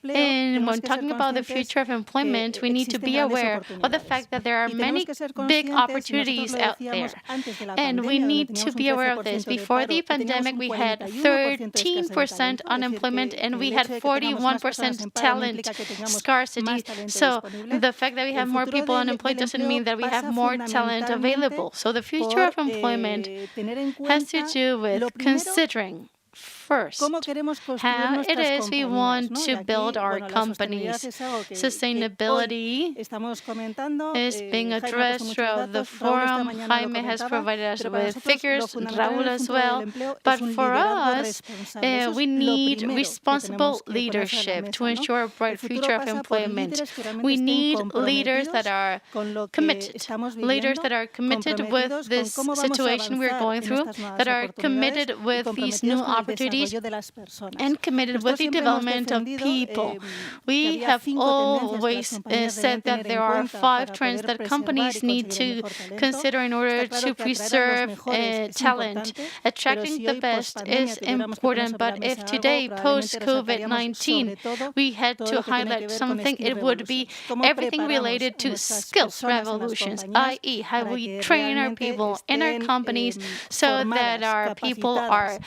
when talking about the future of employment, we need to be aware of the fact that there are many big opportunities out there. And we need to be aware of this. Before the pandemic, we had 13% unemployment and we had 41% talent scarcity. So the fact that we have more people unemployed doesn't mean that we have more talent available. So the future of employment has to do with considering first how it is we want to build our companies. Sustainability is being addressed throughout the forum. Jaime has provided us with figures, Raúl as well. But for us, we need responsible leadership to ensure a bright future of employment. We need leaders that are committed, leaders that are committed with this situation we're going through, that are committed with these new opportunities activities and committed with the development of people. We have always said that there are 5 trends that companies need to consider in order to preserve talent. Attracting the best is important, but if today, post-COVID-19, we had to highlight something, it would be everything related to skills revolutions, i.e. how we train our people in our companies so that our people are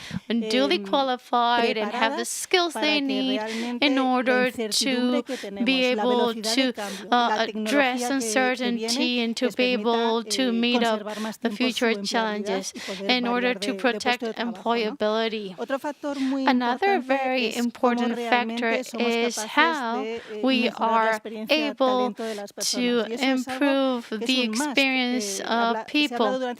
duly qualified and have the skills they need in order to be able to address uncertainty and to be able to meet up the future challenges in order to protect employability. Another very important factor is how we are able to improve the experience of people.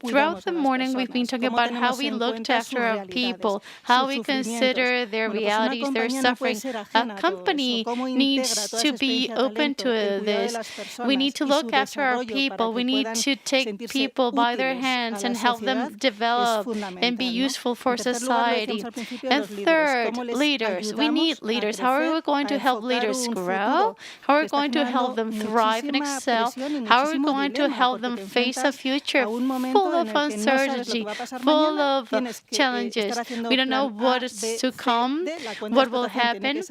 Throughout the morning, we've been talking about how we looked after our people, how we consider their realities, their suffering. A company needs to be open to this. We need to look after our people. We need to take people by their hands and help them develop and be useful for society. And third, leaders. We need leaders. How are we going to help leaders grow? How are we going to help them thrive and excel? How are we going to help them face a future full of uncertainty, full of challenges? We don't know what is to come, what will happen.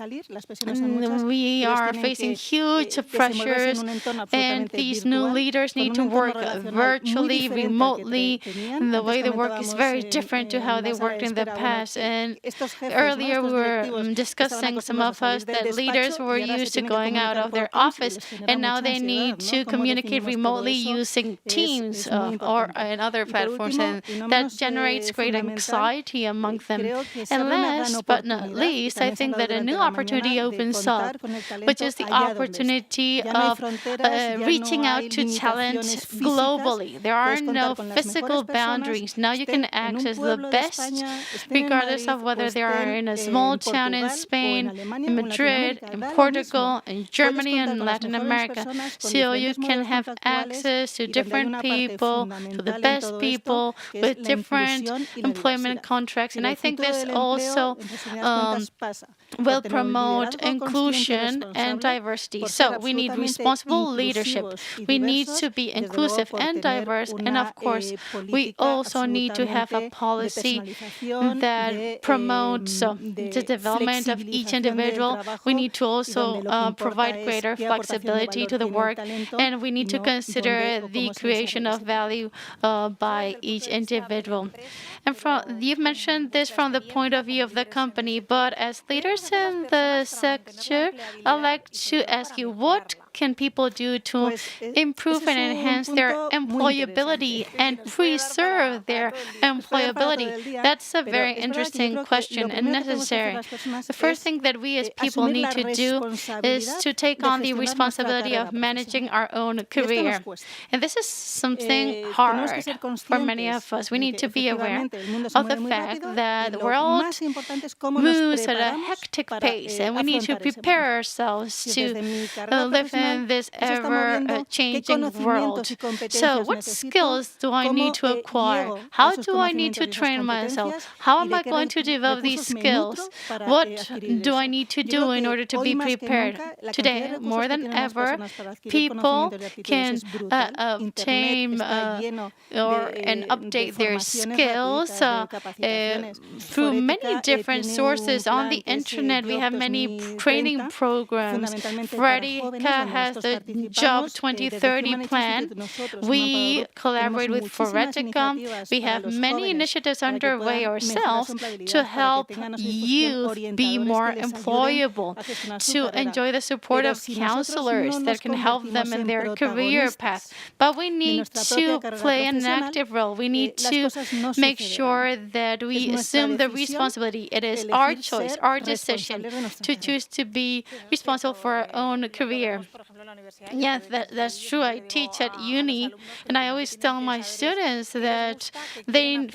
We are facing huge pressures, and these new leaders need to work virtually, remotely. And the way they work is very different to how they worked in the past. And earlier we were discussing, some of us, that leaders were used to going out of their office, and now they need to communicate remotely using Teams or and other platforms, and that generates great anxiety among them. And last but not least, I think that a new opportunity opens up, which is the opportunity of reaching out to talent globally. There are no physical boundaries. Now you can access the best, regardless of whether they are in a small town in Spain, in Madrid, in Portugal, in Germany, and Latin America. So you can have access to different people, to the best people with different employment contracts. And I think this also will promote inclusion and diversity. So we need responsible leadership. We need to be inclusive and diverse. And of course, we also need to have a policy that promotes the development of each individual. We need to also provide greater flexibility to the work, and we need to consider the creation of value by each individual. And you've mentioned this from the point of view of the company, but as leaders in the sector, I'd like to ask you, what can people do to improve and enhance their employability and preserve their employability? That's a very interesting question and necessary. The first thing that we as people need to do is to take on the responsibility of managing our own career. And this is something hard for many of us. We need to be aware of the fact that the world moves at a hectic pace, and we need to prepare ourselves to live in this ever-changing world. So what skills do I need to acquire? How do I need to train myself? How am I going to develop these skills? What do I need to do in order to be prepared? Today, more than ever, people can obtain and update their skills through many different sources. On the internet, we have many training programs. Frederica has the Job 2030 plan. We collaborate with Foretica. We have many initiatives underway ourselves to help youth be more employable, to enjoy the support of counselors that can help them in their career path. But we need to play an active role. We need to make sure that we assume the responsibility. It is our choice, our decision to choose to be responsible for our own career. Yes, that's true. I teach at uni, and I always tell my students that they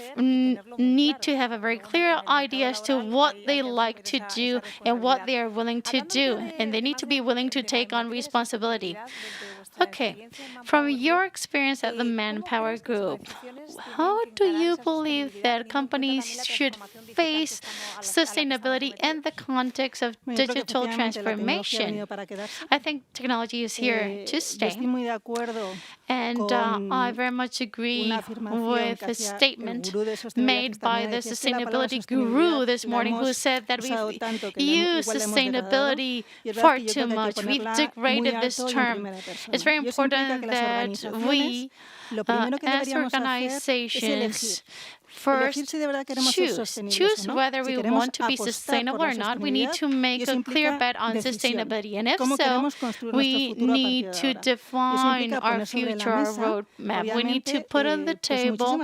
need to have a very clear idea as to what they like to do and what they are willing to do, and they need to be willing to take on responsibility. Okay, from your experience at the Manpower Group, how do you believe that companies should face sustainability in the context of digital transformation? I think technology is here to stay. And I very much agree with the statement made by the sustainability guru this morning, who said that we've used sustainability far too much. We've degraded this term. It's very important that we, as organizations, first choose whether we want to be sustainable or not. We need to make a clear bet on sustainability, and if so, we need to define our future roadmap. We need to put on the table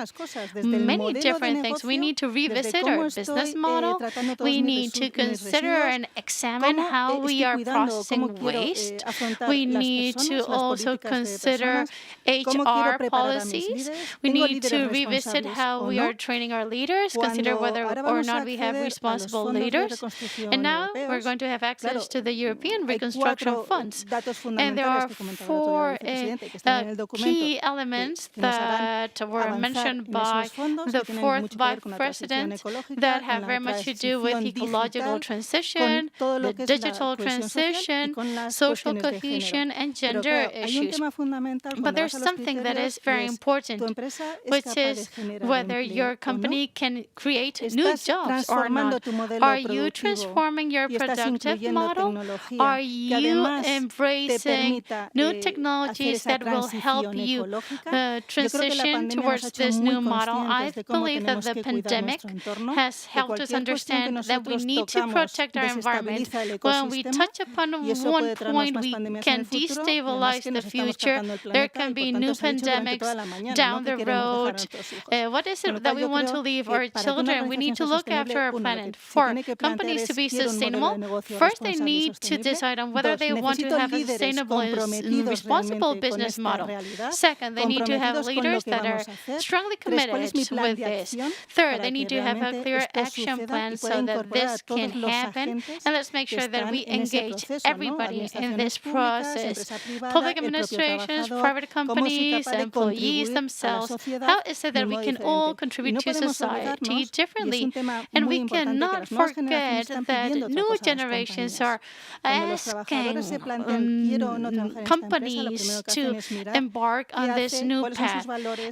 many different things. We need to revisit our business model. We need to consider and examine how we are processing waste. We need to also consider HR policies. We need to revisit how we are training our leaders, consider whether or not we have responsible leaders. And now we're going to have access to the European reconstruction funds. And there are four key elements that were mentioned by the fourth vice president that have very much to do with ecological transition, the digital transition, social cohesion, and gender issues. But there's something that is very important, which is whether your company can create new jobs or not. Are you transforming your productive model? Are you embracing new technologies that will help you transition towards this new model? I believe that the pandemic has helped us understand that we need to protect our environment. When we touch upon one point, we can destabilize the future. There can be new pandemics down the road. What is it that we want to leave our children? We need to look after our planet. For companies to be sustainable, first they need to decide on whether they want to have a sustainable and responsible business model. Second, they need to have leaders that are strongly committed with this. Third, they need to have a clear action plan so that this can happen. And let's make sure that we engage everybody in this process. Public administrations, private companies, employees themselves. How is it that we can all contribute to society differently? And we cannot forget that new generations are asking companies to embark on this new path.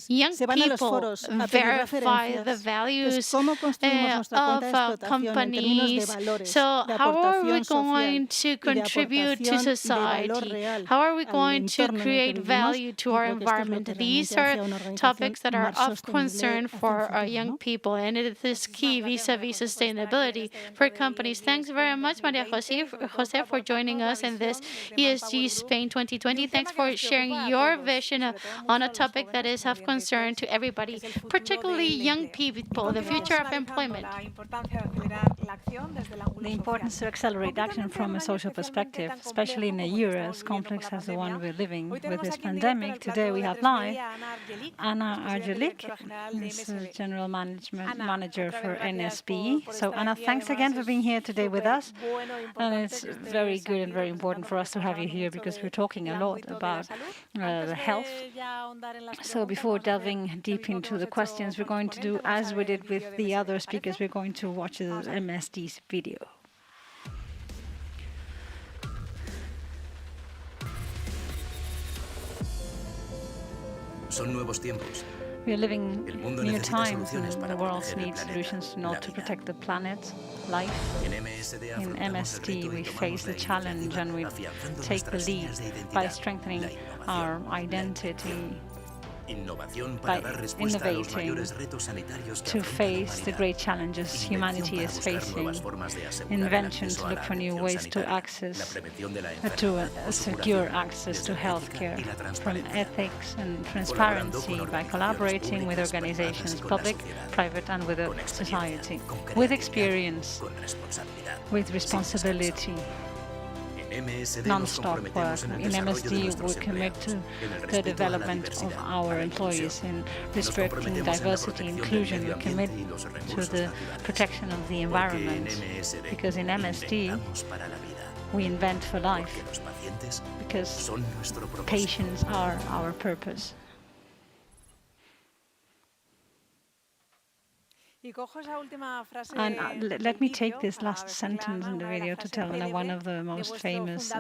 Young people verify the values of companies. So how are we going to contribute to society? How are we going to create value to our environment? These are topics that are of concern for our young people, and it is key vis-a-vis sustainability for companies. Thanks very much, Maria José, for joining us in this ESG Spain 2020. Thanks for sharing your vision on a topic that is of concern to everybody, particularly young people, the future of employment. The importance to accelerate action from a social perspective, especially in a year as complex as the one we're living with this pandemic. Today we have live Anna Argelik, who's General Manager for NSB. So Anna, thanks again for being here today with us. And it's very good and very important for us to have you here because we're talking a lot about the health. So before delving deep into the questions, we're going to do as we did with the other speakers. We're going to watch the MSD's video. Son nuevos tiempos. We are living new times, and the world needs solutions in order to protect the planet, life. In MSD, we face the challenge and we take the lead by strengthening our identity, by innovating to face the great challenges humanity is facing, invention to look for new ways to access, to secure access to healthcare, from ethics and transparency by collaborating with organizations, public, private, and with society, with experience, with responsibility. Non-stop work. In MSD, we commit to the development of our employees in respecting diversity, inclusion. We commit to the protection of the environment, because in MSD, We invent for life Porque los pacientes because son nuestro propósito. patients are our purpose. And let me take this last sentence in the video to tell one of the most famous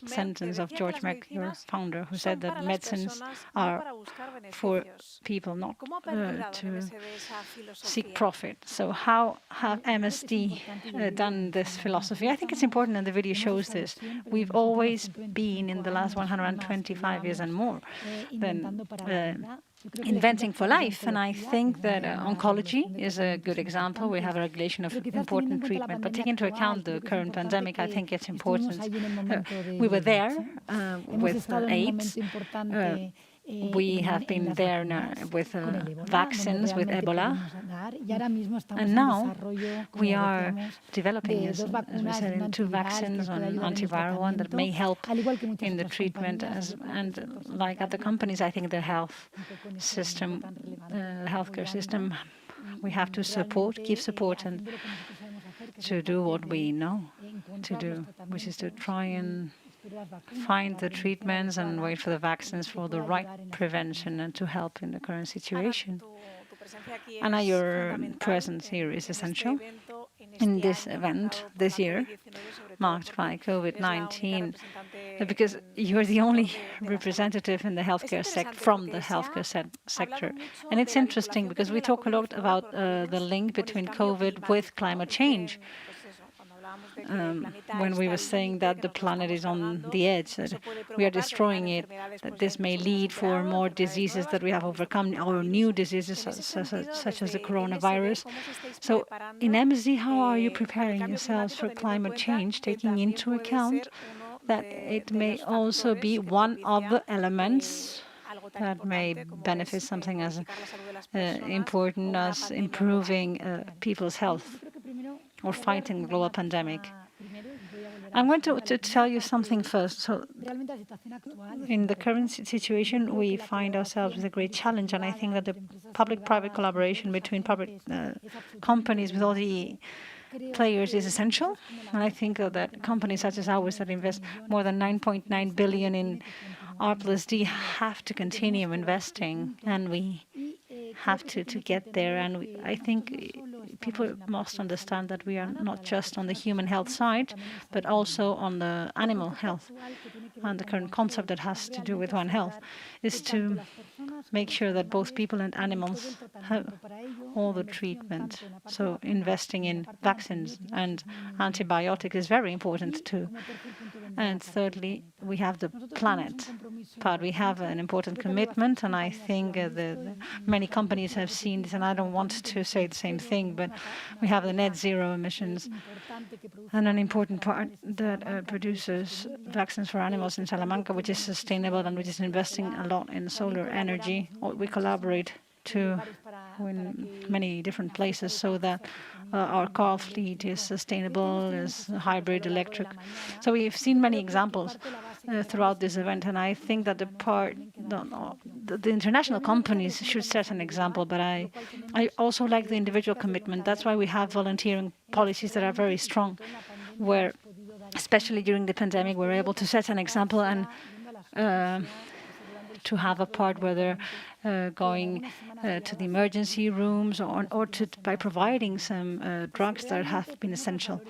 sentences of George Mack, your founder, who said that medicines are for people, not to seek profit. So how have MSD done this philosophy? I think it's important, and the video shows this. We've always been, in the last 125 years and more, than inventing for life, and I think that oncology is a good example. We have a regulation of important treatment, but taking into account the current pandemic, I think it's important. We were there with AIDS. We have been there now with vaccines, with Ebola, and now we are developing, as we said, into vaccines and antiviral one that may help in the treatment. And like other companies, I think the healthcare system, we have to support, give support, and to do what we know to do, which is to try and find the treatments and wait for the vaccines for the right prevention and to help in the current situation. Anna, your presence here is essential in this event this year, marked by COVID-19, because you're the only representative in the healthcare from the healthcare sector. And it's interesting because we talk a lot about the link between COVID with climate change. When we were saying that the planet is on the edge, that we are destroying it, that this may lead for more diseases that we have overcome, or new diseases such as the coronavirus. So in MSD, how are you preparing yourselves for climate change, taking into account that it may also be one of the elements that may benefit something as important as improving people's health or fighting the global pandemic? I'm going to tell you something first. So, in the current situation, we find ourselves with a great challenge, and I think that the public-private collaboration between public companies with all the players is essential. And I think that companies such as ours that invest more than 9.9 billion in R+D have to continue investing, and we have to get there. And I think people must understand that we are not just on the human health side, but also on the animal health. And the current concept that has to do with One Health is to make sure that both people and animals have all the treatment. So investing in vaccines and antibiotics is very important too. And thirdly, we have the planet part. We have an important commitment, and I think many companies have seen this, and I don't want to say the same thing, but we have the net zero emissions, and an important part that produces vaccines for animals in Salamanca, which is sustainable and which is investing a lot in solar energy. We collaborate in many different places so that our car fleet is sustainable, is hybrid, electric. So we've seen many examples throughout this event, and I think that the international companies should set an example, but I also like the individual commitment. That's why we have volunteering policies that are very strong, where, especially during the pandemic, we're able to set an example and to have a part where they're going to the emergency rooms or by providing some drugs that have been essential.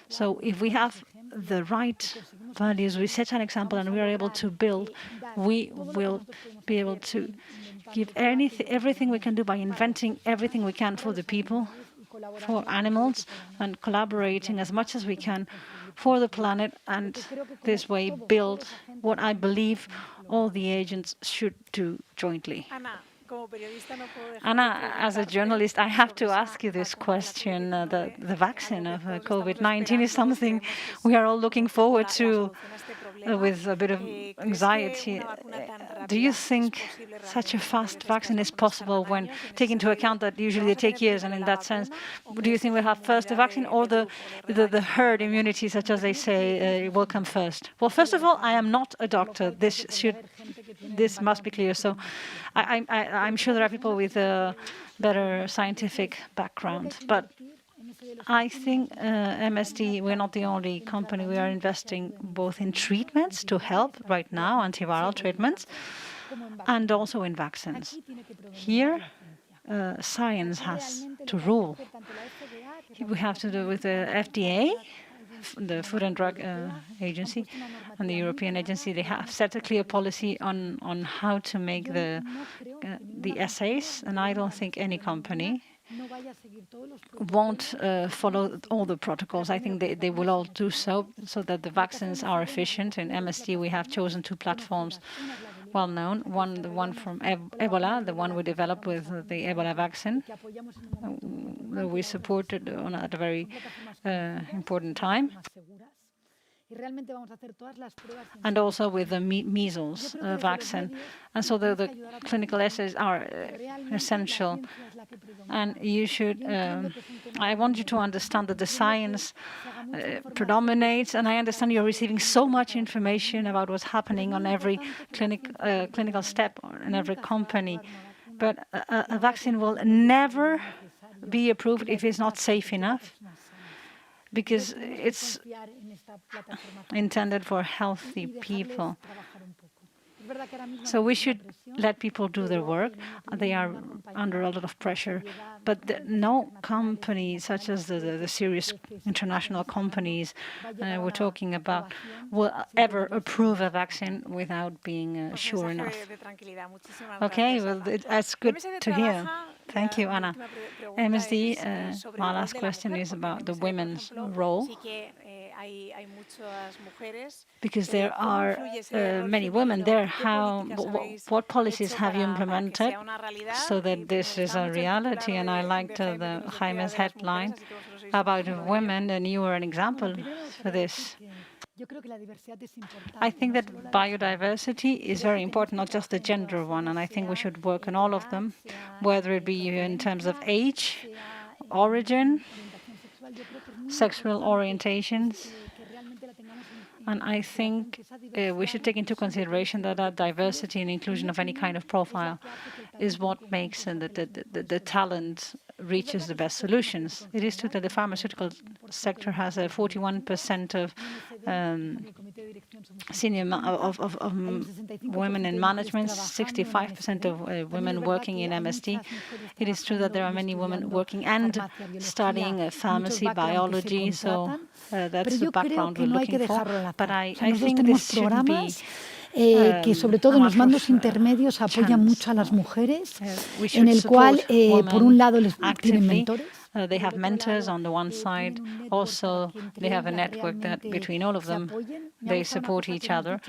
So if we have the right values, we set an example and we are able to build, we will be able to give everything we can do by inventing everything we can for the people, for animals, and collaborating as much as we can for the planet, and this way build what I believe all the agents should do jointly. Anna, as a journalist, I have to ask you this question. The vaccine of COVID-19 is something we are all looking forward to with a bit of anxiety. Do you think such a fast vaccine is possible when taking into account that usually they take years, and in that sense, do you think we'll have first the vaccine or the herd immunity, such as they say, will come first? Well, first of all, I am not a doctor. This must be clear. So I'm sure there are people with a better scientific background. But I think MSD, we're not the only company. We are investing both in treatments to help right now, antiviral treatments, and also in vaccines. Here, science has to rule. We have to do with the FDA, the Food and Drug Agency, and the European Agency. They have set a clear policy on how to make the assays, and I don't think any company won't follow all the protocols. I think they will all do so that the vaccines are efficient. In MSD, we have chosen two platforms well known. The one from Ebola, the one we developed with the Ebola vaccine, that we supported at a very important time. And also with the measles vaccine. And so the clinical assays are essential. And you should, I want you to understand that the science predominates, and I understand you're receiving so much information about what's happening on every clinical step in every company. But a vaccine will never be approved if it's not safe enough, because it's intended for healthy people. So we should let people do their work. They are under a lot of pressure. But no company, such as the serious international companies we're talking about, will ever approve a vaccine without being sure enough. Okay, well, that's good to hear. Thank you, Ana. MSD, my last question is about the women's role. Because there are many women there. What policies have you implemented so that this is a reality? And I liked the Jaime's headline about women, and you were an example for this. I think that biodiversity is very important, not just the gender one, and I think we should work on all of them, whether it be in terms of age, origin, sexual orientations. And I think we should take into consideration that diversity and inclusion of any kind of profile is what makes the talent reaches the best solutions. It is true that the pharmaceutical sector has 41% of women in management, 65% of women working in MSD. It is true that there are many women working and studying pharmacy, biology, so that's the background we're looking for. But I think this shouldn't be que sobre todo en los mandos intermedios apoyan mucho a las mujeres, en el cual, por un lado, les tienen mentores. They have mentors on the one side. Also, they have a network that between all of them, they support each other.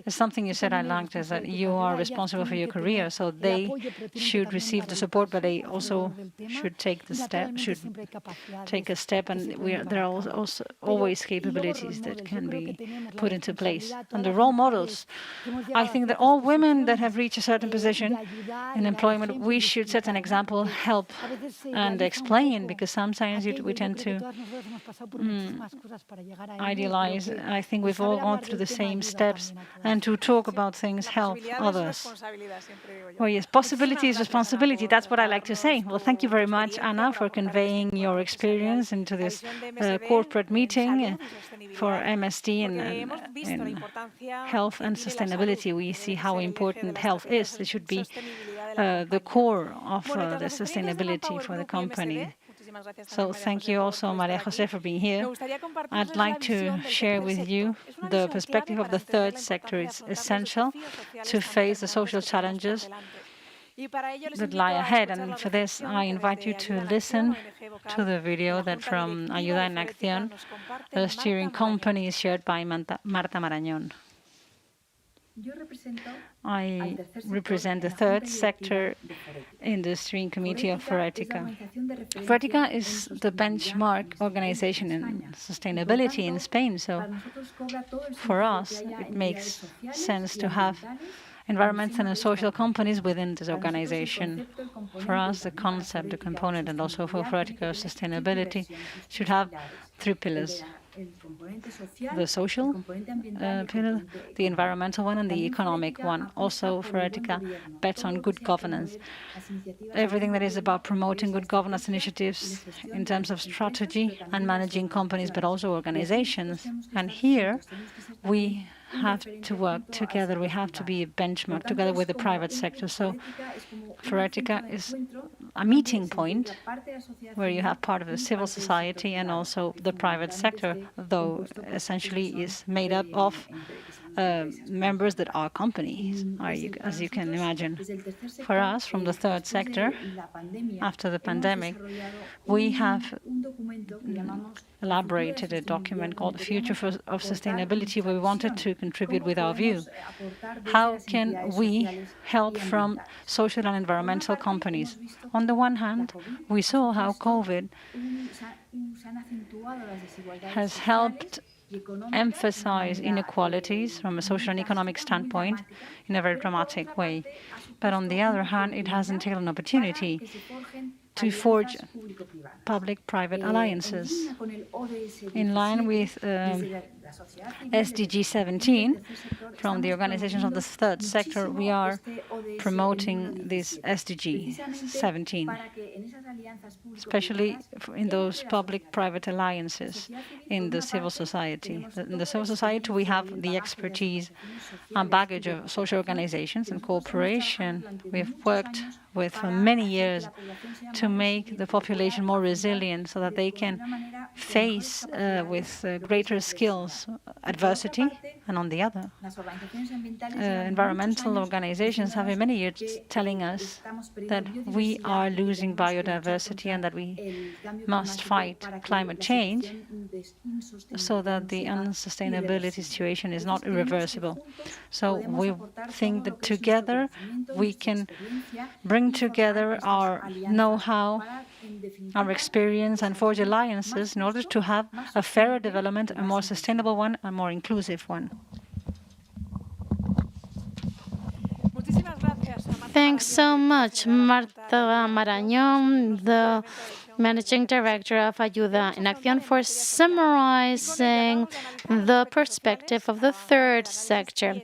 Something you said I liked is that you are responsible for your career, so they should receive the support, but they also should take a step, and there are also always capabilities that can be put into place. And the role models, I think that all women that have reached a certain position in employment, we should set an example, help, and explain, because sometimes we tend to idealize. I think we've all gone through the same steps, and to talk about things help others. Oh yes, possibility is responsibility. That's what I like to say. Well, thank you very much, Ana, for conveying your experience into this corporate meeting for MSD in health and sustainability. We see how important health is. It should be the core of the sustainability for the company. So thank you also, Maria José, for being here. I'd like to share with you the perspective of the third sector. It's essential to face the social challenges that lie ahead. And for this, I invite you to listen to the video that from Ayuda en Acción, the steering company is shared by Marta Marañón. I represent the third sector in the steering committee of Forética. Forética is the benchmark organization in sustainability in Spain, so for us it makes sense to have environmental and social companies within this organization. For us, the concept, the component, and also for Forética sustainability should have three pillars. the social pillar, the environmental one, and the economic one. Also, for Etica, bets on good governance. Everything that is about promoting good governance initiatives in terms of strategy and managing companies, but also organizations. And here, we have to work together. We have to be a benchmark together with the private sector. So for Etica is a meeting point where you have part of the civil society and also the private sector, though essentially is made up of members that are companies, as you can imagine. For us, from the third sector, after the pandemic, we have elaborated a document called The Future of Sustainability, where we wanted to contribute with our view. How can we help from social and environmental companies? On the one hand, we saw how COVID has helped emphasize inequalities from a social and economic standpoint in a very dramatic way. But on the other hand, it has entailed an opportunity to forge public-private alliances in line with SDG 17. From the organizations of the third sector, we are promoting this SDG 17, especially in those public-private alliances in the civil society. In the civil society, we have the expertise and baggage of social organizations and cooperation. We've worked with for many years to make the population more resilient so that they can face with greater skills adversity. And on the other, environmental organizations have in many years telling us that we are losing biodiversity and that we must fight climate change so that the unsustainability situation is not irreversible. So we think that together we can bring together our know-how, our experience, and forge alliances in order to have a fairer development, a more sustainable one, a more inclusive one. Thanks so much, Marta Marañón, the Managing Director of Ayuda en Acción, for summarizing the perspective of the third sector.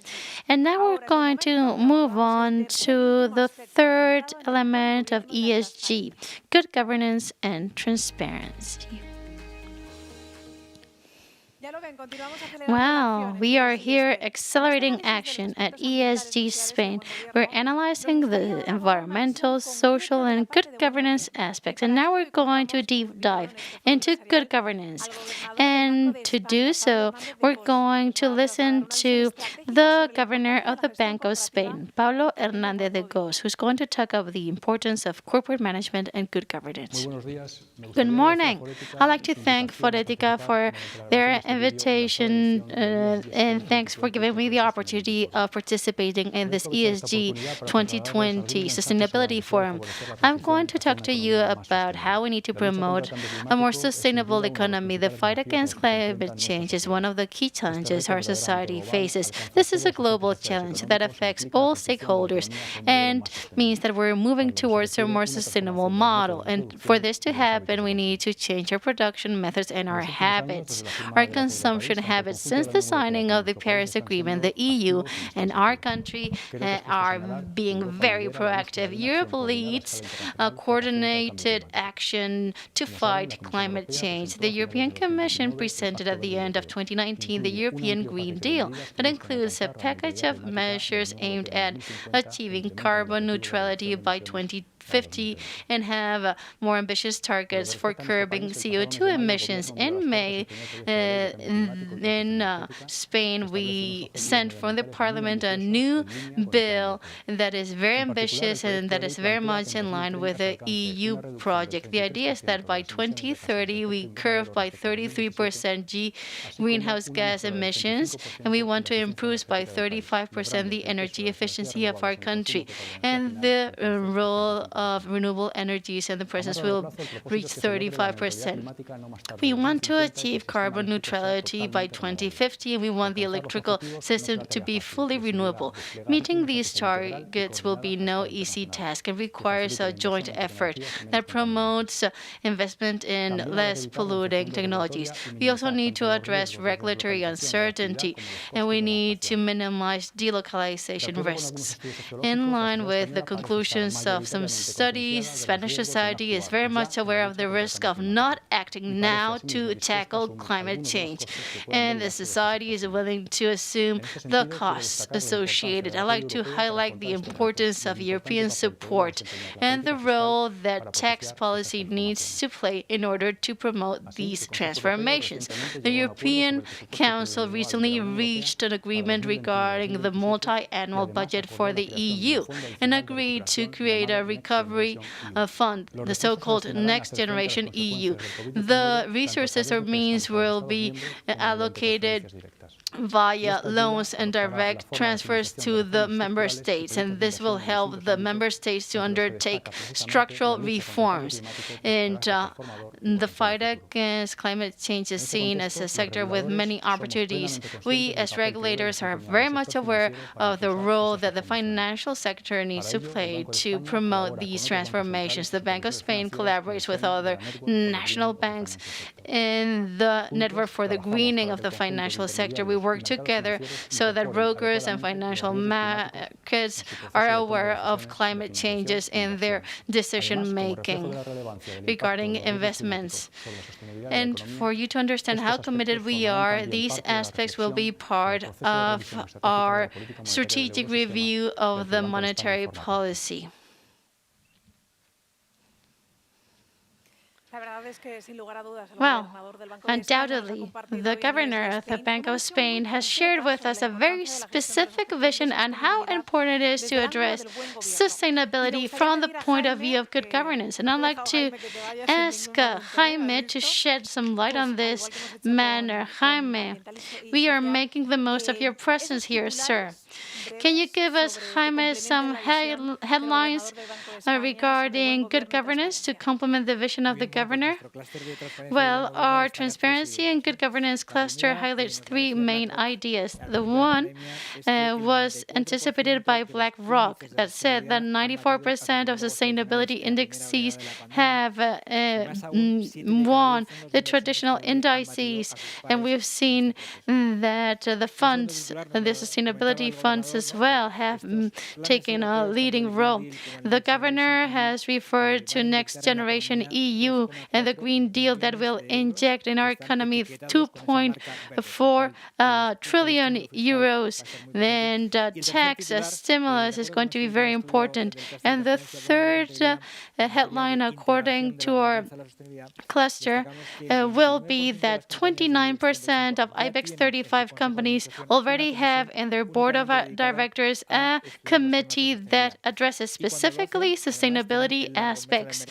And now we're going to move on to the third element of ESG, good governance and transparency. Wow, we are here accelerating action at ESG Spain. We're analyzing the environmental, social, and good governance aspects. And now we're going to deep dive into good governance. And to do so, we're going to listen to the governor of the Bank of Spain, Pablo Hernández de Gos, who's going to talk about the importance of corporate management and good governance. Good morning. I'd like to thank Forética for their invitation, and thanks for giving me the opportunity of participating in this ESG 2020 Sustainability Forum. I'm going to talk to you about how we need to promote a more sustainable economy. The fight against climate change is one of the key challenges our society faces. This is a global challenge that affects all stakeholders and means that we're moving towards a more sustainable model. And for this to happen, we need to change our production methods and our habits, our consumption habits. Since the signing of the Paris Agreement, the EU and our country are being very proactive. Europe leads coordinated action to fight climate change. The European Commission presented at the end of 2019 the European Green Deal that includes a package of measures aimed at achieving carbon neutrality by 2050 and have more ambitious targets for curbing CO2 emissions. In May, in Spain, we sent from the Parliament a new bill that is very ambitious and that is very much in line with the EU project. The idea is that by 2030, we curb by 33% greenhouse gas emissions, and we want to improve by 35% the energy efficiency of our country. And the role of renewable energies in the presence will reach 35%. We want to achieve carbon neutrality by 2050, and we want the electrical system to be fully renewable. Meeting these targets will be no easy task and requires a joint effort that promotes investment in less polluting technologies. We also need to address regulatory uncertainty, and we need to minimize delocalization risks. In line with the conclusions of some studies, Spanish society is very much aware of the risk of not acting now to tackle climate change, and the society is willing to assume the costs associated. I'd like to highlight the importance of European support and the role that tax policy needs to play in order to promote these transformations. The European Council recently reached an agreement regarding the multi-annual budget for the EU and agreed to create a recovery fund, the so-called Next Generation EU. The resources or means will be allocated via loans and direct transfers to the member states, and this will help the member states to undertake structural reforms. And the fight against climate change is seen as a sector with many opportunities. We as regulators are very much aware of the role that the financial sector needs to play to promote these transformations. The Bank of Spain collaborates with other national banks in the network for the greening of the financial sector. We work together so that brokers and financial markets are aware of climate changes in their decision-making regarding investments. And for you to understand how committed we are, these aspects will be part of our strategic review of the monetary policy. Well, undoubtedly, the governor of the Bank of Spain has shared with us a very specific vision on how important it is to address sustainability from the point of view of good governance. And I'd like to ask Jaime to shed some light on this matter. Jaime, we are making the most of your presence here, sir. Can you give us, Jaime, some headlines regarding good governance to complement the vision of the governor? Well, our transparency and good governance cluster highlights three main ideas. The one was anticipated by BlackRock that said that 94% of sustainability indexes have won the traditional indices, and we've seen that the funds, the sustainability funds as well, have taken a leading role. The governor has referred to Next Generation EU and the Green Deal that will inject in our economy 2.4 trillion euros. And tax stimulus is going to be very important. And the third headline, according to our cluster, will be that 29% of IBEX 35 companies already have in their board of directors a committee that addresses specifically sustainability aspects.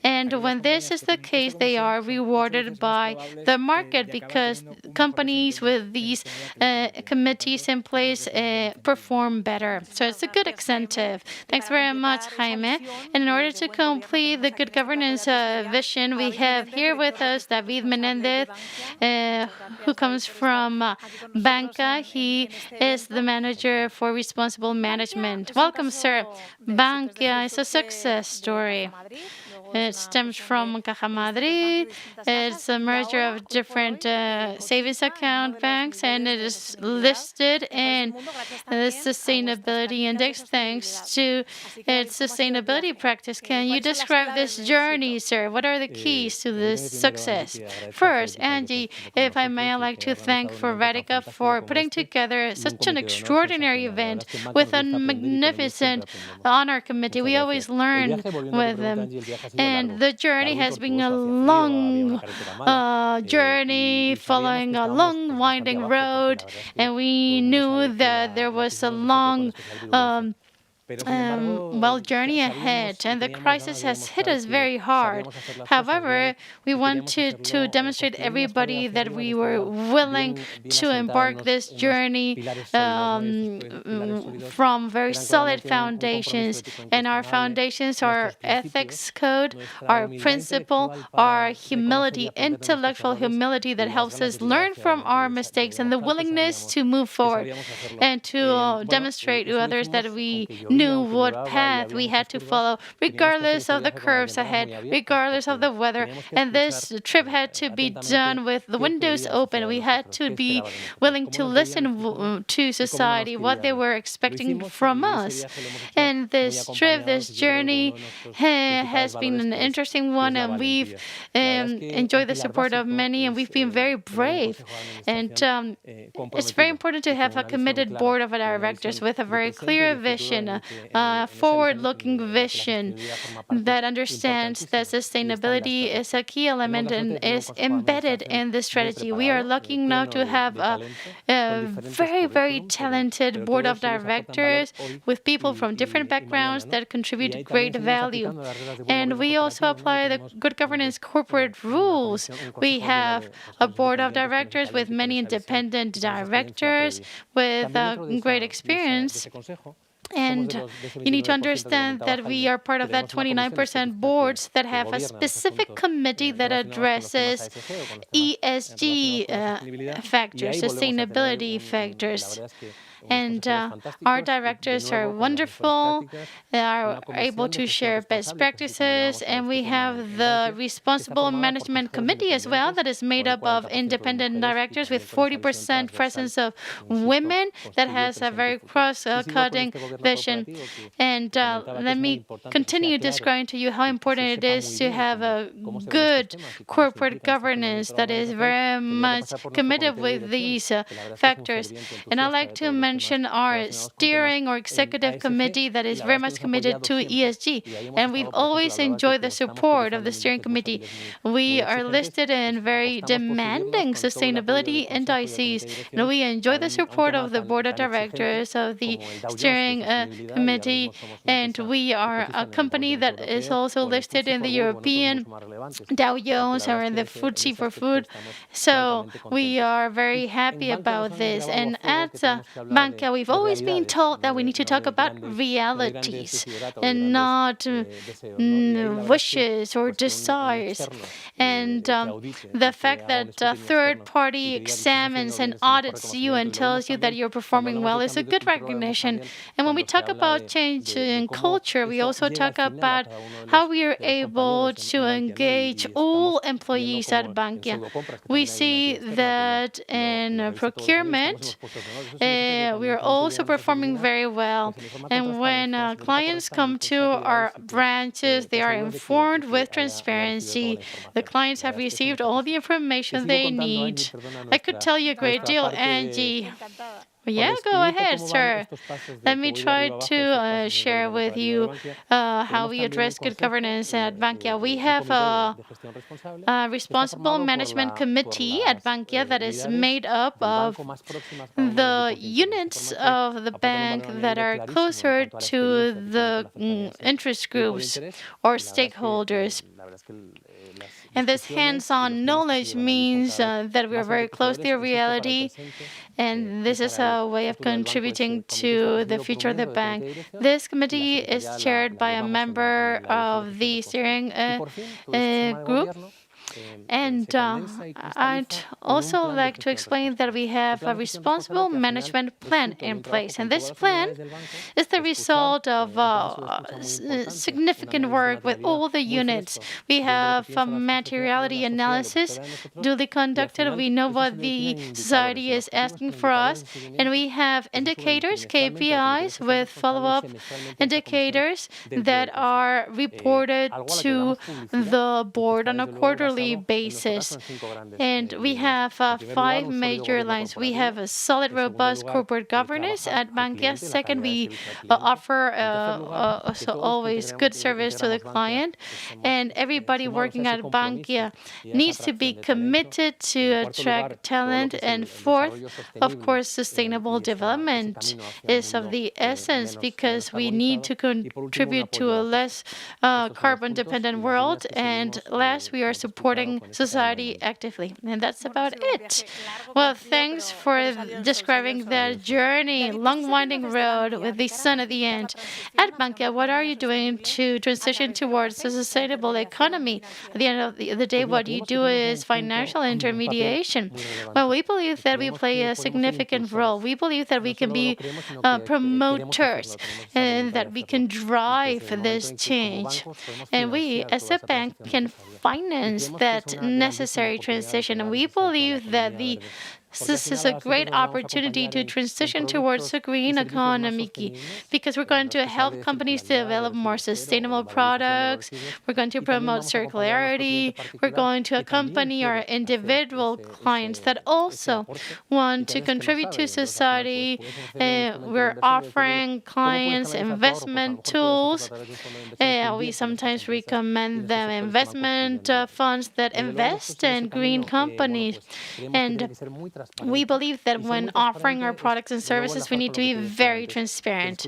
And when this is the case, they are rewarded by the market because companies with these committees in place perform better. So it's a good incentive. Thanks very much, Jaime. And in order to complete the good governance vision, we have here with us David Menendez, who comes from Banca. He is the manager for responsible management. Welcome, sir. Banca is a success story. It stems from Caja Madrid. It's a merger of different savings account banks, and it is listed in the sustainability index thanks to its sustainability practice. Can you describe this journey, sir? What are the keys to this success? First, Angie, if I may, I'd like to thank Radica for putting together such an extraordinary event with a magnificent honor committee. We always learn with them. And the journey has been a long journey following a long, winding road. And we knew that there was a long journey ahead, and the crisis has hit us very hard. However, we wanted to demonstrate everybody that we were willing to embark this journey from very solid foundations, and our foundations are ethics code, our principle, our humility, intellectual humility that helps us learn from our mistakes, and the willingness to move forward and to demonstrate to others that we knew what path we had to follow, regardless of the curves ahead, regardless of the weather. And this trip had to be done with the windows open. We had to be willing to listen to society, what they were expecting from us. And this trip, this journey has been an interesting one, and we've enjoyed the support of many, and we've been very brave. And it's very important to have a committed board of directors with a very clear vision, forward-looking vision that understands that sustainability is a key element and is embedded in the strategy. We are lucky now to have a very, very talented board of directors with people from different backgrounds that contribute great value. And we also apply the good governance corporate rules. We have a board of directors with many independent directors with great experience. And you need to understand that we are part of that 29% boards that have a specific committee that addresses ESG factors, sustainability factors. And our directors are wonderful. They are able to share best practices. And we have the Responsible Management Committee as well that is made up of independent directors with 40% presence of women that has a very cross-cutting vision. And let me continue describing to you how important it is to have a good corporate governance that is very much committed with these factors. And I'd like to mention our steering or executive committee that is very much committed to ESG. And we've always enjoyed the support of the steering committee. We are listed in very demanding sustainability indices. And we enjoy the support of the board of directors of the steering committee. And we are a company that is also listed in the European Dow Jones or in the FTSE for Food. So we are very happy about this. And at Bankia, we've always been told that we need to talk about realities and not wishes or desires. And the fact that a third party examines and audits you and tells you that you're performing well is a good recognition. And when we talk about change in culture, we also talk about how we are able to engage all employees at Bankia. We see that in procurement, we are also performing very well. And when clients come to our branches, they are informed with transparency. The clients have received all the information they need. I could tell you a great deal, Angie. Yeah, go ahead, sir. Let me try to share with you how we address good governance at Bankia. We have a responsible management committee at Bankia that is made up of the units of the bank that are closer to the interest groups or stakeholders. And this hands-on knowledge means that we are very close to the reality, and this is a way of contributing to the future of the bank. This committee is chaired by a member of the steering group. And I'd also like to explain that we have a responsible management plan in place. And this plan is the result of significant work with all the units. We have a materiality analysis duly conducted. We know what the society is asking for us. And we have indicators, KPIs, with follow-up indicators that are reported to the board on a quarterly yearly basis. And we have 5 major lines. We have a solid, robust corporate governance at Bankia. Second, we offer always good service to the client. And everybody working at Bankia needs to be committed to attract talent. And fourth, of course, sustainable development is of the essence because we need to contribute to a less carbon-dependent world. And last, we are supporting society actively. And that's about it. Well, thanks for describing that journey, long winding road with the sun at the end. At Bankia, what are you doing to transition towards a sustainable economy? At the end of the day, what you do is financial intermediation. Well, we believe that we play a significant role. We believe that we can be promoters and that we can drive this change. And we, as a bank, can finance that necessary transition. And we believe that this is a great opportunity to transition towards a green economy because we're going to help companies develop more sustainable products. We're going to promote circularity. We're going to accompany our individual clients that also want to contribute to society. We're offering clients investment tools. We sometimes recommend them investment funds that invest in green companies. And we believe that when offering our products and services, we need to be very transparent.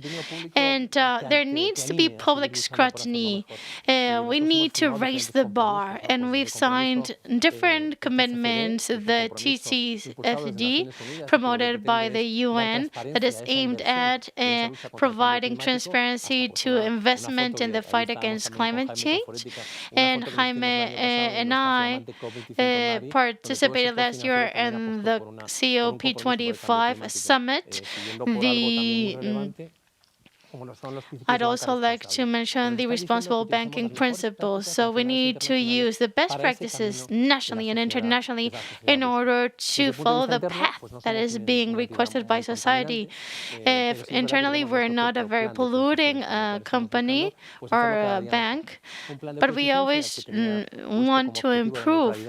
And there needs to be public scrutiny. We need to raise the bar. And we've signed different commitments, the TCFD, promoted by the UN, that is aimed at providing transparency to investment in the fight against climate change. And Jaime and I participated last year in the COP25 summit. I'd also like to mention the responsible banking principles. So we need to use the best practices nationally and internationally in order to follow the path that is being requested by society. If internally we're not a very polluting company or bank, but we always want to improve.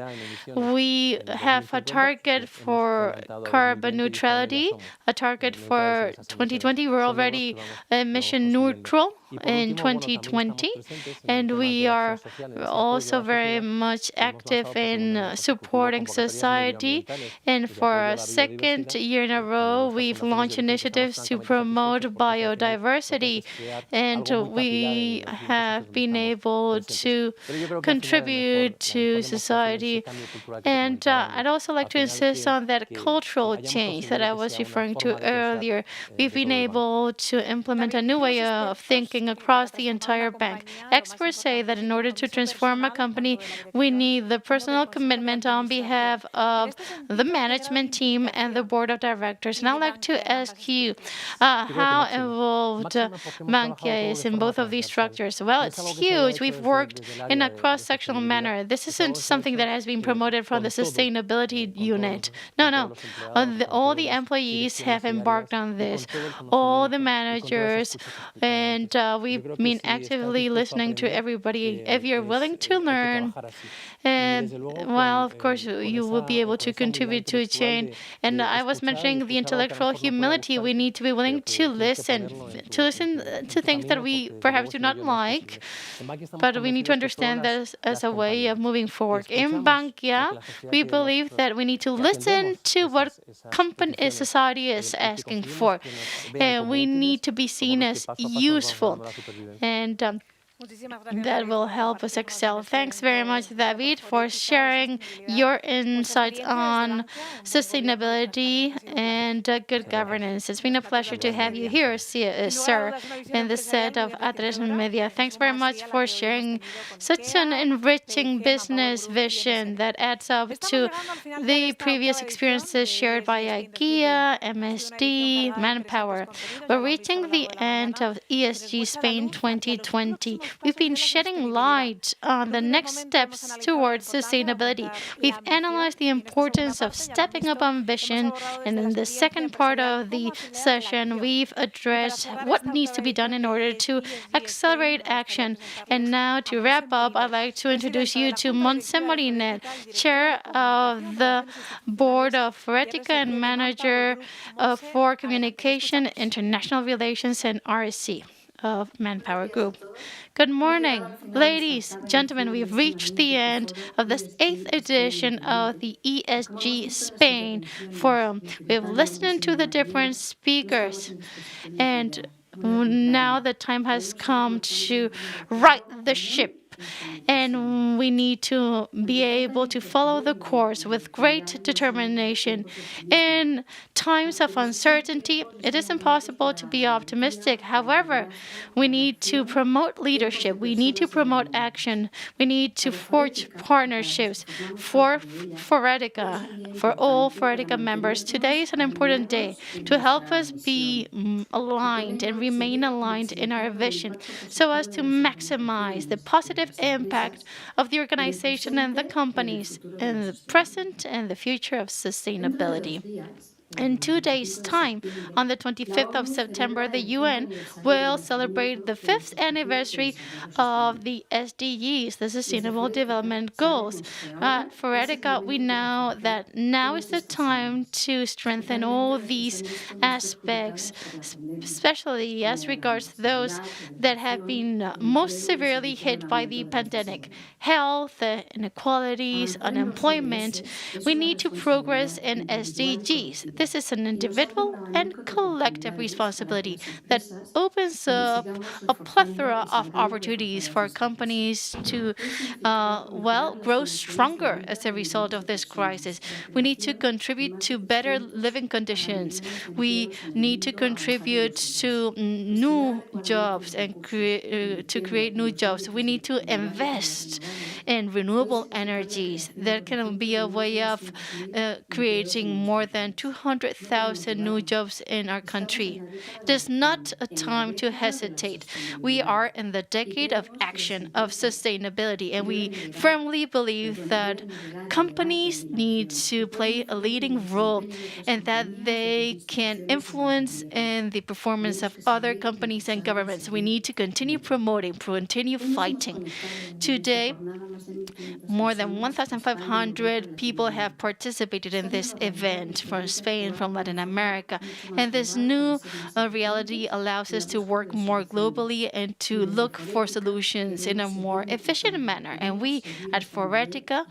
We have a target for carbon neutrality, a target for 2020. We're already emission neutral in 2020, and we are also very much active in supporting society. And for a second year in a row, we've launched initiatives to promote biodiversity, and we have been able to contribute to society. And I'd also like to insist on that cultural change that I was referring to earlier. We've been able to implement a new way of thinking across the entire bank. Experts say that in order to transform a company, we need the personal commitment on behalf of the management team and the board of directors. And I'd like to ask you how involved Bankia is in both of these structures. Well, it's huge. We've worked in a cross-sectional manner. This isn't something that has been promoted from the sustainability unit. No. All the employees have embarked on this. All the managers, and we've been actively listening to everybody. If you're willing to learn, well, of course, you will be able to contribute to a change. And I was mentioning the intellectual humility. We need to be willing to listen to things that we perhaps do not like, but we need to understand that as a way of moving forward. In Bankia, we believe that we need to listen to what society is asking for. We need to be seen as useful, and that will help us excel. Thanks very much, David, for sharing your insights on sustainability and good governance. It's been a pleasure to have you here, sir, in the set of Atresmedia. Thanks very much for sharing such an enriching business vision that adds up to the previous experiences shared by IKEA, MSD, Manpower. We're reaching the end of ESG Spain 2020. we've been shedding light on the next steps towards sustainability. We've analyzed the importance of stepping up ambition, and in the second part of the session, we've addressed what needs to be done in order to accelerate action. And now, to wrap up, I'd like to introduce you to Montse Marinet, Chair of the Board of Forética and Manager for Communication, International Relations, and RSC of Manpower Group. Good morning, ladies, gentlemen. We've reached the end of this 8th edition of the ESG Spain Forum. We've listened to the different speakers, and now the time has come to right the ship. And we need to be able to follow the course with great determination. In times of uncertainty, it is impossible to be optimistic. However, we need to promote leadership. We need to promote action. We need to forge partnerships for Forética, for all Forética members. Today is an important day to help us be aligned and remain aligned in our vision so as to maximize the positive impact of the organization and the companies in the present and the future of sustainability. In 2 days' time, on the 25th of September, the UN will celebrate the 5th anniversary of the SDGs, the Sustainable Development Goals. At Forética, we know that now is the time to strengthen all these aspects, especially as regards those that have been most severely hit by the pandemic: health, inequalities, unemployment. We need to progress in SDGs. This is an individual and collective responsibility that opens up a plethora of opportunities for companies to, grow stronger as a result of this crisis. We need to contribute to better living conditions. We need to contribute to new jobs and to create new jobs. We need to invest in renewable energies. That can be a way of creating more than 200,000 new jobs in our country. It is not a time to hesitate. We are in the decade of action, of sustainability, and we firmly believe that companies need to play a leading role and that they can influence in the performance of other companies and governments. We need to continue promoting, continue fighting. Today, more than 1,500 people have participated in this event from Spain, from Latin America. And this new reality allows us to work more globally and to look for solutions in a more efficient manner. And we at Forética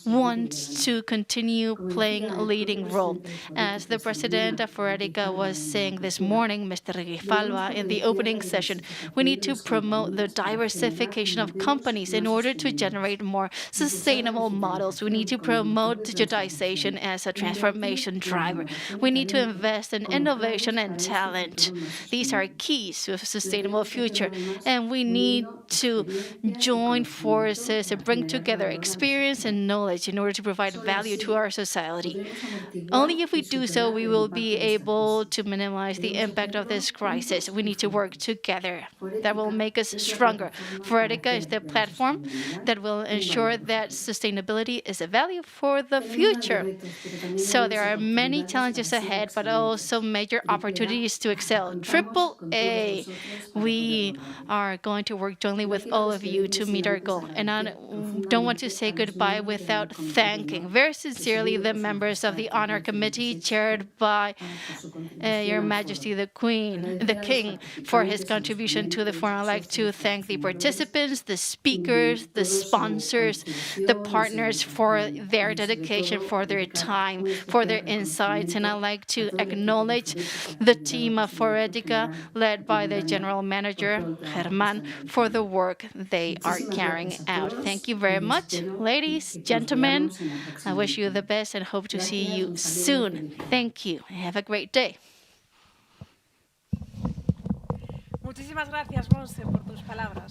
want to continue playing a leading role. As the president of Forética was saying this morning, Mr. Grijalva, in the opening session, we need to promote the diversification of companies in order to generate more sustainable models. We need to promote digitization as a transformation driver. We need to invest in innovation and talent. These are keys to a sustainable future. And we need to join forces and bring together experience and knowledge in order to provide value to our society. Only if we do so, we will be able to minimize the impact of this crisis. We need to work together. That will make us stronger. Forética is the platform that will ensure that sustainability is a value for the future. So there are many challenges ahead, but also major opportunities to excel. AAA. We are going to work jointly with all of you to meet our goal. And I don't want to say goodbye without thanking very sincerely the members of the Honor Committee, chaired by Your Majesty the Queen, the King, for his contribution to the forum. I'd like to thank the participants, the speakers, the sponsors, the partners for their dedication, for their time, for their insights. And I'd like to acknowledge the team of Forética, led by the General Manager, Germán, for the work they are carrying out. Thank you very much, ladies, gentlemen. I wish you the best and hope to see you soon. Thank you. Have a great day.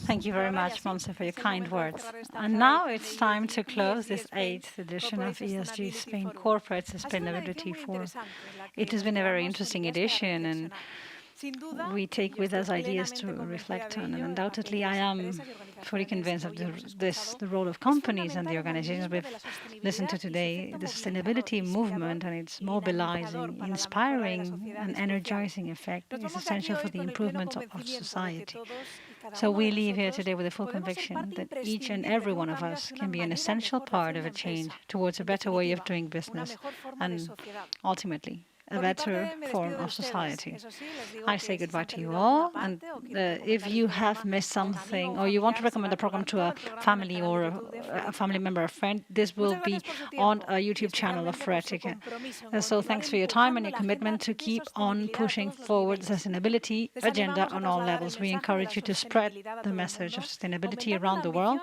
Thank you very much, Montse, for your kind words. And now it's time to close this 8th edition of ESG Spain Corporate Sustainability Forum. It has been a very interesting edition, and we take with us ideas to reflect on, and undoubtedly I am fully convinced of the role of companies and the organizations we've listened to today. The sustainability movement and its mobilizing, inspiring and energizing effect is essential for the improvement of society. So we leave here today with a full conviction that each and every one of us can be an essential part of a change towards a better way of doing business and ultimately a better form of society. I say goodbye to you all, and if you have missed something or you want to recommend the program to a family or a family member or friend, this will be on a YouTube channel of Forética. So thanks for your time and your commitment to keep on pushing forward the sustainability agenda on all levels. We encourage you to spread the message of sustainability around the world,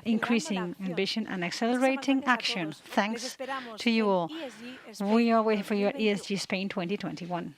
increasing ambition and accelerating action. Thanks to you all. We are waiting for you at ESG Spain 2021.